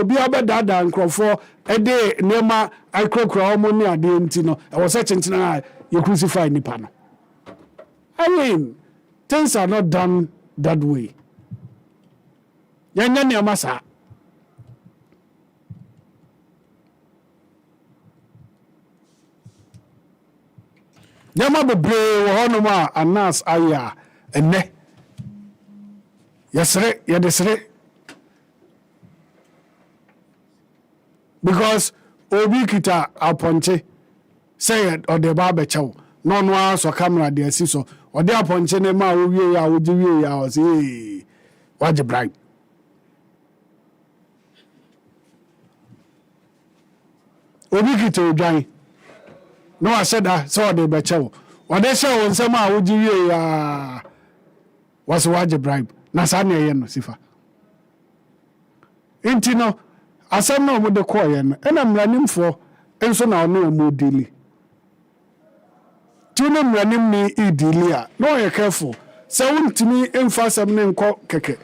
obi abedada nkrofo de nema ikrokra omo ni ade nti no e wo se chenchira you crucify nipa no I mean things are not done that way. Yanya ni amasa. Nyama bebree wo hono ma Anas aya enne. Yesere. Because obi kita aponche say or the barber chow. No aso camera de asi so ode aponche ne ma wo wie ya wo ji wie ya o say waje bribe obi kito odwan no aseda so ode be chewo ode she wo nsem a wo ji wie ya was waje bribe na sa na ye no sifa enti no asem na mo de ko ye no ena mranimfo enso na ono mo dili tune mranim ni idilia no you careful so wuntimi emfa sam ne nko keke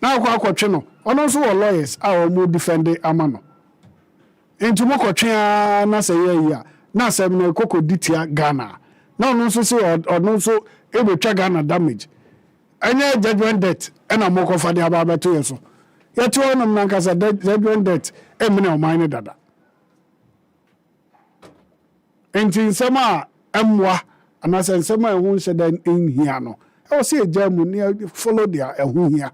na akwa akotwe no ɔno nso wɔ lawyers a wɔn defend ama no nti mo kɔtwe na sɛ yɛ yi a na asɛm no kɔkɔ di tia Ghana na ɔno nso sɛ ɔno nso ebetwa Ghana damage ɛnyɛ judgment debt ɛna mo kɔfa de aba abɛto yɛ so yɛte hɔnom nankasa judgment debt ɛmene ɔman ne dada nti nsɛm a ɛmmoa anaasɛ nsɛm a ɛho nhyɛ da nhia no ɛwɔ sɛ ɛgya mu ne follow deɛ ɛho hia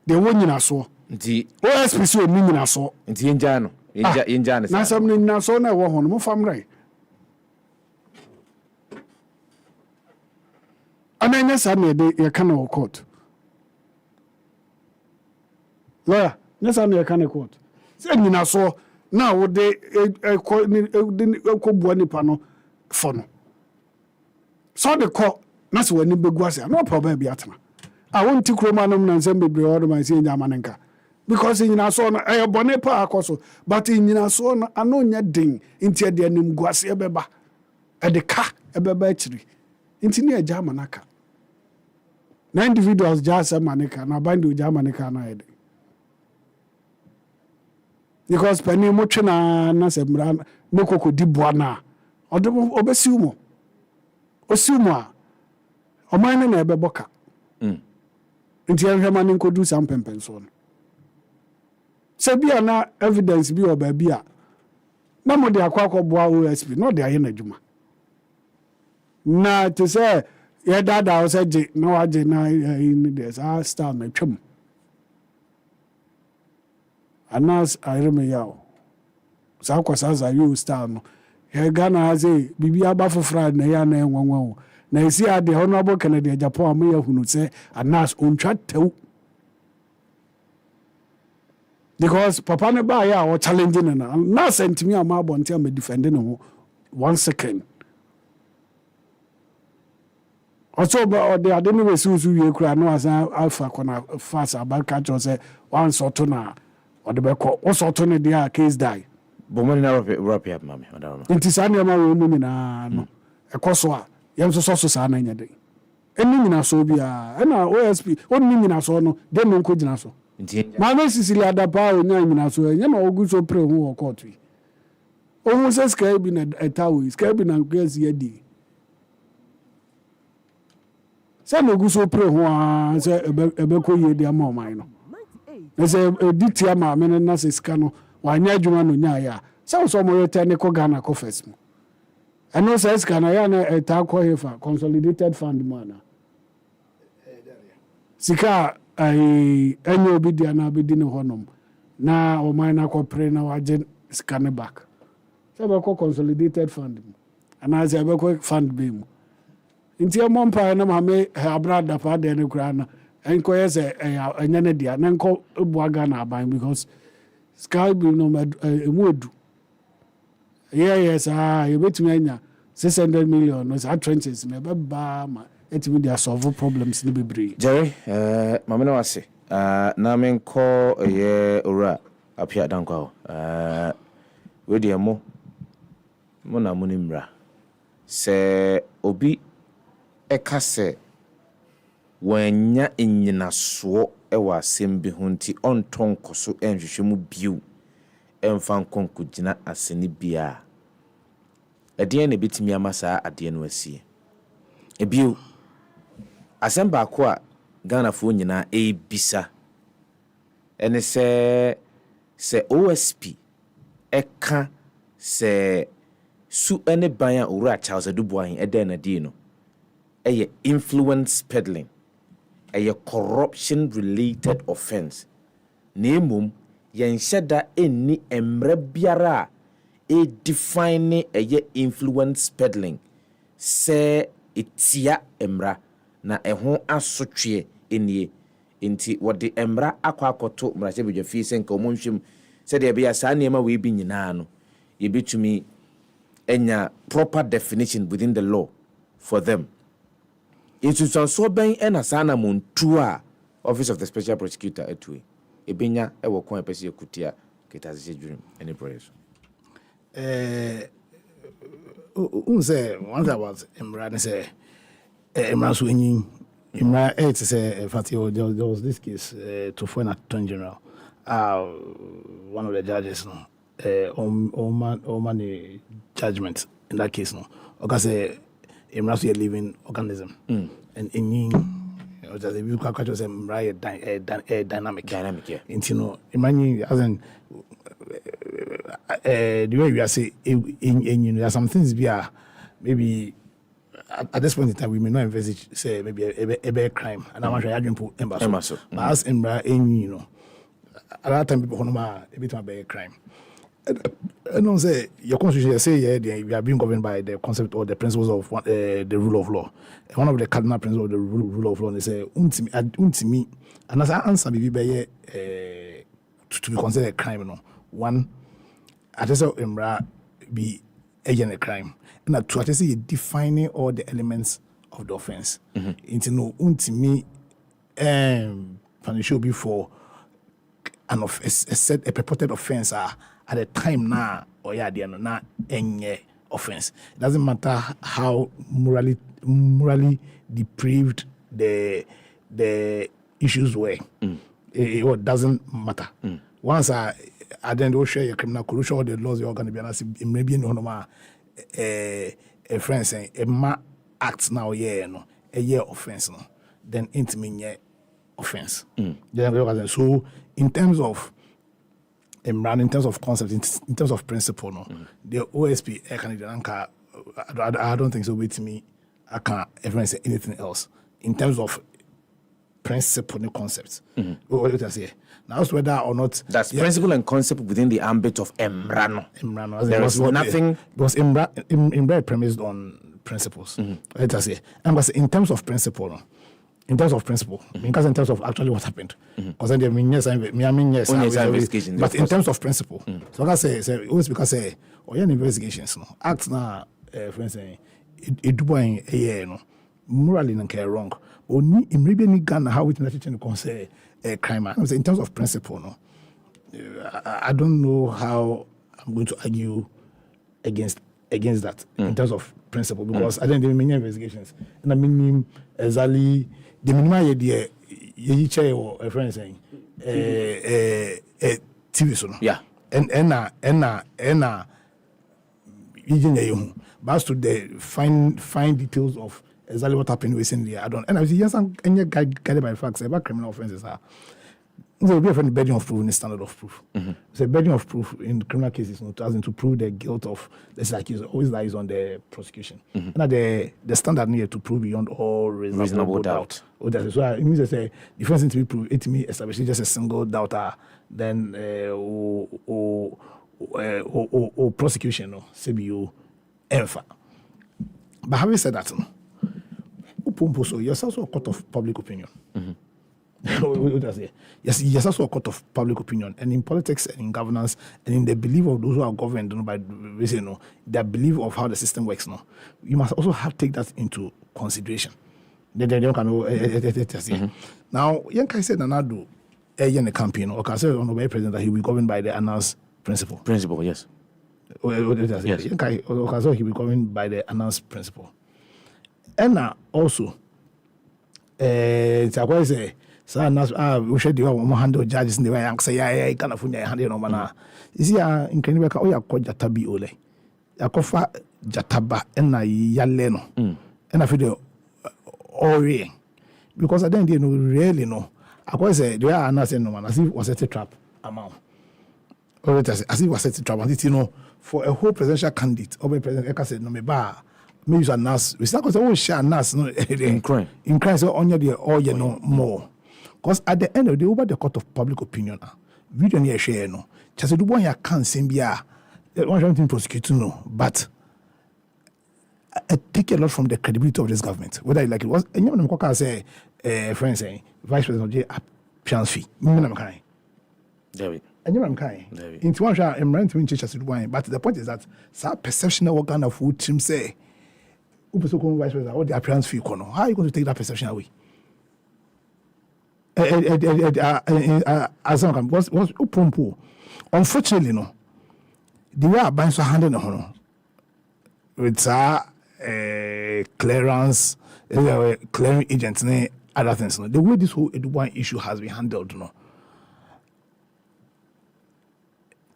deɛ wɔ nyinasoɔ nti OSP sɛ ɔni nyinasoɔ nti yɛngyaa no yɛngyaa no na asɛm no nyinasoɔ no ɛwɔ ho no mofa mmerɛ ana ɛnyɛ saa na yɛka no wɔ court lawyer nyɛ saa na yɛka no court sɛ nyinasoɔ na wode ɛkɔbua nipa no fɔ no sɛ ɔde kɔ na sɛ w'ani bɛgu ase a na ɔpɛ ɔbaa bi atena a wonti kurom anom na nsɛm bebree ɔde ma sɛ ɛnya ama ne nka because nyinasoɔ no ɛyɛ bɔne pa akɔ so but nyinasoɔ no ano nyɛ den nti ɛde anim gu ase ɛbɛba ɛde ka ɛbɛba akyiri nti ne ɛgya ama no aka na individuals gya asɛm ma ne ka na aban de ɔgya ama ne ka no ayɛ den because pani mo twe na sɛ mmara ne kɔkɔdi boa no a ɔde ɔbɛsiw mu ɔsiw mu a ɔman no na ɛbɛbɔ ka nti yɛhwɛ ma ne nkɔdu saa mpɛmpɛnsoɔ no sɛ bi a na evidence bi wɔ baabi a na mode akɔ akɔboa OSP na ɔde ayɛ n'adwuma na te sɛ yɛdaadaa wo sɛ gye na wagye na deɛ saa star na atwam anas ayereme yaw saa kwasa za yo star no he Ghana ha say bibi aba fofra na ya na enwanwa o na esi ade honorable Kennedy Japan am ya hunu say anas ontwa tew because papa ne ba ya o challenge na sentimi am abonte am defend no 1 second also ba the ade no we susu wie kura no asan alpha kona fast abaka cho say one sort na ɔde bɛkɔ wɔsɔto ne deɛ a case die bɔmmɔne na wrap up mame nti saa nneɛma wɔ mu nyinaa no ɛkɔ so a yɛm sosɔ so saa na ɛnyɛ den ɛne nyinasoɔ biara ɛna OSP ɔnni nyinasoɔ no de no nkɔ gyina so maame sisili adapa a ɔnya nyinasoɔ ɛnyɛ ma ɔgu so pere ho wɔ kɔɔto yi ɔhu sɛ sika bi na ɛta wɔ yi sika bi na nkasi adi sɛ na ɔgu so pere ho a sɛ ɛbɛkɔ yie de ama ɔman no sɛ ɛdi tia maame no na sɛ sika no wanyɛ adwuma no nyaeɛ a sɛ wo sɛ ɔmɔyɛtɛ ne kɔ Ghana kɔ first mu ɛno sɛ sika no ɛyɛ na ɛtaa kɔ hefa consolidated fund mu ana sika a ɛnyɛ obi di anaa bɛdi ne hɔnom na ɔman no akɔpere na wagye sika no back sɛ ɛbɛkɔ consolidated fund mu anaasɛ ɛbɛkɔ fund bɛ mu nti ɛmmɔ mpaeɛ na maame abra dapa deɛ no koraa no enko yese enya ne dia na enko bua Ghana aban because sky bill no emu edu yes you betumi anya 600 million no sa trenches na be ba ma etimi dia solve problems ni bebre Jerry mama na wase na menko ye ora apia dankwa we dia mo na mo ni mra se obi ekase wanya enyinasoɔ ɛwɔ asɛm bi ho nti ɔntɔn kɔso ɛnhwehwɛ mu bio ɛmfa nkonko gyina asɛne bia ɛdeɛn na betimi ama saa adeɛ no asie ebio asɛm baako a Ghanafoɔ nyinaa ɛbisa ɛne sɛ OSP ɛka sɛ su ɛne ban a owura Charles Adubuahin ɛda na die no ɛyɛ influence peddling a corruption related offense nemum yenhyeda enni emra biara e define a influence peddling se etia emra na ɛho asotwe enie enti wode emra akwakoto mrache bedwafi se nka omonhwem se de bia saa niema we bi nyina no ye betumi enya proper definition within the law for them. Insusanso ben ena sana montu a Office of the Special Prosecutor etui ebenya ewo kon epese ekutia ketase dwurim any prayers unse one about Imran say Imran so nyin Imran say there was this case to foreign attorney general one of the judges on the judgment in that case no okay say a living organism and any just if you can catch say dynamic yeah imagine as in the way we are say in there are some things maybe at this point in time we may not envisage say maybe a crime and I'm sure I didn't put embassy but as in at that time people know a bit of a crime. I don't say your constitution say we are being governed by the concept or the principles of the rule of law. And one of the cardinal principles of the rule of law they say untimi and as I answer be to be considered a crime no one at say be a crime and at two at say defining all the elements of the offense into no untimi punish be for a purported offense at the time now or na any offense. It doesn't matter how morally depraved the issues were. It doesn't matter. Once I then share your criminal corruption or the laws you're going to be honest, maybe no a friend saying a ma act now a year offense no then intimate offense. So in terms of in terms of concept, in terms of principle, no, the OSP I don't think so. With me, I can't ever say anything else in terms of principle and concepts. What do you say? Now, whether or not that's principle and concept within the ambit of Emrano. There is nothing because Emra premised on principles. Let us say, and in terms of principle. No, in terms of principle, because in terms of actually what happened, because then yes, investigation, but in terms of principle, so I say always because investigations, no acts now, for instance, it do a year, no morally and care wrong, only in maybe any gun how it necessarily concern a crime. In terms of principle, no, I don't know how I'm going to argue against that in terms of principle because I didn't do many investigations and I mean exactly. The minimum idea you chair or a friend saying TV so yeah and you but to the fine details of exactly what happened recently I don't and I was yes and guided by facts about criminal offenses are there will be a burden of proof in the standard of proof. So a burden of proof in criminal cases to prove the guilt of the accused always lies on the prosecution. And the standard needed to prove beyond all reasonable doubt. So it means that the defense to be proved it means establishing just a single doubter, then or prosecution or CBU ENFA. But having said that, so you're also a court of public opinion. Yes, also a court of public opinion, and in politics and in governance and in the belief of those who are governed by their belief of how the system works. No, you must also take that into consideration. Now, Yankai said Nanado a campaign or can say on the president that he will be governed by the announced principle. Principle, yes. Yes. Yankai also he will be governed by the announced principle. And also, it's a say. So we should do handle judges in the way I say I can't afford to handle no man. Is here in Kenya ka oya ko jatabi ole. Yakofa jataba na yale no. And I feel ori because I don't know really no. I say they are not saying no man as if was a trap amount. Or as if was a trap and you know for a whole presidential candidate or president Eka said no me ba me use a nas. We start because we share nas no in crime so on your all you know more. Because at the end of the day, over the court of public opinion, we don't hear share no. Just do one here can't seem be one something prosecuting no, but I take a lot from the credibility of this government. Whether you like it was, and you know, I say, friends saying Vice President J. Chance fee. I'm kind. David. And you know, I'm kind. Into one shot, I'm running to win churches to one. But the point is that some perception of what kind of food team say, Vice President, what the appearance fee, how are you going to take that perception away? As was upompo. Unfortunately, no. The way I buy so handle no with clearance, clearing agents, other things. No. The way this whole Eduban issue has been handled, no.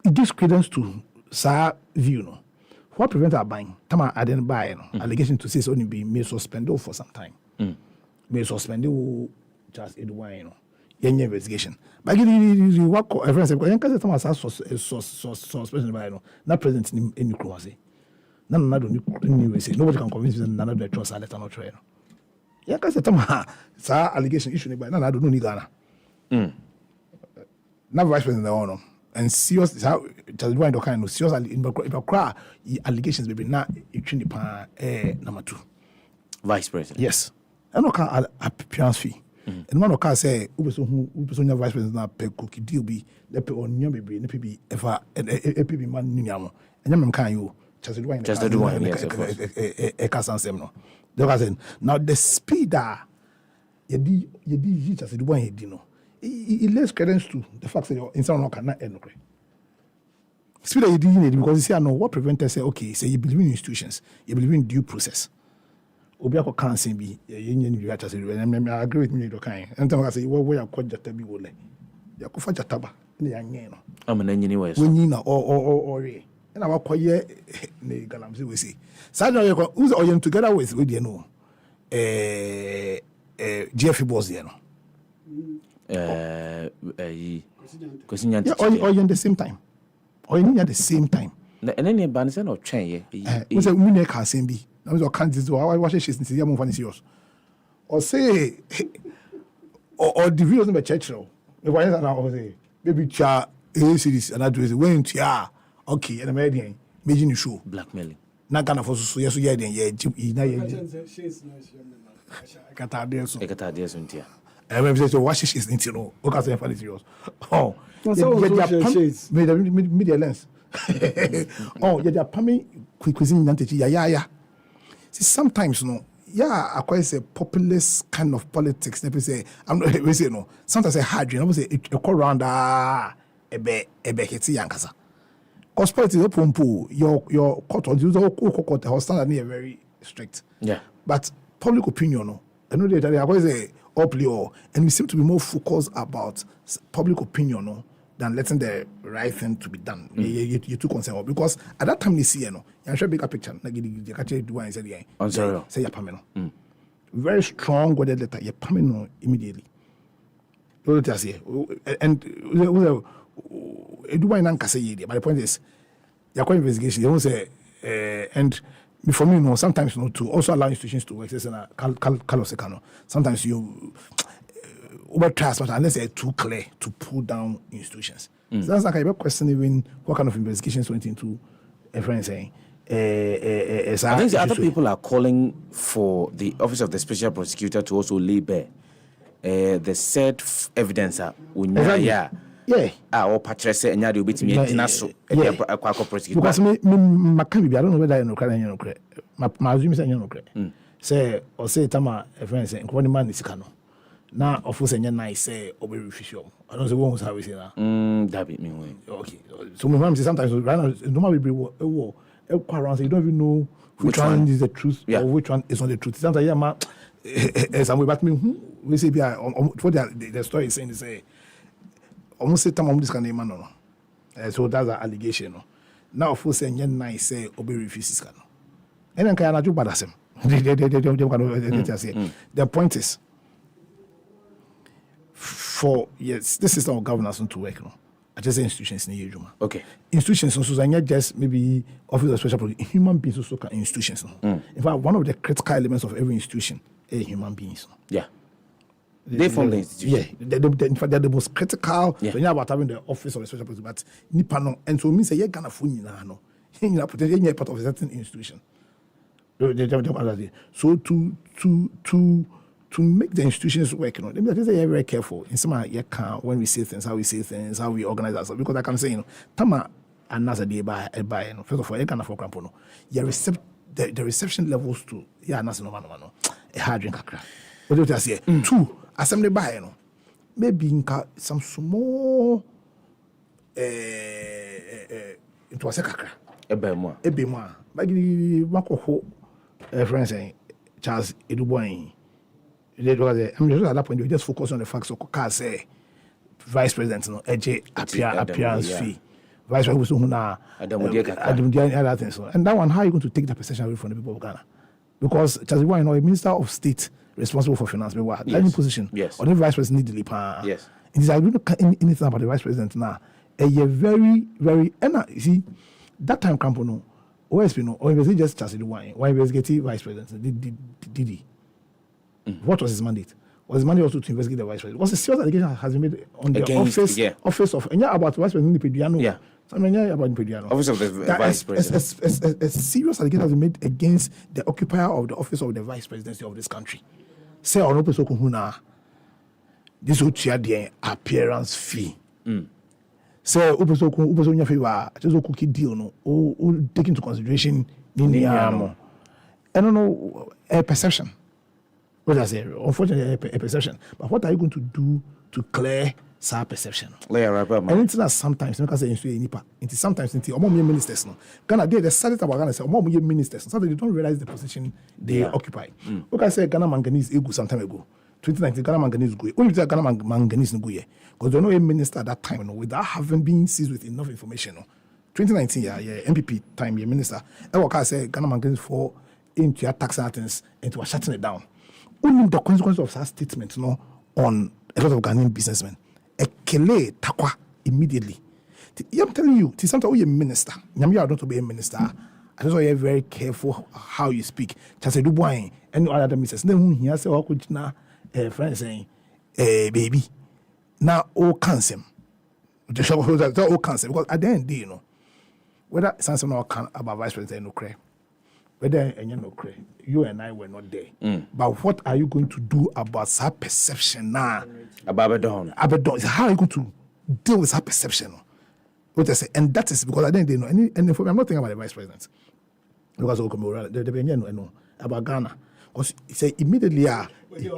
it gives credence to sa view no. What prevents our buying? Tama I didn't buy no. Allegation to say so only be may suspend for some time. May suspend just it why you know. Any investigation. But you work everyone say because Tama suspension by no. Not present in any crossing. None don't say nobody can convince me none of the trust letter not try. Yeah, because Tama sa allegation issue by none I don't know ni Ghana. Now vice president no. And serious how just one kind of serious in allegations baby now it the pan number 2 vice president. Yes, and no can appearance fee and one can say who person vice president na pay cookie deal be the pay on your baby ne be ever a man nyam and you can you just the one yes of course e can say no they can say now the speed you just the one you know. It lays credence to the fact that in some cannot end. Speed you did because you see, I know what prevented say, okay, say you believe in institutions, you believe in due process. Obiako can't say be a union you have and I agree with me, okay. And then I say, well, we are quite jatabi wole. Yakufa jataba, Niano. I'm an engineer. When you know, or, and our quiet, Galamsi we see. Sadly, who's all together with you know, GFE boss, you know. Yeah, or in the same time. Or in at the same time. And then the banner of chain, we say we can't same be. Now we can't do I watch she's in the move serious. Or say or the videos in the church show. The one that I say, baby cha series and I do is when ya okay and American making you show blackmailing. Not gonna for so yes yeah then yeah I remember saying, "What she is into no." What can I find it serious? Oh, media lens. Oh, yeah, they're pumping cuisine. Yeah. See, sometimes no, yeah, I quite say populist kind of politics. Never say I'm not. We say no. Sometimes I hard. I say it go round ebe hiti yankasa. Cause politics open your court on the court the standard near very strict. Yeah, but public opinion no. I know that I always say. And we seem to be more focused about public opinion no, than letting the right thing to be done. You're too concerned because at that time you see you show bigger picture. Like you catch do one said yeah. Say your pameno. Very strong worded letter. Your pameno immediately. What I say and do one nan say yeah. But the point is, your investigation. You don't say and. For me, no. Sometimes, to also allow institutions to work. Sometimes you over trust, but unless they're too clear to pull down institutions. So that's like a question. Even what kind of investigations went into a friend saying. I think the other people are calling for the Office of the Special Prosecutor to also lay bare the said evidence. Yeah. Or patrese and yadi ubiti me dinaso. Prosecutor. Because me I don't know whether you know correct. My assume say you know correct. Say or say tama a friend say nkwani man is kano. Na office enya nice say obe refuse. I don't say one how we say na. That be me way. Okay. So my mom say sometimes right now normally be around say you don't even know which one is the truth or which one is not the truth. Sometimes yeah ma some back me we say be for the story is saying they say almost say time this kind of man no. So that's an allegation no. Now of course say nice say obe refuses can. And then can I do bad as him. The point is for yes this system of governance to work no. I just say institutions in Yejuma. Okay. Institutions also not just maybe office of special project. Human beings also can institutions. No? In fact, one of the critical elements of every institution is human beings. No? Yeah. They form the institution. Yeah. In fact, they're the most critical. Yeah. So you know about having the office of the special project, but nipa no. And so it means you're gonna phone you now. You're potentially part of a certain institution. So to make the institutions work, you know, let me say very careful. In some when we say things, how we organize ourselves. Because I can say, you know, Tama and Nasa day by you know, first of all, you can't afford crampono. The reception levels to Nasa no a hard drink a crack. What do you say? 2, assembly by you know, maybe some small into a second. A bit more. But you friend saying Charles Eduboy. I'm just at that point, you just focus on the facts of say vice president, no, appearance fee. vice president so na other things. And that one, how are you going to take the perception away from the people of Ghana? Because Charles Wine, a minister of state responsible for finance, that position, or the vice president need the yes. It is I don't know anything about the vice president now. A very, very, and you see that time Campono, OSP no, or investigate just Charles Wine, why investigate vice president? Did he? What was his mandate? Was his mandate also to investigate the vice president? Was a serious allegation has been made on the office of about vice president Pediano? Yeah. About Pediano. Office of the vice president. A serious allegation has been made against the occupier of the office of the vice presidency of this country. Say on open so kuhuna. This would share the appearance fee. Say open so nya favor. Just cookie deal no. Or take into consideration I don't know a perception. What I say, unfortunately, a perception. But what are you going to do to clear that perception? And it's not sometimes, I say, it's sometimes, it's ministers. Ghana, they decided about Ghana, say, ministers. So they don't realize the position they occupy. Look, I said, Ghana manganese ego some time ago. 2019, Ghana manganese go. Only Ghana manganese no go. Because there was no minister at that time, without having been seized with enough information. 2019, MPP time, minister. I said, Ghana manganese fall into tax items and was shutting it down. Only the consequence of that statement on a lot of Ghanaian businessmen. Ekele takwa immediately. I'm telling you, sometimes you're a minister. I don't to be a minister. I just want you very careful how you speak. Just do boy and other ministers. Then he say, "Oh, could na friend saying, baby, now all cancel." The show that all cancel because at the end, you know, whether something or can about vice president no cray. Whether you and I were not there. But what are you going to do about that perception now? About Abaddon. How are you going to deal with that perception? What I say, and that is because I didn't know. And I'm not thinking about the vice president. Because about Ghana. Because he said immediately, me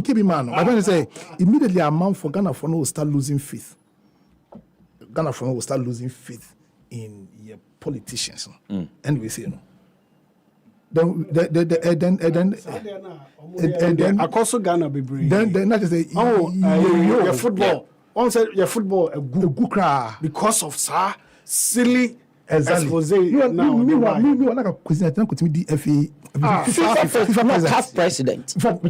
keep in mind. I'm going to say immediately a man for Ghana for no will start losing faith. Ghana for no will start losing faith in your politicians. And we say no. Then across Ghana be brave. Then not just say your football. On said your football a good cry because of sir silly expose. Now me like a question that could be DFA. FIFA president. But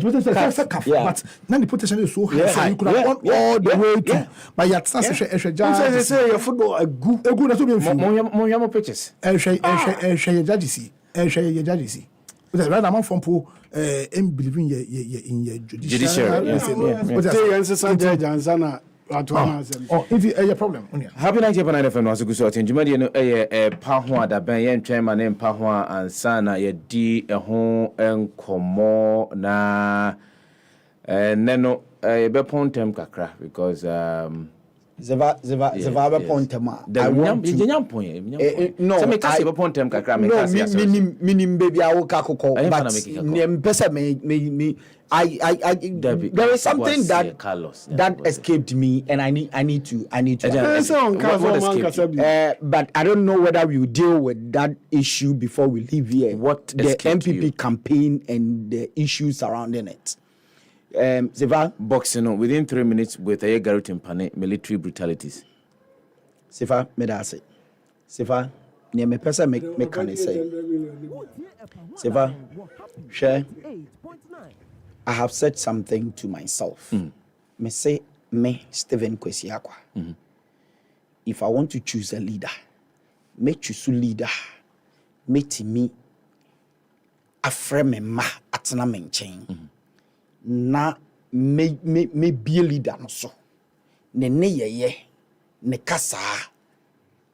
now the potential is so high, so you could have gone all the way to. But yet, they say your football a good. That's what we more pictures. Judges. But right now, from poor, believing in your judiciary. If you a problem, happy 99 FM was a good sort. And you made a pahua that Ben chairman and pahua and sana ye di a home and como na neno a bepontem kakra because Zeva pontema. I want to no. So make us a pontem kakra. No, minim baby I will kakoko. But there is something that escaped me, and I need to. But I don't know whether we will deal with that issue before we leave here. What the MPP campaign and the issues surrounding it. Sefa boxing within 3 minutes with a Garrett and Pane military brutalities. Sefa medase. Sefa near me person me can say. Sefa share. I have said something to myself. Me say me Stephen Kwesiakwa. If I want to choose a leader, me choose a leader. Me to me afre me ma atena me nchen. Na me be a leader no so. Ne ye ne kasa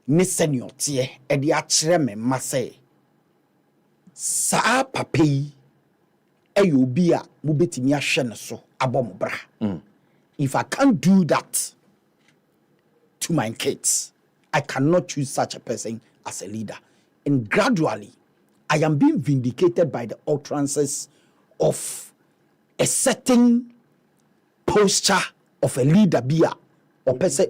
ne senior tie e de akire me ma say sa papai eyo bi a mo betimi ahwe ne so abom bra. If I can't do that to my kids, I cannot choose such a person as a leader. And gradually I am being vindicated by the utterances of a certain posture of a leader bia or person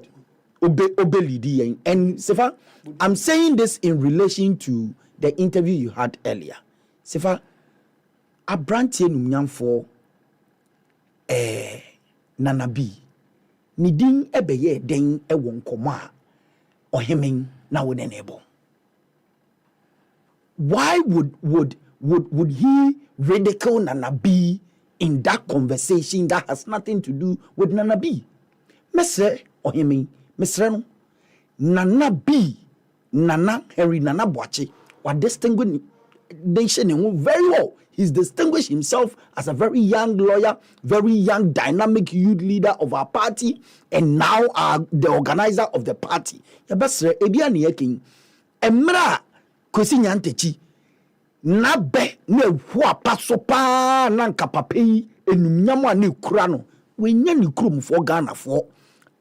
obe leader. And Sefa, I'm saying this in relation to the interview you had earlier. Sefa, abrantie numnyam for Nanabi ne din ebeye den ewo nkomo a ohemen na wo nenebo. Why would he ridicule Nana B in that conversation that has nothing to do with Nana B? Mese ohemen mesre no Nana B, Nana Henry Nana Boache, what distinguished nation very well. He's distinguished himself as a very young lawyer, very young dynamic youth leader of our party, and now the organizer of the party. Yabasre ebiani yekin emra kwesi nyantechi na be na ehu apaso pa na nkapape enumnyamo ani kura no wenya ni kurom fo Ghana fo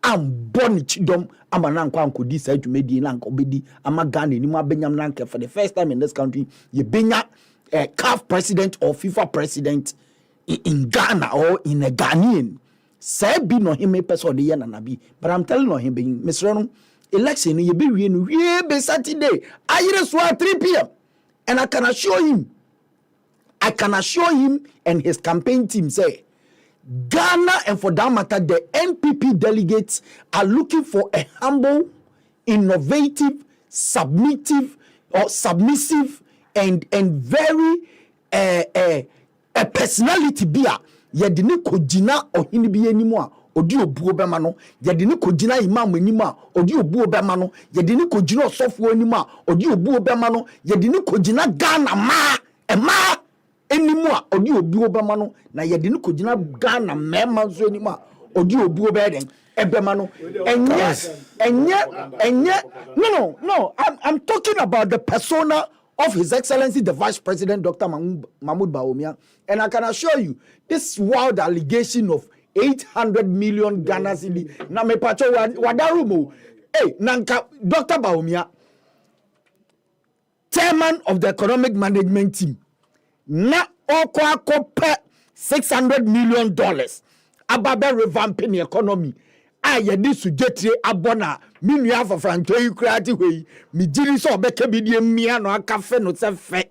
amboni chidom amana nkwa nkodi sa dwumedi na nkobedi ama Ghana ni mu abenyam na nke for the first time in this country ye benya CAF president or FIFA president in Ghana or in a Ghanaian say be no him person de na bi, but I'm telling no him be Mr. No election ye be we no be Saturday ayire so 3 p.m. and I can assure him and his campaign team say Ghana, and for that matter, the NPP delegates are looking for a humble, innovative, submissive, and very a personality bia. Yedini kojina ohini bi enimo odi obuo bema no. Yedini kojina imam enimo odi obuo bema no. Yedini kojina osofo enimo odi obuo bema no. Yedini kojina Ghana ma enimo odi obuo bema no na yede ni kojina Ghana mema nso enimo odi obuo beden ebema no enye no I'm talking about the persona of His Excellency the Vice President Dr. Mahmoud Bawumia, and I can assure you this wild allegation of 800 million Ghana cedi na me pacho wadarumo nanka Dr. Bawumia, chairman of the economic management team, na okwa pe $600 million ababe revamping the economy ayedi sujetre abona minua for frantoyi krati hwe mi jiri so obeke bidie mia no akafe no sefe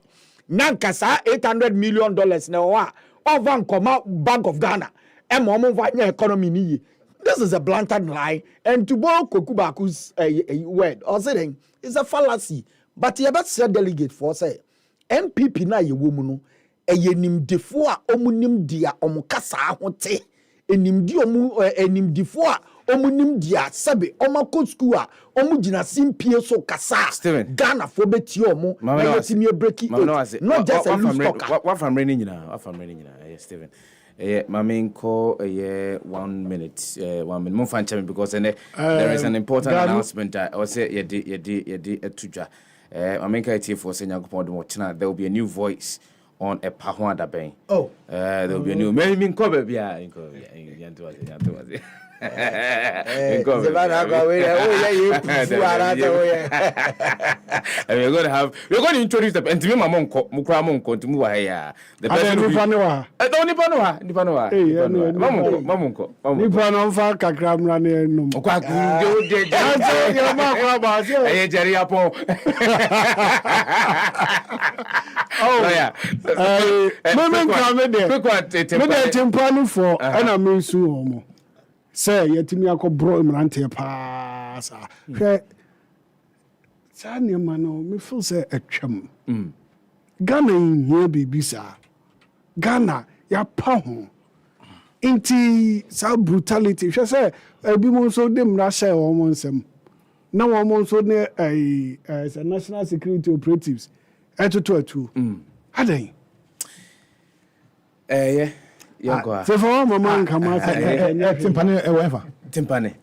nanka sa $800 million na wa over nkoma Bank of Ghana omo vanya economy ni. This is a blatant lie, and to borrow Kokubaku's word or saying it's a fallacy. But you better say delegate for say MPP na ye woman eyenim defo a omunim dia omukasa ahote enimdi enimdifo a omunim dia sebe omako school a omugina simpie so kasa Ghana fo beti omo na yetimi breaki not just a loose talker. What from raining yes Steven Mame call 1 minute 1 minute move fan because there is an important announcement I say yedi etuja Mame ka tie for say Nyankopon do mochina there will be a new voice on a Pahwanda Bay. Oh, there will be a new. Maybe in Kobe, yeah, in Kobe. We're going to introduce the and to me, Mukramonko to move here. The person who Panua. I don't Nipanua. Mamunko. Nipanon for Kakram running. Oh, yeah. Women come there. Maybe Timpani for and I mean so. Say, yetimi akobro imrante pass. Sani mano, me feel say atwam. Ghana here bibisa. Ghana ya pa ho. Inti sa brutality. She say ebi mo so dem na share omo nsem. Na omo so ne as a national security operatives. Atu. Aden. Yeah. So for mama nkama Timpani ewefa. Timpani.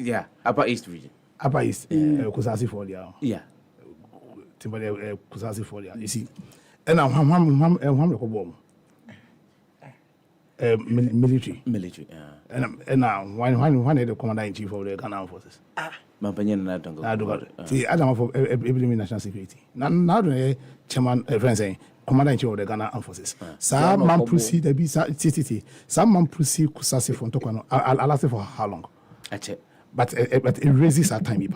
Yeah, Upper East region. Upper East Kusasi for there. Yeah. Timpani Kusasi for there. You see. And I'm rekobom. Military. Yeah. And now when the commander in chief of the Ghana forces. Mampanya na dongo. See, Adam for every national security. Now the chairman friend saying commander in chief of the Ghana Armed Forces. Some man proceed the be some man proceed Kusasi for Tokano. I'll ask for how long? But it raises our time.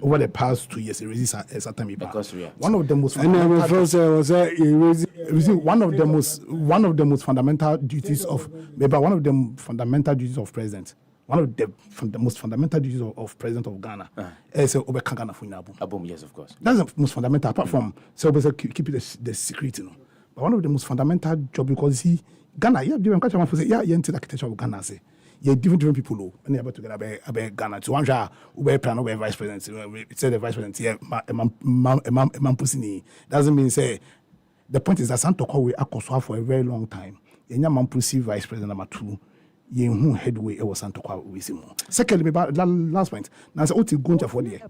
over the past 2 years, it raises a certain because one of the most one of the most fundamental duties of president. One of the most fundamental duties of president of Ghana is Obeka Ghana for Abum, yes, of course. That's the most fundamental, apart from keep the secret, But one of the most fundamental job because Ghana, different culture. Into the architecture of Ghana, say. Different people and they able to get about Ghana. So one shall plan over vice president. Say the vice president doesn't mean say the point is that Santoko will accost for a very long time. Yenya Mampusi vice president number 2. Who headway was Santoko with him. Secondly, last point. Now say Oti Gunja for the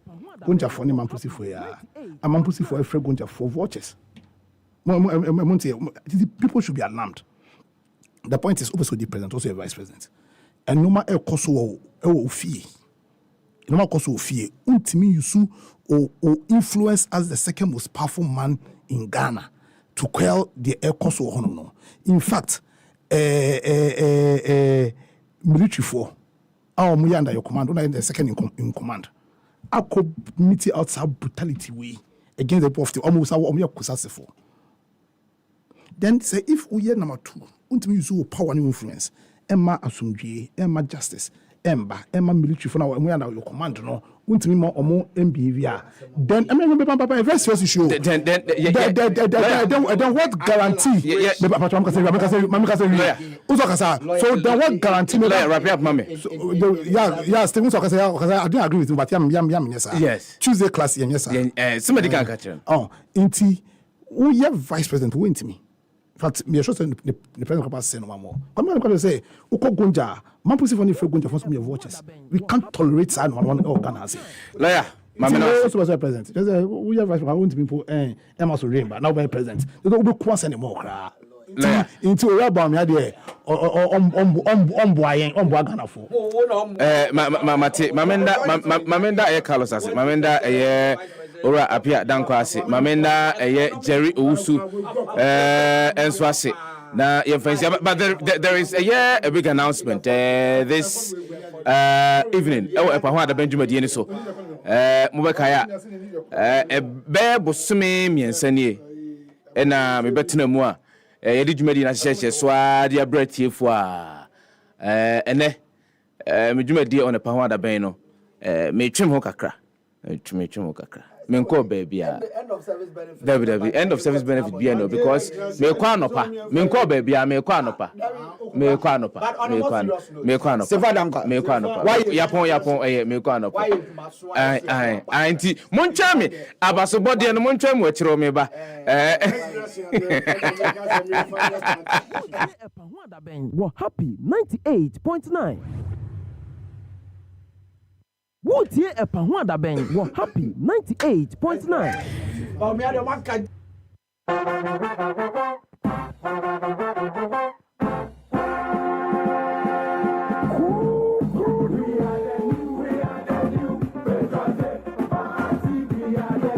Gunja for the Mampusi for a Mampusi for a free Gunja for watches. People should be alarmed. The point is also the president, also a vice president. And no matter koso o fee. No matter koso fee, untimi yusu or influence as the second most powerful man in Ghana to quell the koso hono. In fact, military for our we under your command, under the second in command. I could meet outside brutality way against the poverty almost our kusasefo. Then say if we are number 2, untimi yusu power and influence. Emma Asumdwe, Emma Justice, Emma military for now, and we are your command, no, won't me more or more MBVR. Then I remember Papa, first issue. Then what guarantee? So then what guarantee? Wrap up, mommy. Yes, things I didn't agree with you, but yam, yes, sir. Yes. Tuesday class, yes, sir. Somebody can catch him. Oh, inti, we have vice president who went to me. In fact, me sure the president can say no more. Come on, say, Uko Gunja, man pussy for the free Gunja for some of watches. We can't tolerate side one Ghana say. Lawyer, also was president. We have vice president people Emma Surin, but now by president. They don't be cross anymore. Into a rabbi, me idea on Ghana for. Mamenda Carlos as Mamenda Ora Apia Danquah, Mamenda Jerry Owusu and Swasi. Now, but there is a big announcement this evening. Oh, Pahua Benjamin Dieniso, Mubakaya, a bear Bosumi, Miensani, and me better moi. Did you make in a session? So, dear bread here for and me dear on a Pahua Beno, me trim hokakra, Menko baby, end of service benefit. End of service benefit, because me kwanopa, menko baby, me kwanopa. Sefah-Danquah. Me kwanopa. Yapon, me kwanopa. Auntie, Monchami, Abasobodi and Moncham, which Romeba. We're happy 98.9. Wotie Epahwada Ben, we're happy 98.9.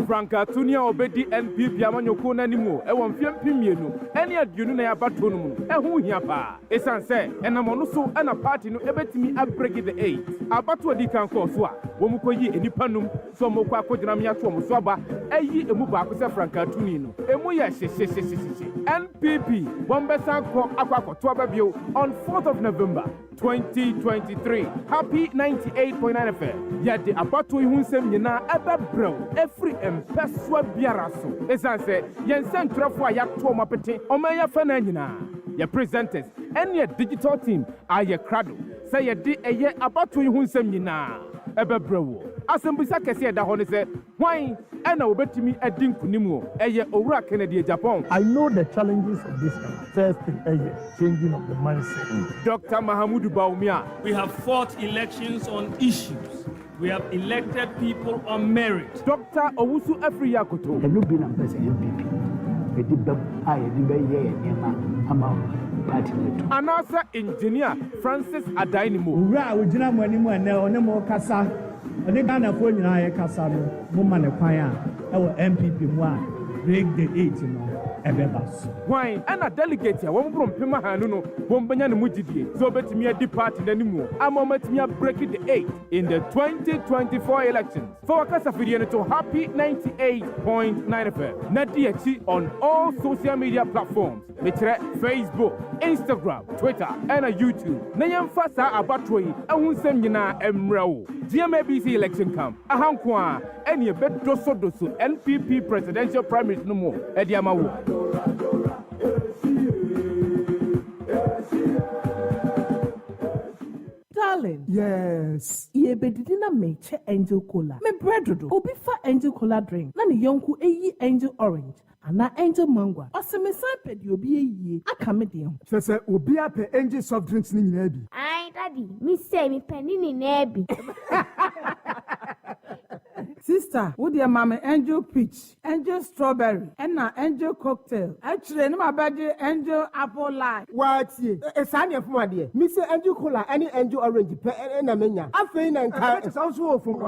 Franka Tunia obedi NPP amanyoko nanimo e won fiam pimienu ene aduonu na yabato no mu ehu hia pa esanse enamono so na party no ebetimi abreak the 8 abato adi kan ko so a wo mu koyi enipa num so mo kwa akogina me ato mo so aba ayi emu ba ko se Franka Tuni no emu ye hye NPP bombesan ko akwakoto ababio on 4th of November 2023. Happy 98.9 FM. Yadi abato ihunsem nyina ebebrew every empeswa biaraso. Esanse yen sentrafo ayato mapete omanya fana nyina. Your presenters and your digital team are your crado. Say ye di eye abato ihunsem nyina ebebrew. Asembisa kese da hone se hwan ena obetimi adin kunimu eye owura Kennedy Japan. I know the challenges of this first thing changing of the mindset. Dr. Mahamudu Baumia. We have fought elections on issues. We have elected people on merit. Dr. Owusu Afriyakoto. Have you been a president MPP? Anasa engineer Francis Adainimo. Ura ujina mwanimu ene onemo kasa. Ode Ghana fo nyina ye kasa no mo ma ne kwan a e wo MPP mu a break the 8 no. ebeba so. Why? And a delegate ya won from Pima Hanuno, Bombanya no Mujidi, so bet me a depart in anymore. A moment me a breaking the 8 in the 2024 elections. For Casafidian to happy 98.9 FM. Nadiachi on all social media platforms. Metre Facebook, Instagram, Twitter, and YouTube. Nayam Fasa Abatway, and Wunsem Yina Emrao. GMABC election camp. Ahankwa, any a bet doso NPP presidential primary no more. Ediamawo. Darling. Yes. Ye bedidina meche angel cola. Me bread do. Obi fa angel cola drink. Na ni yonku eyi angel orange. Ana angel mango. Oseme sampe di obi eyi. Aka me de ho. Sese obi ape angel soft drinks ni nyina bi. Ai daddy, me say me penny ni na bi. Sister, wo de mama angel peach, angel strawberry, and na angel cocktail. Actually, no my body angel apple lime. What ye? Sani afuma de. Me say angel cola any angel orange pe na menya. Afei na nka. It sounds so from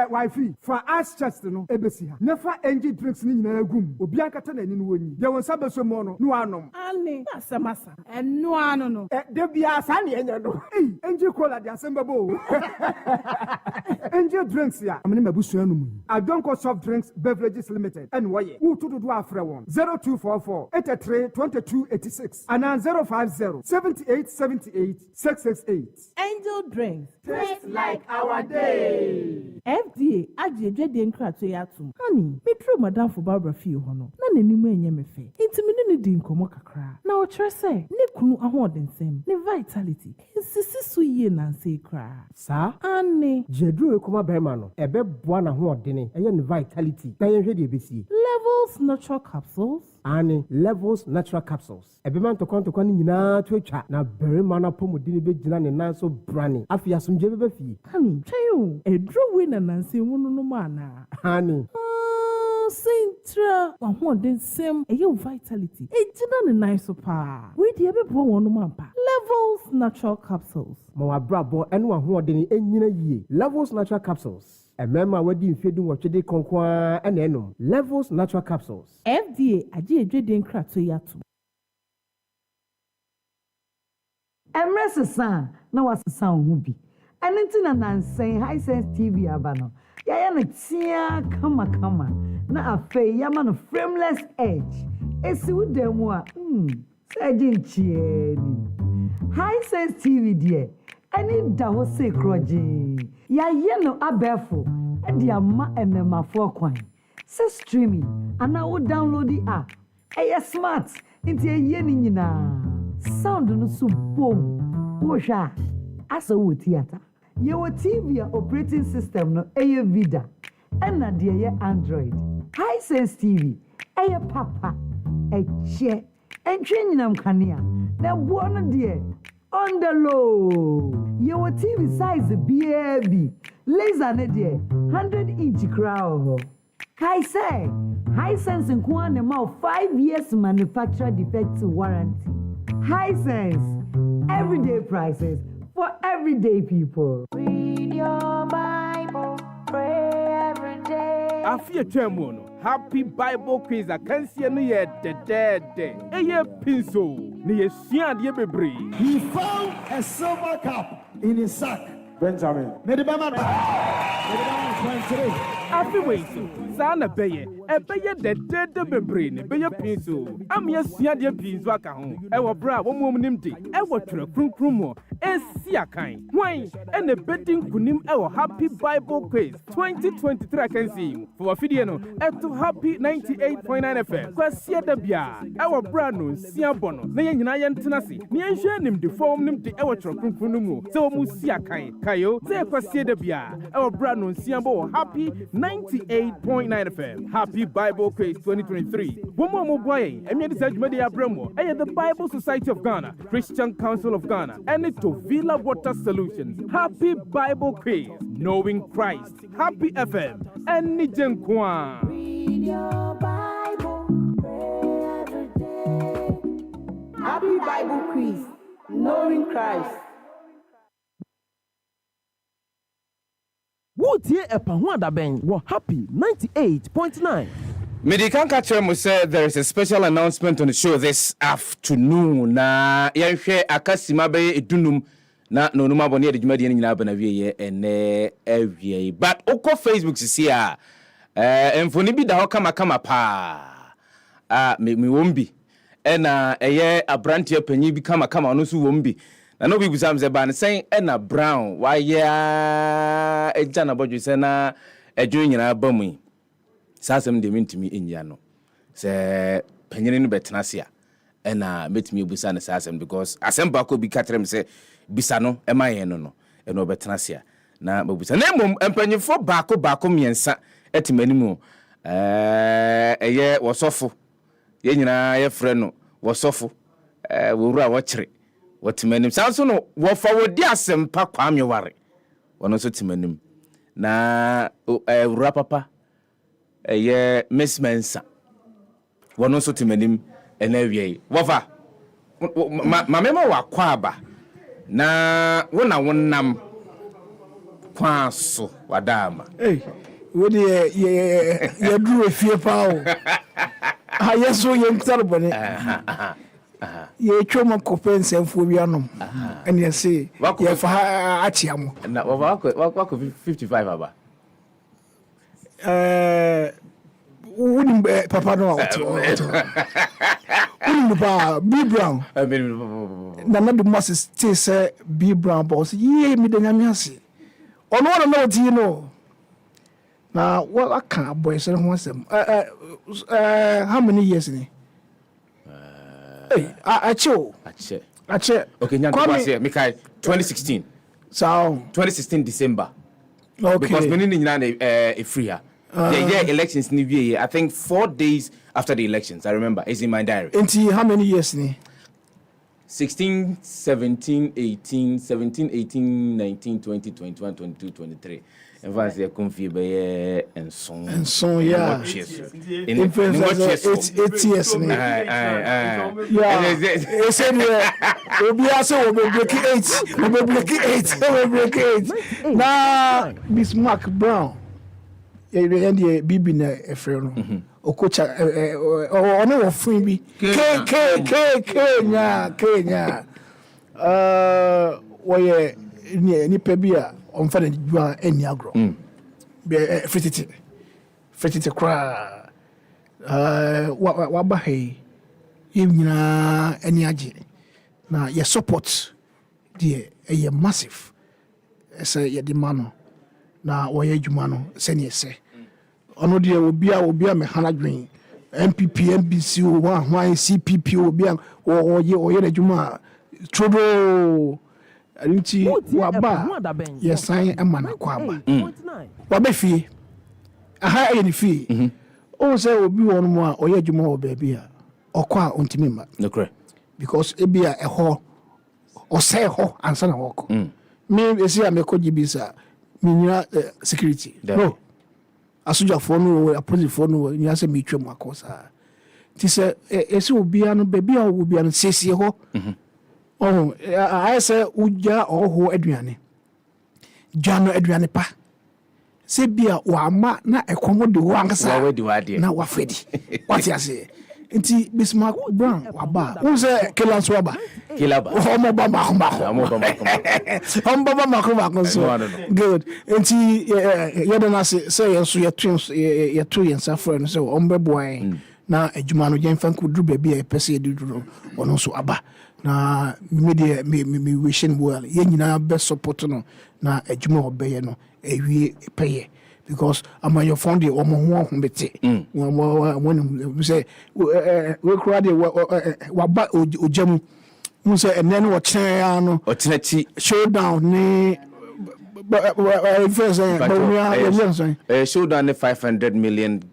wifey for us chest no ebesi ha. Never angel drinks ni nyina agum. Obi ankata na ni no woni. De won sabe so mo no anom. Ani, na samasa. Enu anu no. De bia sani enya no. Angel cola de asembabo. Angel drinks ya. I don't call soft drinks beverages limited. And why? Who to do after one? 0244 83 22 86 and 050 78 78 668. Angel drinks. Taste like our day. FDA ajeje de nkrato ya tum. Honey, me true madam for Barbara fie ho no. Na nanimu enye me fe. Intimi ne di nkomo kakra. Na o kire se ne kunu ahodensem. Ne vitality. Sisi so ye na nse kra. Sa? Ani. Jedru ekoma berma no. Ebe boa na ho odene. Eye ne vitality. Na ye hwe de ebesi. Levels natural capsules. Ani Levels natural capsules. Ebe man to kwani nyina to atwa na berma na pomodini be gina ne nan so brani. Afia somje be fi. Honey, chayo. Edru we na nanse wonu no mana. Honey. Sintra wahon same eye vitality ejina ne nice pa we de be bo wonu mampa. Levels natural capsules ma wa brabo ene wahon de enyina yie. Levels natural capsules emema wadi mfedu wotwede konkwa ene enom. Levels natural capsules FDA aje edwede nkrato yato. Emresa na wasesa ho bi ene ntina nansen high sense TV abano ya na tia kama na afei yama no frameless edge esi udemu a sajin chieni high sense TV die ani da ho se kroje ya ye no abefo e dia ma enemafo kwan se streaming ana wo download the app smart nti ye ni nyina sound no so boom wo hwa asa wo theater your TV operating system no vida and na de Android high sense TV papa che nyinam kanea na buo no de on the low your TV size baby laser ne de 100-inch crowd kai say high sense nko na ma 5 years manufacturer defect warranty. High sense everyday prices for everyday people. Read your Bible, pray every day. Afia Chemono, Happy Bible Quiz, I can't see any yet the dead. A year pinso, near Sian Yebebre. He found a silver cup in his sack. Benjamin. After waiting, Sana Baye, a Baye the dead Bebre, Baye pinso. I'm yes, Sian Pins Waka, our bra, one woman empty, our Krumo, and Siakai. Why? And the betting Kunim, our Happy Bible Quiz 2023. I can see for a video at Happy 98.9 FM. Kwasia Dabia, our brand, Siabono, Nayan Tenasi, Nian the form him the our Krumo, so Musiakai, Kayo, say Kwasia Dabia, our brand, Siambo, Happy 98.9 FM. Happy Bible Quiz 2023. One more boy, and yet the Media Bremo, and the Bible Society of Ghana, Christian Council of Ghana, and it to Villa Water Solutions. Happy Bible Quiz, Knowing Christ, Happy FM, and Nijen Kwan. Read your Bible, pray every day. Happy Bible Quiz, Knowing Christ. Would ye a Pahwanda Ben were happy 98.9. Medican catcher said there is a special announcement on the show this afternoon. Na yanhwe akasima be edunum na no numa bone de dwuma de nyina ba na wieye ene awie. But oko Facebook sisi a emfoni bi da ho kama pa. Me wombi. Ena eye abrante panyi bi kama no so wombi. Na no bi busam ze ba ne sen ena brown wa ya eja na bodwe se na edwo nyina ba mu. Sasem de mentimi enyia no se panyene no betena se a na metimi ebusa ne sasem because asemba ko bi katrem se bisa no emaye no no betena se a na mabusa na mom empanyefo baako miensa etimanimu eye wosofo ye nyina ye frɛ no wosofo wowura wɔkyere wɔtimanim sanso no wɔfa wodi asempa kwameware wono so timanim na wura papa Miss Mensa. One also timanim and every wafa. Mamma wa kwaba. Na one nam kwaso wadama. Hey, what you drew a fear power. I yes, so young Tarbone. Ye choma coppens and Fubianum. And you say, what could Achiamo? And that what could 55 about. Wouldn't Papa no B Brown. None of the masses still say B Brown boss. Ye me the Yamiasi. On one note, you know. Now, what I can't boys and once them. How many years in it? Hey, I chill. Okay, now Mikai 2016. So 2016 December. Okay. Because many a free. The elections in the year, I think 4 days after the elections, I remember. It's in my diary. Until how many years? 16, 17, 18, 19, 20, 21, 22, 23. And once they're confused and so, yeah. In 8 years. Yeah. They said, we'll be also break 8. Now, Bismarck Brown. Ye bibi na efre no okocha ono wo fun bi Kenya wo ye ni pa bi a onfa na djua eni agro be fetite kra wa ba he ye nyina eni age na ye support die ye massive ese ye di mano na wo ye djuma no se ne ese ono de obia me hanadwen MPP MBC one CPP obia o ye adwuma trodo anti waba yesan emana kwaba waba fie aha ye ni fie o se obi won mu a oye adwuma o baabi a okwa ontimi ma no because ebia eho o se ho ansa na woko me esi amekogibisa minyira security no asuja fonu a police fonu ni ase mitwem akosa ti se esi obia no baabi a obia no sesie ho I say uja oho aduane jano aduane pa se bia wa ma na ekomo de wo ankasa na wa fedi what you say nti Bismarck Brown waba who say kilans waba kilaba omo ba makoma so good nti yedana say yenso yeto yensa friend so ombeboy na adwuma no yen fan kudru ba bia pese eduduro ono so aba na media me wishing well yen nyina be support no na adwuma obeye no ewie peye because am your phone the omo ho bete when say we crowd wa ba ojam mu say and then what no otenachi showdown ni showdown 500 million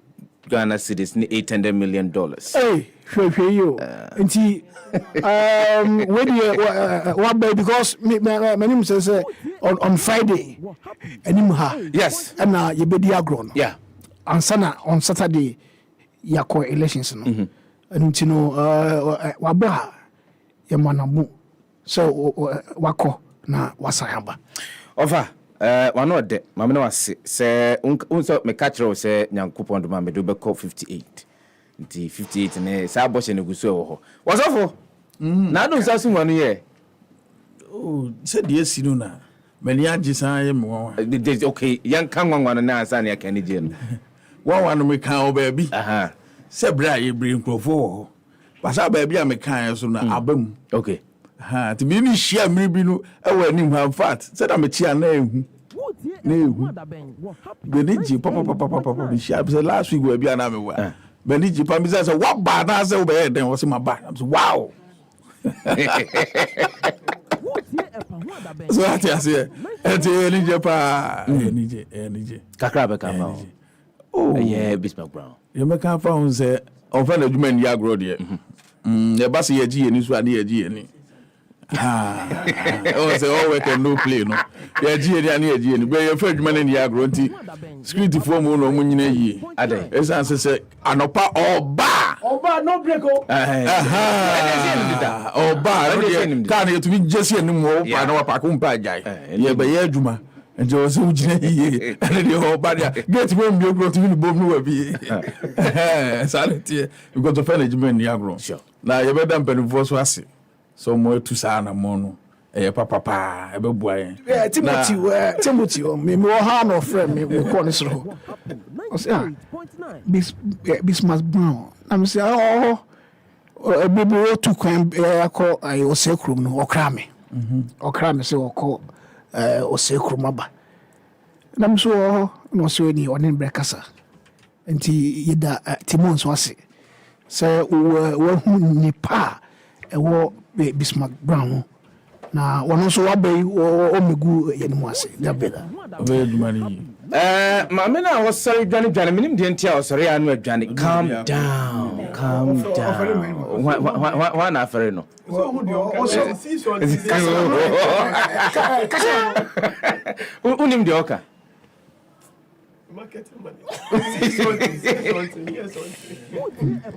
Ghana cedis ni $800 million. Hey, sure you. Nti when because my name says on Friday animha. Yes. And you be the agron. Yeah. On Saturday yako elections no. And no wabaha ya manamu. So wako na wasayamba. Over one of the mamma was say unso me catch ro say nyankopon do ma me do be call 58 nti 58 ne sa bo she ne gusu e wo ho was ofo na do sa su wanu ye oh said yes you na many agisan ye mo okay yan kan wanwan na asa ne aka ne je no one me kan o ba bi se bra ye bri nkrofo ho basa ba bi a me kan so na abam okay ti bi ni share mi bi no e wa ni in fact said am chia na ehu na ehu be ni ji papa bi share say last week we bi na me wa be ni ji pa mi say what ba na say we be den was my ba I'm say wow so ati ase eti ni je pa ni je kakra be ka ma oh yeah Bismarck Brown you make am fa on say on fa na djuma ni agro de e ba se ye ji ye ni so ade ye ji ye ni oh say all work and no play no ye ji ye ni ye ji ye ni be ye fa djuma ni agro nti security form no mo nyina yi ade esan se anopa oba no break o oba ka na yetumi jesi eni mo pa na wa pa ko mpa ajai ye be ye adwuma nje o se ujina yi ene de oba dia get me mbi ogro tumi bom no wa bi sanity because of management ni agro na ye be dan penfo so ase so mo tu sa na mo no e papa e be bua yen Timothy me ha no friend me ko ni so o say Bismarck Brown I'm say baby o tu kwan akọ o se krum no okra me say okọ o se krum aba nam so no so ni onin brekasa nti yida Timon so ase say wo hu nipa e wo Bismarck Brown na wono so wabai o megu yenu ase da bela we dumani mama na wo sorry dwane minim de ntia wo sorry anu adwane calm down wa na afere no unim de oka marketing money.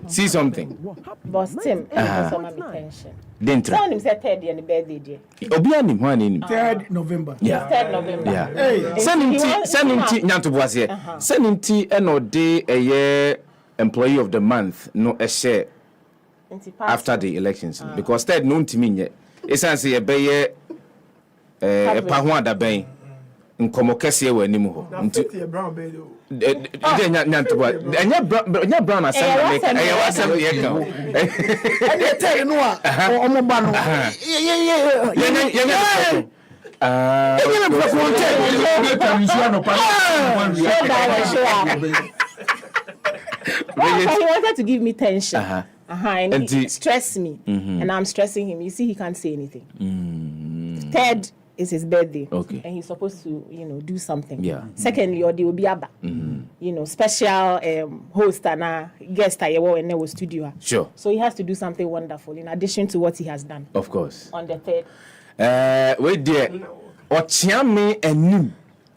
See something. Boss Tim, some attention. Didn't tell him say 3rd and the birthday day. Obiani one 3rd November. Yeah. 3rd November. Yeah. Hey. Send him nyanto boase. Send him no day a year employee of the month no a share after the elections because 3rd no ntimi nye. Esan say e be ye pa ho adaban. Nkomo kese we anim ho nti brown bed o nyanto bo enya brown asem na make eya wasem ye ka e dey tell no a omo ba no he wanted to give me tension and he stressed me and I'm stressing him. You see, he can't say anything. 3rd is his birthday, and he's supposed to, do something. Yeah. Secondly, or they will be aba, special host and guest at your studio. Sure. So he has to do something wonderful in addition to what he has done. Of course. On the 3rd. Wait there. Ochiame enim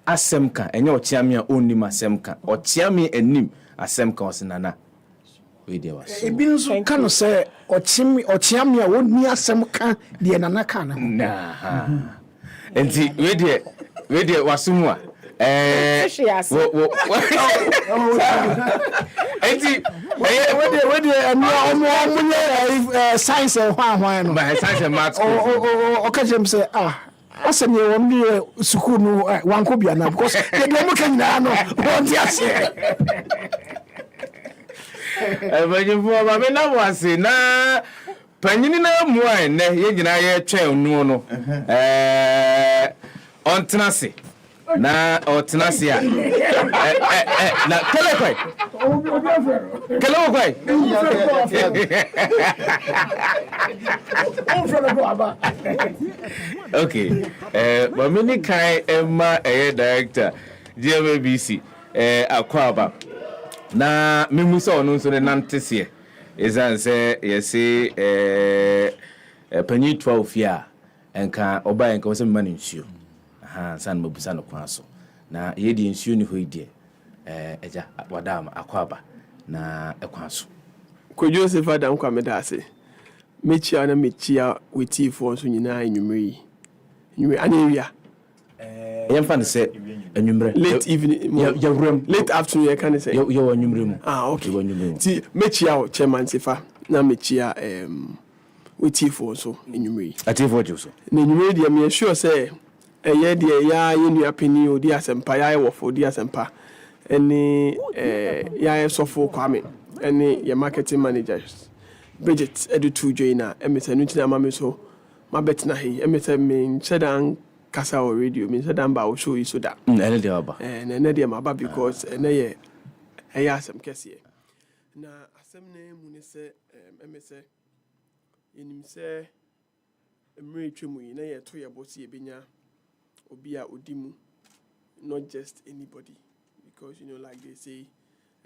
asemka. Enye ochiame onim asemka. Ochiame enim asemka osinana. Wait there was. Ebinso kano say ochiame oni asemka de nana kana. Nah. Enti we there wasumwa enti we there omo science hwan no by science and math o ka jem say asem ye won bi school no wanko bia na because they do mo kan na no won ti ase bajifo ba me na wase na panyini na muan ne ye nyina ye twen onu no ontenase na ontenase a na kelekwai okay but many kai emma director GMBC akwaba na memusa onu so ne nantese ezan say yesi panyi 12 year enka oba enka wose mma nsuo san mabusa no kwa so na yedi nsuo ni hoidie eja wadama akwaba na ekwa so Kwadwo Sefah-Danquah medase mechia na mechia weti for so nyina enwumre anewia yɛmfa no sɛ anwummerɛ late evening late afternoon yɛ ka ne sɛ yɛwɔ anwummerɛ mu okay nti mɛkyia wo chairman Sefah na mɛkyia wetiefoɔ nso anwummerɛ yi atiefoɔ gye so na anwummerɛ deɛ meyɛ sure sɛ ɛyɛ deɛ yɛ nua panin odi asɛmpa yɛayɛ wɔfo odi asɛmpa ɛne yɛayɛ sɔfo Kwame ɛne yɛ marketing managers Bridget ɛde to dwoi na ɛmɛsɛ no ntina ama me so mabɛtena ha yi ɛmɛsɛ menhyɛ da nkasa wɔ radio menhyɛ da mba wo show yi so da ɛne deɛ waba ɛne deɛ maba because ɛnɛ yɛ ɛyɛ asɛm kɛseɛ na asɛm no mu ne sɛ ɛmɛsɛ yɛnim sɛ mmerɛ twɛ mu yi na yɛto yɛbɔ sɛ yɛbɛnya obi a odi mu not just anybody because like they say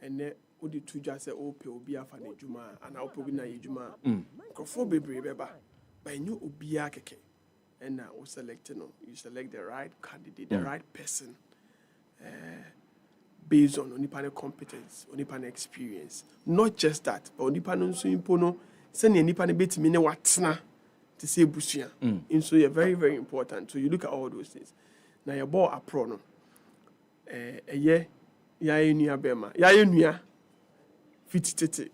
ɛnɛ wode to dwa sɛ wopɛ obi afa no adwuma anaa wopɛ obi na yɛ adwuma nkurɔfoɔ bebree bɛba but ɛnyɛ obiaa kɛkɛ ɛna wo select no you select the right candidate the right person based on onipa no competence onipa no experience not just that but onipa no nso mpo no sɛnea nipa no bɛtumi ne watena te sɛ busua nso yɛ very very important so you look at all those things na yɛbɔ apro no ɛyɛ yɛayɛ nua bɛma yɛayɛ nua fiti tete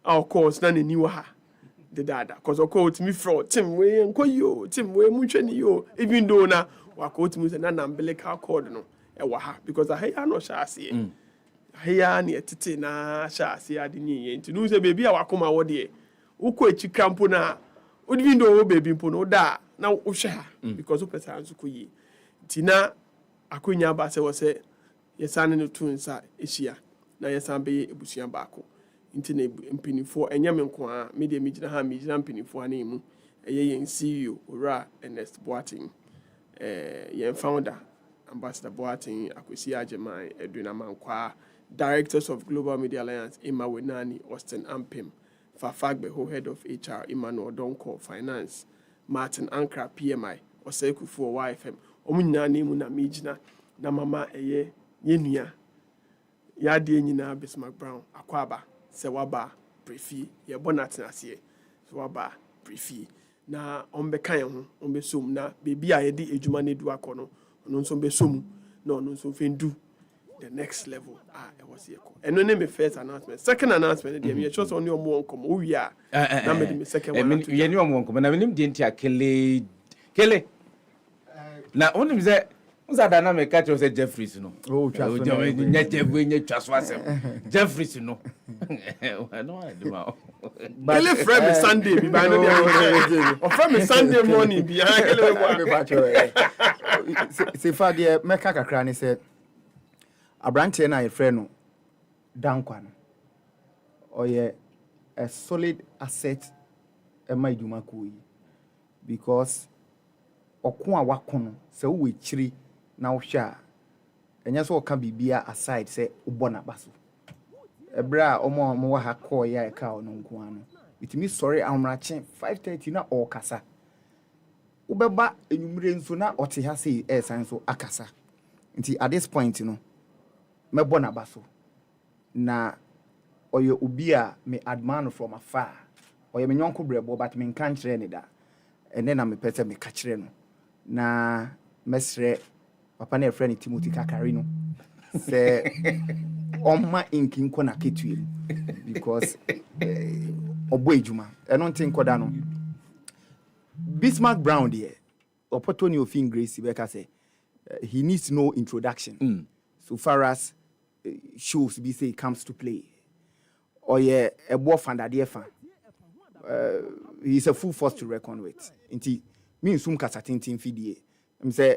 of course na n'ani wɔ ha dedaada cause of course me fro tim we nkɔ yo tim we mu hwɛ ni yo even though na wakɔ tim sɛ na umbilical cord no ɛwɔ ha because ahia no hyɛ aseɛ ahia ne tete na hyɛ aseɛ ade ni yɛ nti no sɛ baby a wakoma wɔ deɛ wokɔ echi krampo na even though wo baby mpo no da na wo hwɛ ha because wo pɛsa nso kɔ yi nti na akonya ba sɛ wɔ sɛ yɛsan no to nsa ehyia na yɛsan bɛyɛ ebusua baako nti na mpanyinfoɔ ɛnyɛ me nko a media megyina ha megyina mpanyinfoɔ ana mu ɛyɛ yɛn CEO Ora Ernest Boateng yɛn founder Ambassador Boateng Akwesi Agyemang Edwin Amankwa Directors of Global Media Alliance Emma Wenani Austin Ampem Fafagbe who head of HR Emmanuel Donko Finance Martin Ankra PMI Osekufu YFM ɔmo nyinaa na mu na megyina na mama ɛyɛ yenua yade nyinaa Bismarck Brown akwaba sɛ waba prefi yɛbɔ na tenaseɛ sɛ waba prefi na ɔmbɛka yɛn ho ɔmbɛsom na beebi a yɛde adwuma no edu akɔ no ɔno nso ɔmbɛsom na ɔno nso fendu the next level ɛwɔ sɛ yɛkɔ ɛno ne me first announcement second announcement deɛ meyɛ sure sɛ ɔne ɔmo wɔ nkɔmmɔ wowie a na mede me second one yɛne ɔmo wɔ nkɔmmɔ na menim deɛ nti a kele na wonim sɛ Usa dynamic catch us Jeffries no. Oh, Jeffries no. No, I do. But le frère Sunday bi ba no dey. O frère Sunday morning bi ha kele wa. Sefah de meka kakra ne sɛ abrante na ye frɛ no Danquah no. Oyɛ a solid asset ɛma iduma ko yi because ɔko a wakono sɛ wo ekyiri na wohwɛ a ɛnyɛ sɛ ɔka bibia aside sɛ wobɔ n'aba so ɛberɛ a ɔmo wɔ ha kɔɔ yɛ a ɛka ɔno nko ano ɛtumi sɔre ahomakye 5:30 na ɔrekasa wobɛba enwumire nso na ɔte ha sɛ ɛsan so akasa nti at this point no mɛbɔ n'aba so na ɔyɛ obi a me admire no from afar ɔyɛ me nyɔnko brɛbɔ but me nka nkyerɛ ne da ɛnɛ na mepɛ sɛ meka kyerɛ no na mesre papa na friend Timothy Kakari no say oma inkin ko na ketue because obo ejuma e no ntin koda no Bismarck Brown there opportunity of Grace Beka say he needs no introduction so far as shows be say comes to play or yeah a boy fan that dear fan he's a full force to reckon with inti me sum kasa tintin fidie em say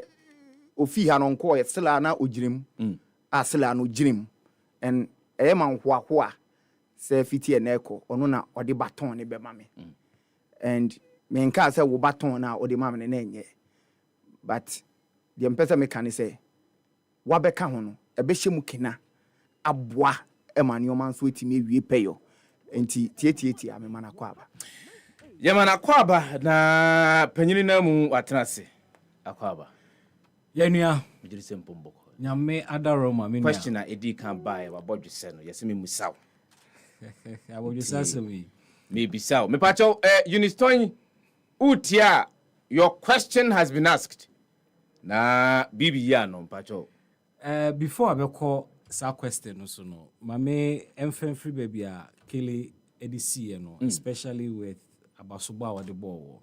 ofi ha no nko ye sela na ogirim a sela no girim and e man hoahoa say fiti e na eko ono na ode baton ne be ma me and me nka say wo baton na ode ma me na enye but the empesa me kan say wa beka ho no e be hye mu kena aboa e ma ne o man so etimi ewie peyo enti tietietie ame mana kwa aba Yamana kwaba na panyini na mu atenase akwaba yanua mjiri sempomboko nyame adaroma me question na edi kan buy wa bodwese no yesi me musaw abodwese asemi me bisaw me pacho Unistoin utia your question has been asked na bibi ya no mpacho before I call sa question so no mame emfen free baby a kele edisi no especially with abasoba wa the ball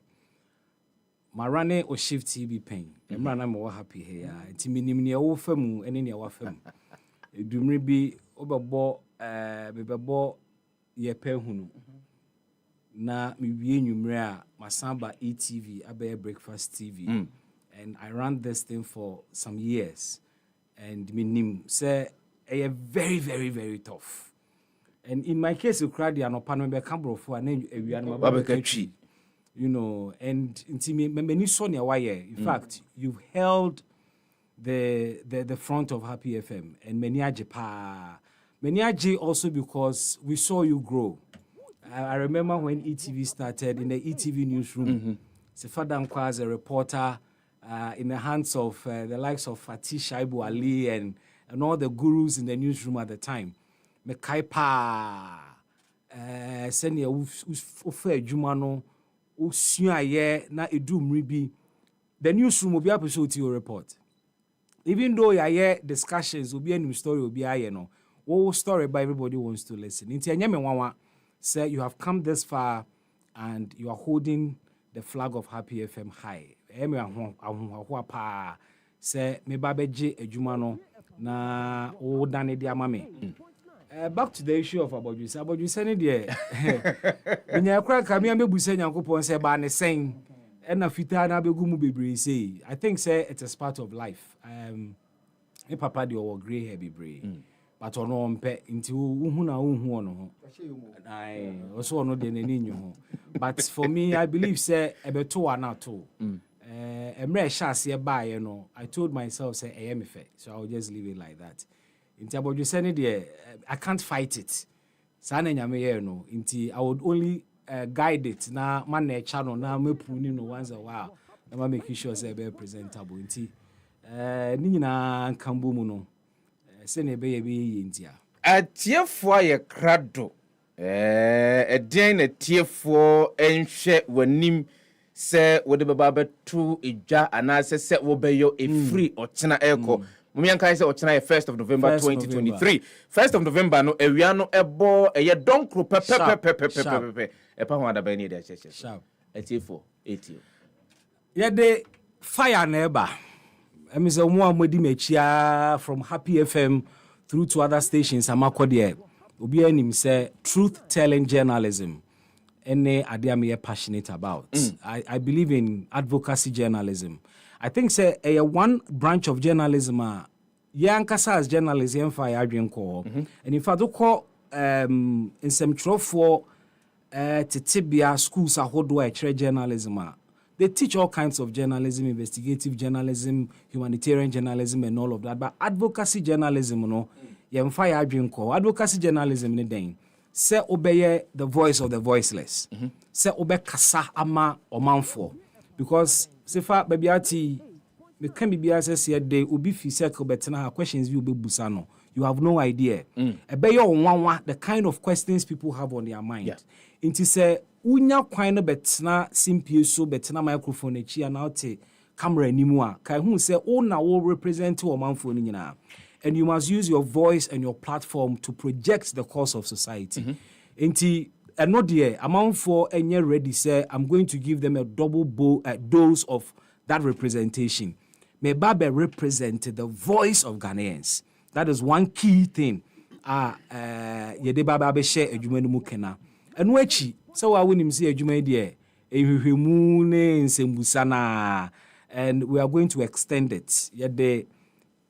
marane o shift tv pen emra na me happy here nti minim ne wo fam ene ne wo fam edumri bi obebo bebebo ye pen hunu na me wie nwumre a masamba etv abe breakfast tv and I ran this thing for some years and minim say very very very tough and in my case you cried an opan me can brofo and then you know and inti many sonia why in fact you've held the front of Happy FM and many aje also because we saw you grow. I remember when ETV started in the ETV newsroom. Sefah-Danquah as a reporter in the hands of the likes of Fatih Shaibu Ali and all the gurus in the newsroom at the time. Mekaipa senior ufe jumano usuaye na edum ribi. The newsroom will be episode to your report. Even though you hear discussions, will be a new story, will be a no. What story by everybody wants to listen. Inti anyame wawa say you have come this far and you are holding the flag of Happy FM high. Eme ahwa pa say me babeje adwuma no na o dane dia mame. Back to the issue of Abodwisa ne de. Nya kra kamia mebusa Nyankopon say ba ne sen. I think say it's a part of life. Papa de our gray hair be brave. But on mpe into who no. I also know the name. But for me, I believe say about 2 or not 2. Emre shasi by you know. I told myself say I am fair, so I'll just leave it like that. Into about you saying there, I can't fight it. Sana nyame no. Into I would only guide it na man channel na me puni no once a while na make sure say be presentable nti ni nyina kambo mu no se na be ye be ntia atiefo ye krado den na tiefo enhwe wanim se wo de baba betu edwa anase se wo beyo efree ochena eko Mumianka say ochena 1st of November 2023. 1st of November no ewia no ebo eye donkro pepe epa ho adaba ni de cheche. Sharp. Etiefo 80. Ye de fire neighbor. Emi say mo amodi mechia from Happy FM through to other stations amakode obi anim say truth telling journalism ene ade am ye passionate about. I believe in advocacy journalism. I think say a one branch of journalism yankasa as journalism for adwenko and in fact ko in some for titibia schools ahodo a chere journalism they teach all kinds of journalism, investigative journalism, humanitarian journalism and all of that, but advocacy journalism no yemfa adwenko advocacy journalism ne den say obeye the voice of the voiceless say obekasa ama omanfo because Sefa babiati me can be say day obi fi circle betena questions you bebusa no you have no idea ebe one the kind of questions people have on their mind inti say unya kwan no betena simpie so betena microphone echi and out camera animu a kai hu say o na wo represent o manfo ni nyina and you must use your voice and your platform to project the cause of society inti and not there, amount for any ready say I'm going to give them a double dose of that representation. May Babe represent the voice of Ghanaians. That is one key thing. Yede Babe share a jumenu mukena. And wechi, so I win him see a jumedie, a humune sembusana, and we are going to extend it. Yede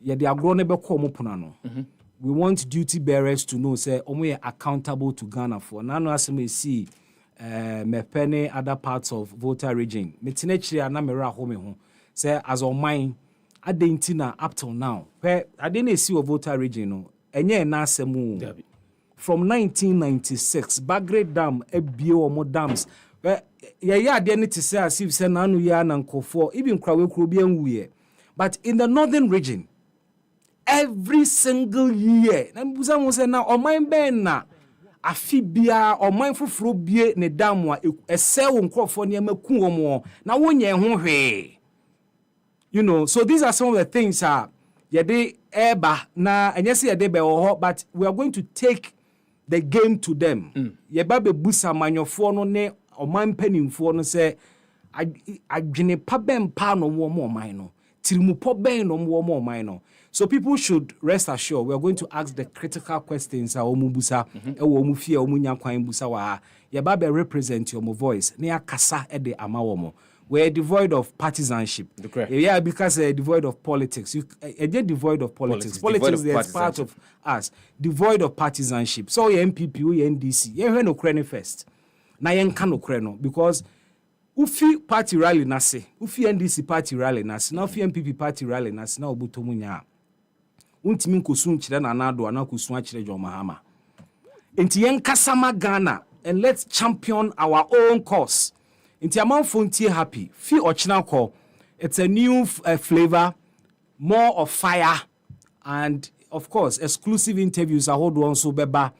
agronebe komopunano. We want duty bearers to know, say, we are accountable to Ghana for. Now, as we see, me penny other parts of voter region. Me tinechri anamera home say as on mine, I didn't up till now. I didn't see a voter region. No, enye na semu. From 1996, Bagre Dam, Ebio or more dams. Yeah, they need to say as if say nanu ya nanko for even Krawe Krubian we. But in the northern region. Every single year. Na mbuza mo say na o man ben na afibia o man foforo bie ne damwa ese wo nkrofo ne maku wo mo na wonye ho hwe. You know, so these are some of the things yede eba na enyese yede be ho, but we are going to take the game to them. Yeba be busa manyofo no ne oman panimfo no se adwene pa ben pa no mo oman no. Tirimupo ben no mo oman no. So people should rest assured we are going to ask the critical questions omubusa ewo omufie omunya kwan busa wa yeba be represent your voice ne akasa ede ama wo. We're devoid of partisanship. Yeah, because devoid of politics. They're devoid of politics. Politics is part of us. Devoid of partisanship. So you MPP, you NDC. You have no Ukraine first. Now you can't Ukraine because ufi party rally nasi, ufi NDC party rally nasi, now ufi MPP party rally nasi, now ubutomunya. Untimin kusun chile na nado, ana kusun chile jo mahama. Enti yen kasama Ghana and let's champion our own cause. Inti amanfo ntie happy. Fi ochina call. It's a new flavor, more of fire, and of course, exclusive interviews. I hold on so beba,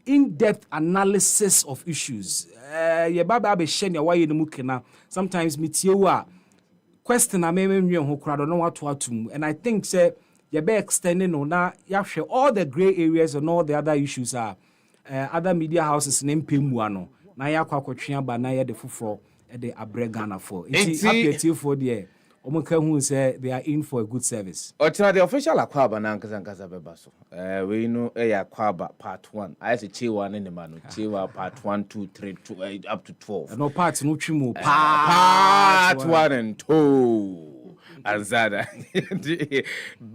in-depth analysis of issues. Ye baba be shenya why you mukena. Sometimes mitiewa question na me ho krado no watu atum. And I think say ye be extending on na yahwe all the gray areas and all the other issues are other media houses in mpemu ano. Na yakwa kwatwea ba na ye de foforo the Abregana for. It's happy for the who say they are in for a good service. Or the official Aquaba Nankaza Bebaso. We know a Aquaba part 1. I say Chiwa and the man, Chiwa part 1, 2, 3, 2, up to 12. No parts, no chimu. Part 1 and 2. Azada.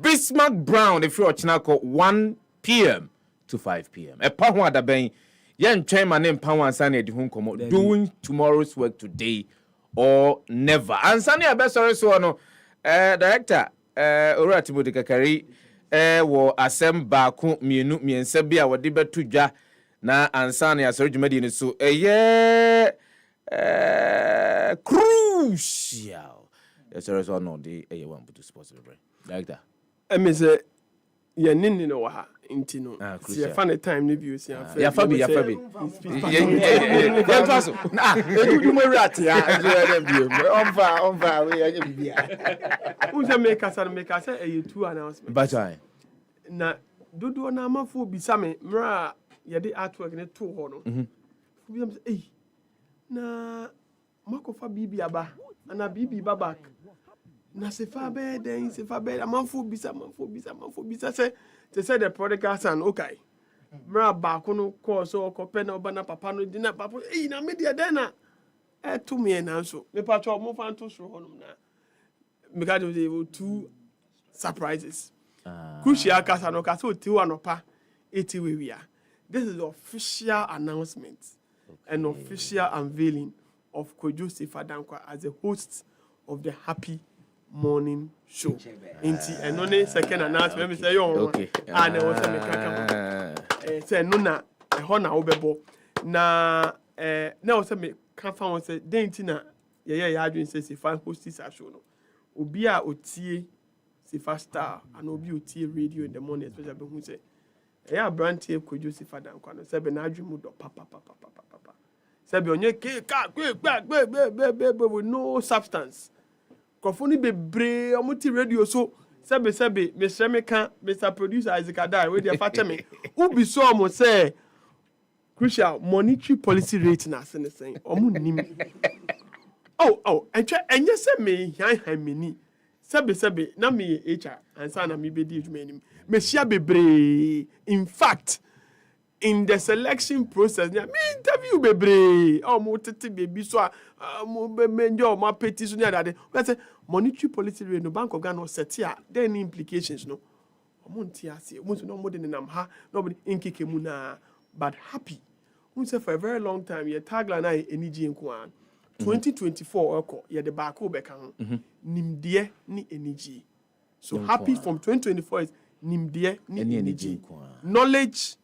Bismarck Brown, if you're Chinako, 1 p.m. to 5 p.m. A Pahwa da Ben. Yen chairman name Power Sunny di Hunkomo doing tomorrow's work today or never. And Sunny Abesore so no director Ora Timothy Kakari wo asem ba ko mienu miensa bia wo de betu dwa na ansane asore dwumadi ni so crucial. Yes, so no the one to sports director. Me say ye nini no ha inti no see fan time ni bi o see ya fabi ya paso na edudu mo rat ya dem bi onfa we ya bibia unse make us a two announcement but I na dodo na amafo bi same mra ye de artwork ne to ho no bi am say na makofa bibi aba na bibi babak na Sefah den Sefah amafo bisa say the prodigal son okay mra ba ko no call so okope na oba na papa no di na papa na media den na to me na so me patcho mo fan to so honum na me got two surprises crucial kasa no kasa o ti wanopa eti wewia. This is the official announcement and official unveiling of Kwadwo Sefah-Danquah as the host of the Happy Morning Show. Inti enone second announcement me say yo okay and was me kaka say no na ho na obebo na na was me kan fa won say denti na ye adwin say Sefah host this show no obi a otie Sefah Star and obi otie radio in the morning especially be hu say brand tie Kwadwo Sefah-Danquah no say be na adwin mu do papa say be onye ka with no substance. Kofoni bebre omuti radio so sebe me kan Mr. Producer Isaac Adai we dey fache me ubi so omo say crucial monetary policy rate na se ne sen omo nim enye se me han meni sebe na me HR ansa na me be di adwuma nim me share bebre in fact in the selection process me interview bebre omo tete baby so mo be menjo ma petition ya that we say monetary policy rate no Bank of Ghana set here there any implications no omo ntia ase mo so no mo de nam ha nobody inkeke mu na but happy we say for a very long time your tagline na energy nko an 2024 oko ye de back o be kan nimde ni energy so happy from 2024 is nimde ni energy knowledge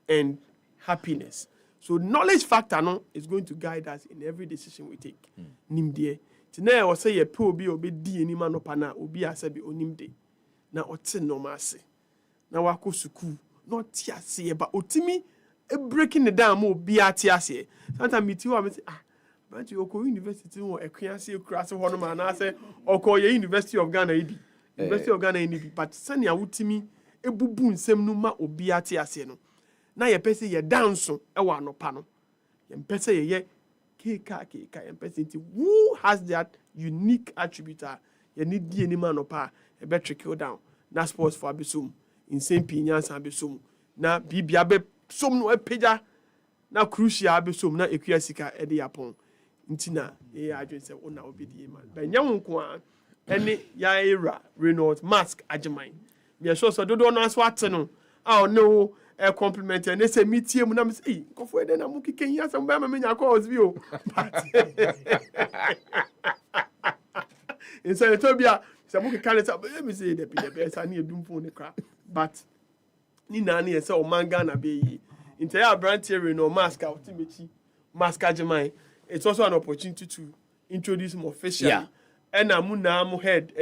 and happiness. So knowledge factor no is going to guide us in every decision we take. Nimde. Today I will say ye pe obi di ani ma no pa na obi asabi onimde. Na ote normal se. Na wako suku. No ti ase ba otimi e breaking the down mo obi ati ase. Sometimes me ti wa me say but you go university or a creative class of one man, I say, or call your University of Ghana, University of Ghana, but send your ultimi, a bubun, sem numa, or beati aseno. Now your person, your dance, a one no panel. Your person, ye, keka, and person, who has that unique attribute, you need the man or pa, a better trickle down. Na sports for abisum, in Saint Pinyans abisum, na bibiabe, some no a peja, na crucial abisum, na equiasica, edi upon. Ntina I just say ona obedi man but nyam nko any ya era Renault mask agimine me so do no aso ate no no a compliment and they say meetie mu na me say kofo ede na mu kike hia sam ba ma menya calls bi o inside Ethiopia say mu kike let me say the be na edum phone ne kra but ni na na say o manga na be yi ntia ya brand Renault mask out mechi mask agimine. It's also an opportunity to introduce him officially. Yeah. And I'm now head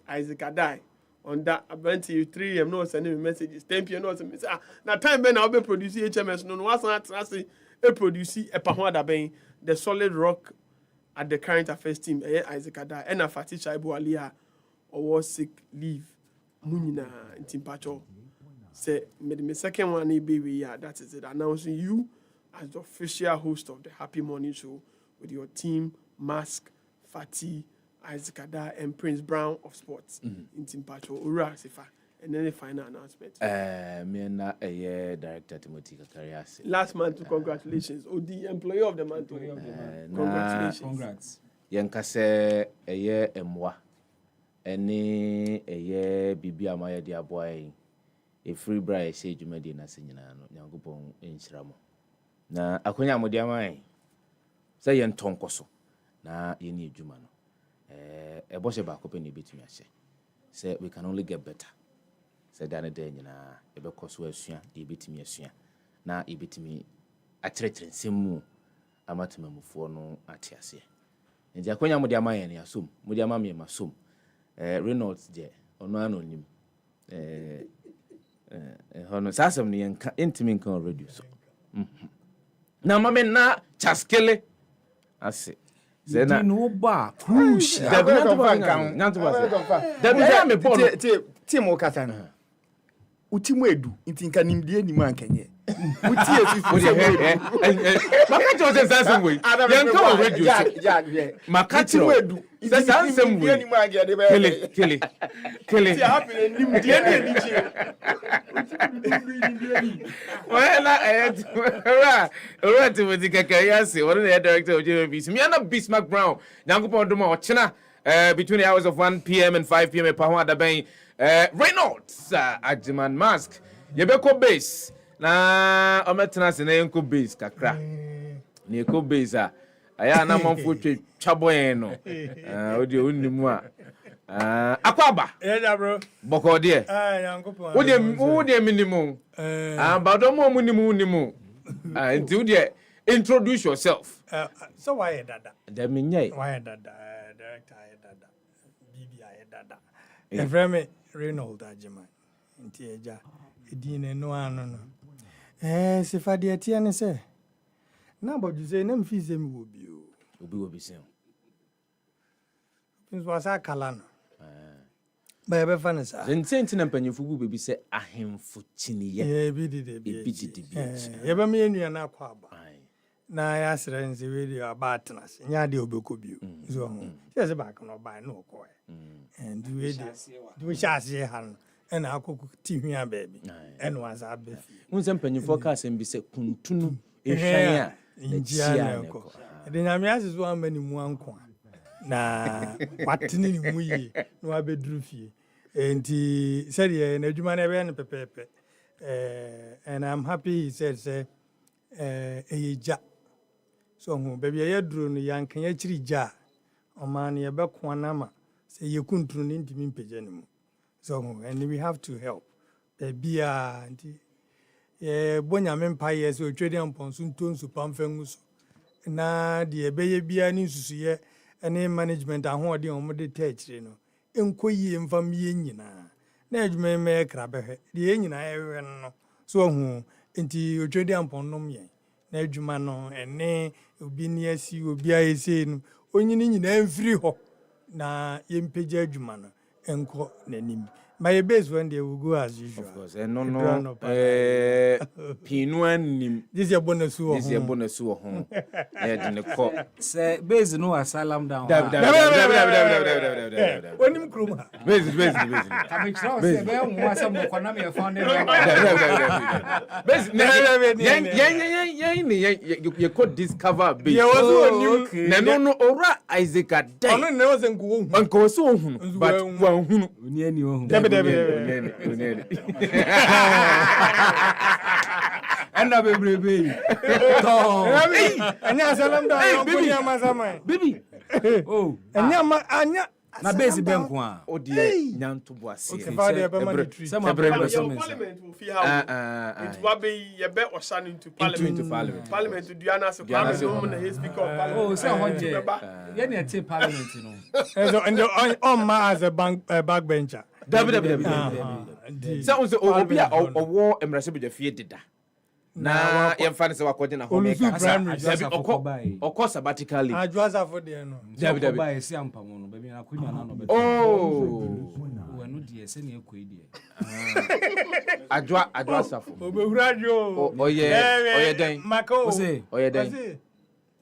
Isaac Adai on that. I went to 3 AM no sending me messages. 10 PM no send me. Now time Ben I'll be producing HMS. No what's not say a produce a pahwada ben the solid rock at the current affairs team. Isaac Adai and a Fatisha Ibu Alia or was sick leave. Munina in Timpacho. Say me second one baby. Yeah, that is it. Announcing you as the official host of the Happy Morning Show. With your team, Mask, Fatih, Isaac Adai, and Prince Brown of Sports in Team Pacho, Ura Sefah, and then the final announcement. Me and a director Timothy Kakariasi. Last month, congratulations. The employee of the month. Congratulations. Congrats. Yankase a year emwa. Any a year bibi amaya dia boy. A free bride say you made in a senior Yangupon in Shramo. Na Akunya Modiamai. Say yen tonkoso na yeni adwuma no e bo se ba ko pe ne betumi ahye say we can only get better say dane de nyina e be koso asua de betumi asua na e betumi atretre nsemu amatemamufo no atiase nti akonya mo de amaye ne asom mo de amame masom Reynolds je ono anonim hono sasem ne yanka intimi kan radio so na mame na chaskele ase zena no ba crucial team o kasa no utimu edu ntinka nimdie ni man kenye uti efifu makacho se sansem we yanka o radio makacho edu se sansem we ni man ge de be kele ti happy nimdie ni nichi Ora Timothy Kakariasi, one of the director of JVBC. Me and Bismarck Brown, Yankupon Duma or China, between the hours of 1 PM and 5 PM at Pahwada Bay. Reynolds, Ajiman Mask, Yebeko base. Na Ometnas and Enko base, Kakra. Nico base, Ayana Monfut Chaboeno, Audio Unimua. Akwaba. Yeah, bro. Boko dear. Who dear minimum? But no more minimum. Until dear, introduce yourself. So why dada? The minye. Why dada? Director dada. BB dada. Efreme Reynolds Ajiman. Intieja. Edine no ano. Sefah tia ne se. Na bodu say na mfi se mi obi obi se. Pins wasa kala no. Ba be fa ne sa. Nti na mpanyefo bu bebi se ahemfo chiniye. Bi dide. Ye ba me enua na akwa aba. Na ya sere nse radio about na se. Nya de obeko bio. So ho. Se ba ka no ba no ko e. And do shase han. And akoko tihia baby. And was a be. Unse mpanyefo ka asem bi se kuntunu ehwan a njia ko. De nyame ase so amani mu anko. Na watini ni muyi no abeduru fie enti said ye na adwuma na be ne pepepe and I'm happy he said say eja so hu baby ye duru no yankan ya chiri ja o man ye be ko na ma say ye kunturu ni ntimi mpege ne mu so hu and we have to help baby enti bonya mempa ye so twede amponso ntonsu pamfangu so na de be ye bia ni nsusu ye any management ahode on de techire no enkoyie mfam ye nyina na adwuma me kra behwe de ye nyina ewe no so hu enti odwede amponnom ye na adwuma no ene obi ni asi obi ayese no onyini nyina mfiri ho na yempagya adwuma no enko nanim. My base when they will go as usual. Of course. No. Pinuanim. This is a bonus. This is a bonus. Say base no asylum down. When him kruma. Base. Come try say be won some kwana me found it. You could discover base. No. Ora Isaac Adai. Ono ne was nko. Nko so ohun. But wan hunu. Oni ani ohun. Enda bebrebe. Anya salam da baby. Baby. Oh. Anya na base ben ko a. Odi nyanto boase. Parliament will feel how it will be ye be osan into parliament. Parliament to Diana so parliament na he speaker of parliament. Oh, say honje. Ye na take parliament no. And on ma as a backbencher. David. Sounds obi a owo emrase beja fie deda. Na yemfa ne se wakode na home ka. Okọ sabbatical leave. Adwasa for there no. David buy esi ampamo no baby na kunya na no be. Oh. We no die se na ekoi die. Adwa safo. Obewurajo. Oye den. Mako. Oye den.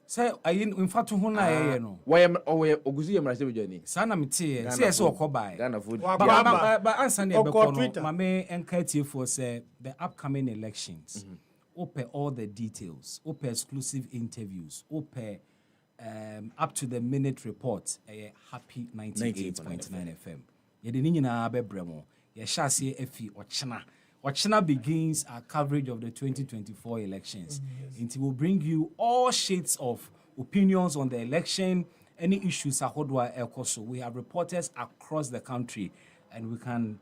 Say ayin mfato ho na ye no. Oye oguzi emrase beja ni. Sana mete say se okobai. Ghana food. But answer na be ko no. Mame enka for say the upcoming elections. Open all the details, open exclusive interviews, open up to the minute report. Happy 98.9 FM. Yede ni nyina bebremo. Ye shase efi ochina. Ochina begins our coverage of the 2024 elections. It will bring you all shades of opinions on the election, any issues ahodwa ekoso. We have reporters across the country, and we can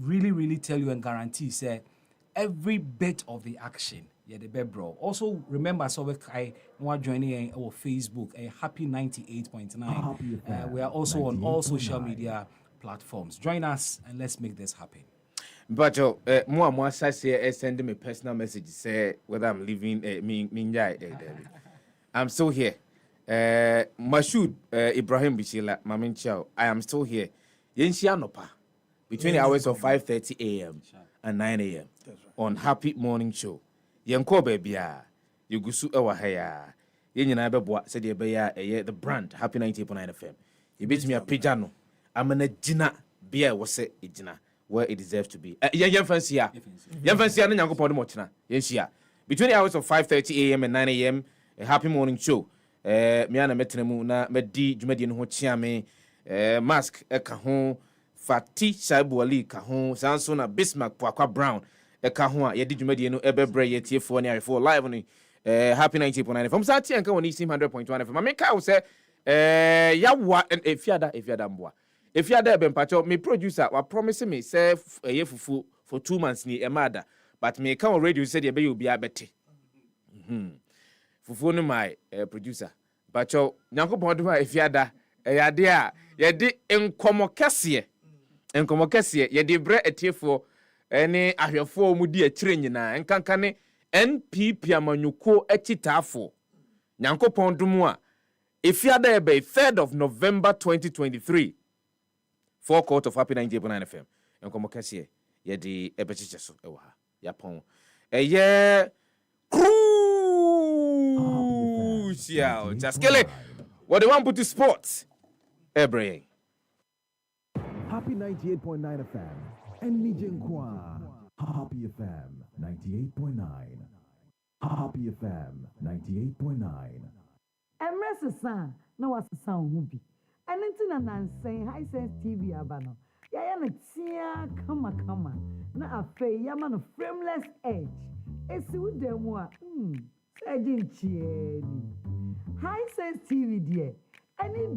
really tell you and guarantee say every bit of the action. Yeah, the bebro. Also remember, so I want joining our Facebook, a Happy 98.9. We are also on all social media platforms. Join us and let's make this happen. But more say send me personal message say whether I'm leaving I'm still here. Mashood Ibrahim Bishila Mamin Chow, I am still here. Yenshia Nopa between the hours of 5:30 a.m. and 9 a.m. on Happy Morning Show. Yenko baby you gusu ewa haya. Yenyina beboa said ye be the brand Happy 98.9 FM. You beat me a pijano. I'm an ejina beer was say ejina where it deserves to be. Yen fancy ya. Yen fancy ya na nyanko pon mo china. Yenshia. Between the hours of 5:30 a.m. and 9 a.m. a Happy Morning Show. Me ana metenemu na medi dwumadi no ho chia me mask eka ho Fati Shaibu Ali ka ho sanso na Bismarck Poakwa Brown eka ho a yedi dwumadi no ebebre yetiefo ne arefo live on Happy 90.9 from Sati anka woni 100.1 FM me ka wo se yawa efiada mboa efiada ebe mpacho me producer wa promise me say fufu for 2 months ni emada but me ka on radio say de be obi abete fufu no my producer pacho nyankopon do efiada yade a yede enkomo kese yede bre etiefo ene ahwefo mu di akire nyina enkanka ne NPP amanyuko ekitafo nyankopon dum a efiada ebe 3rd of November 2023 forecourt of Happy 98.9 FM enkomo kese yede ebechiche so ewa ha yapon crucial just kill it what they want put to sports Ebre Happy 98.9 FM and Nijenkwa. Happy FM 98.9. Happy FM 98.9. Emresa na wasesa ho bi. Enenti na nansen high sense TV abano. Ya na tia kama na afei ya ma no frameless edge. Esi udemu a High sense TV die. Any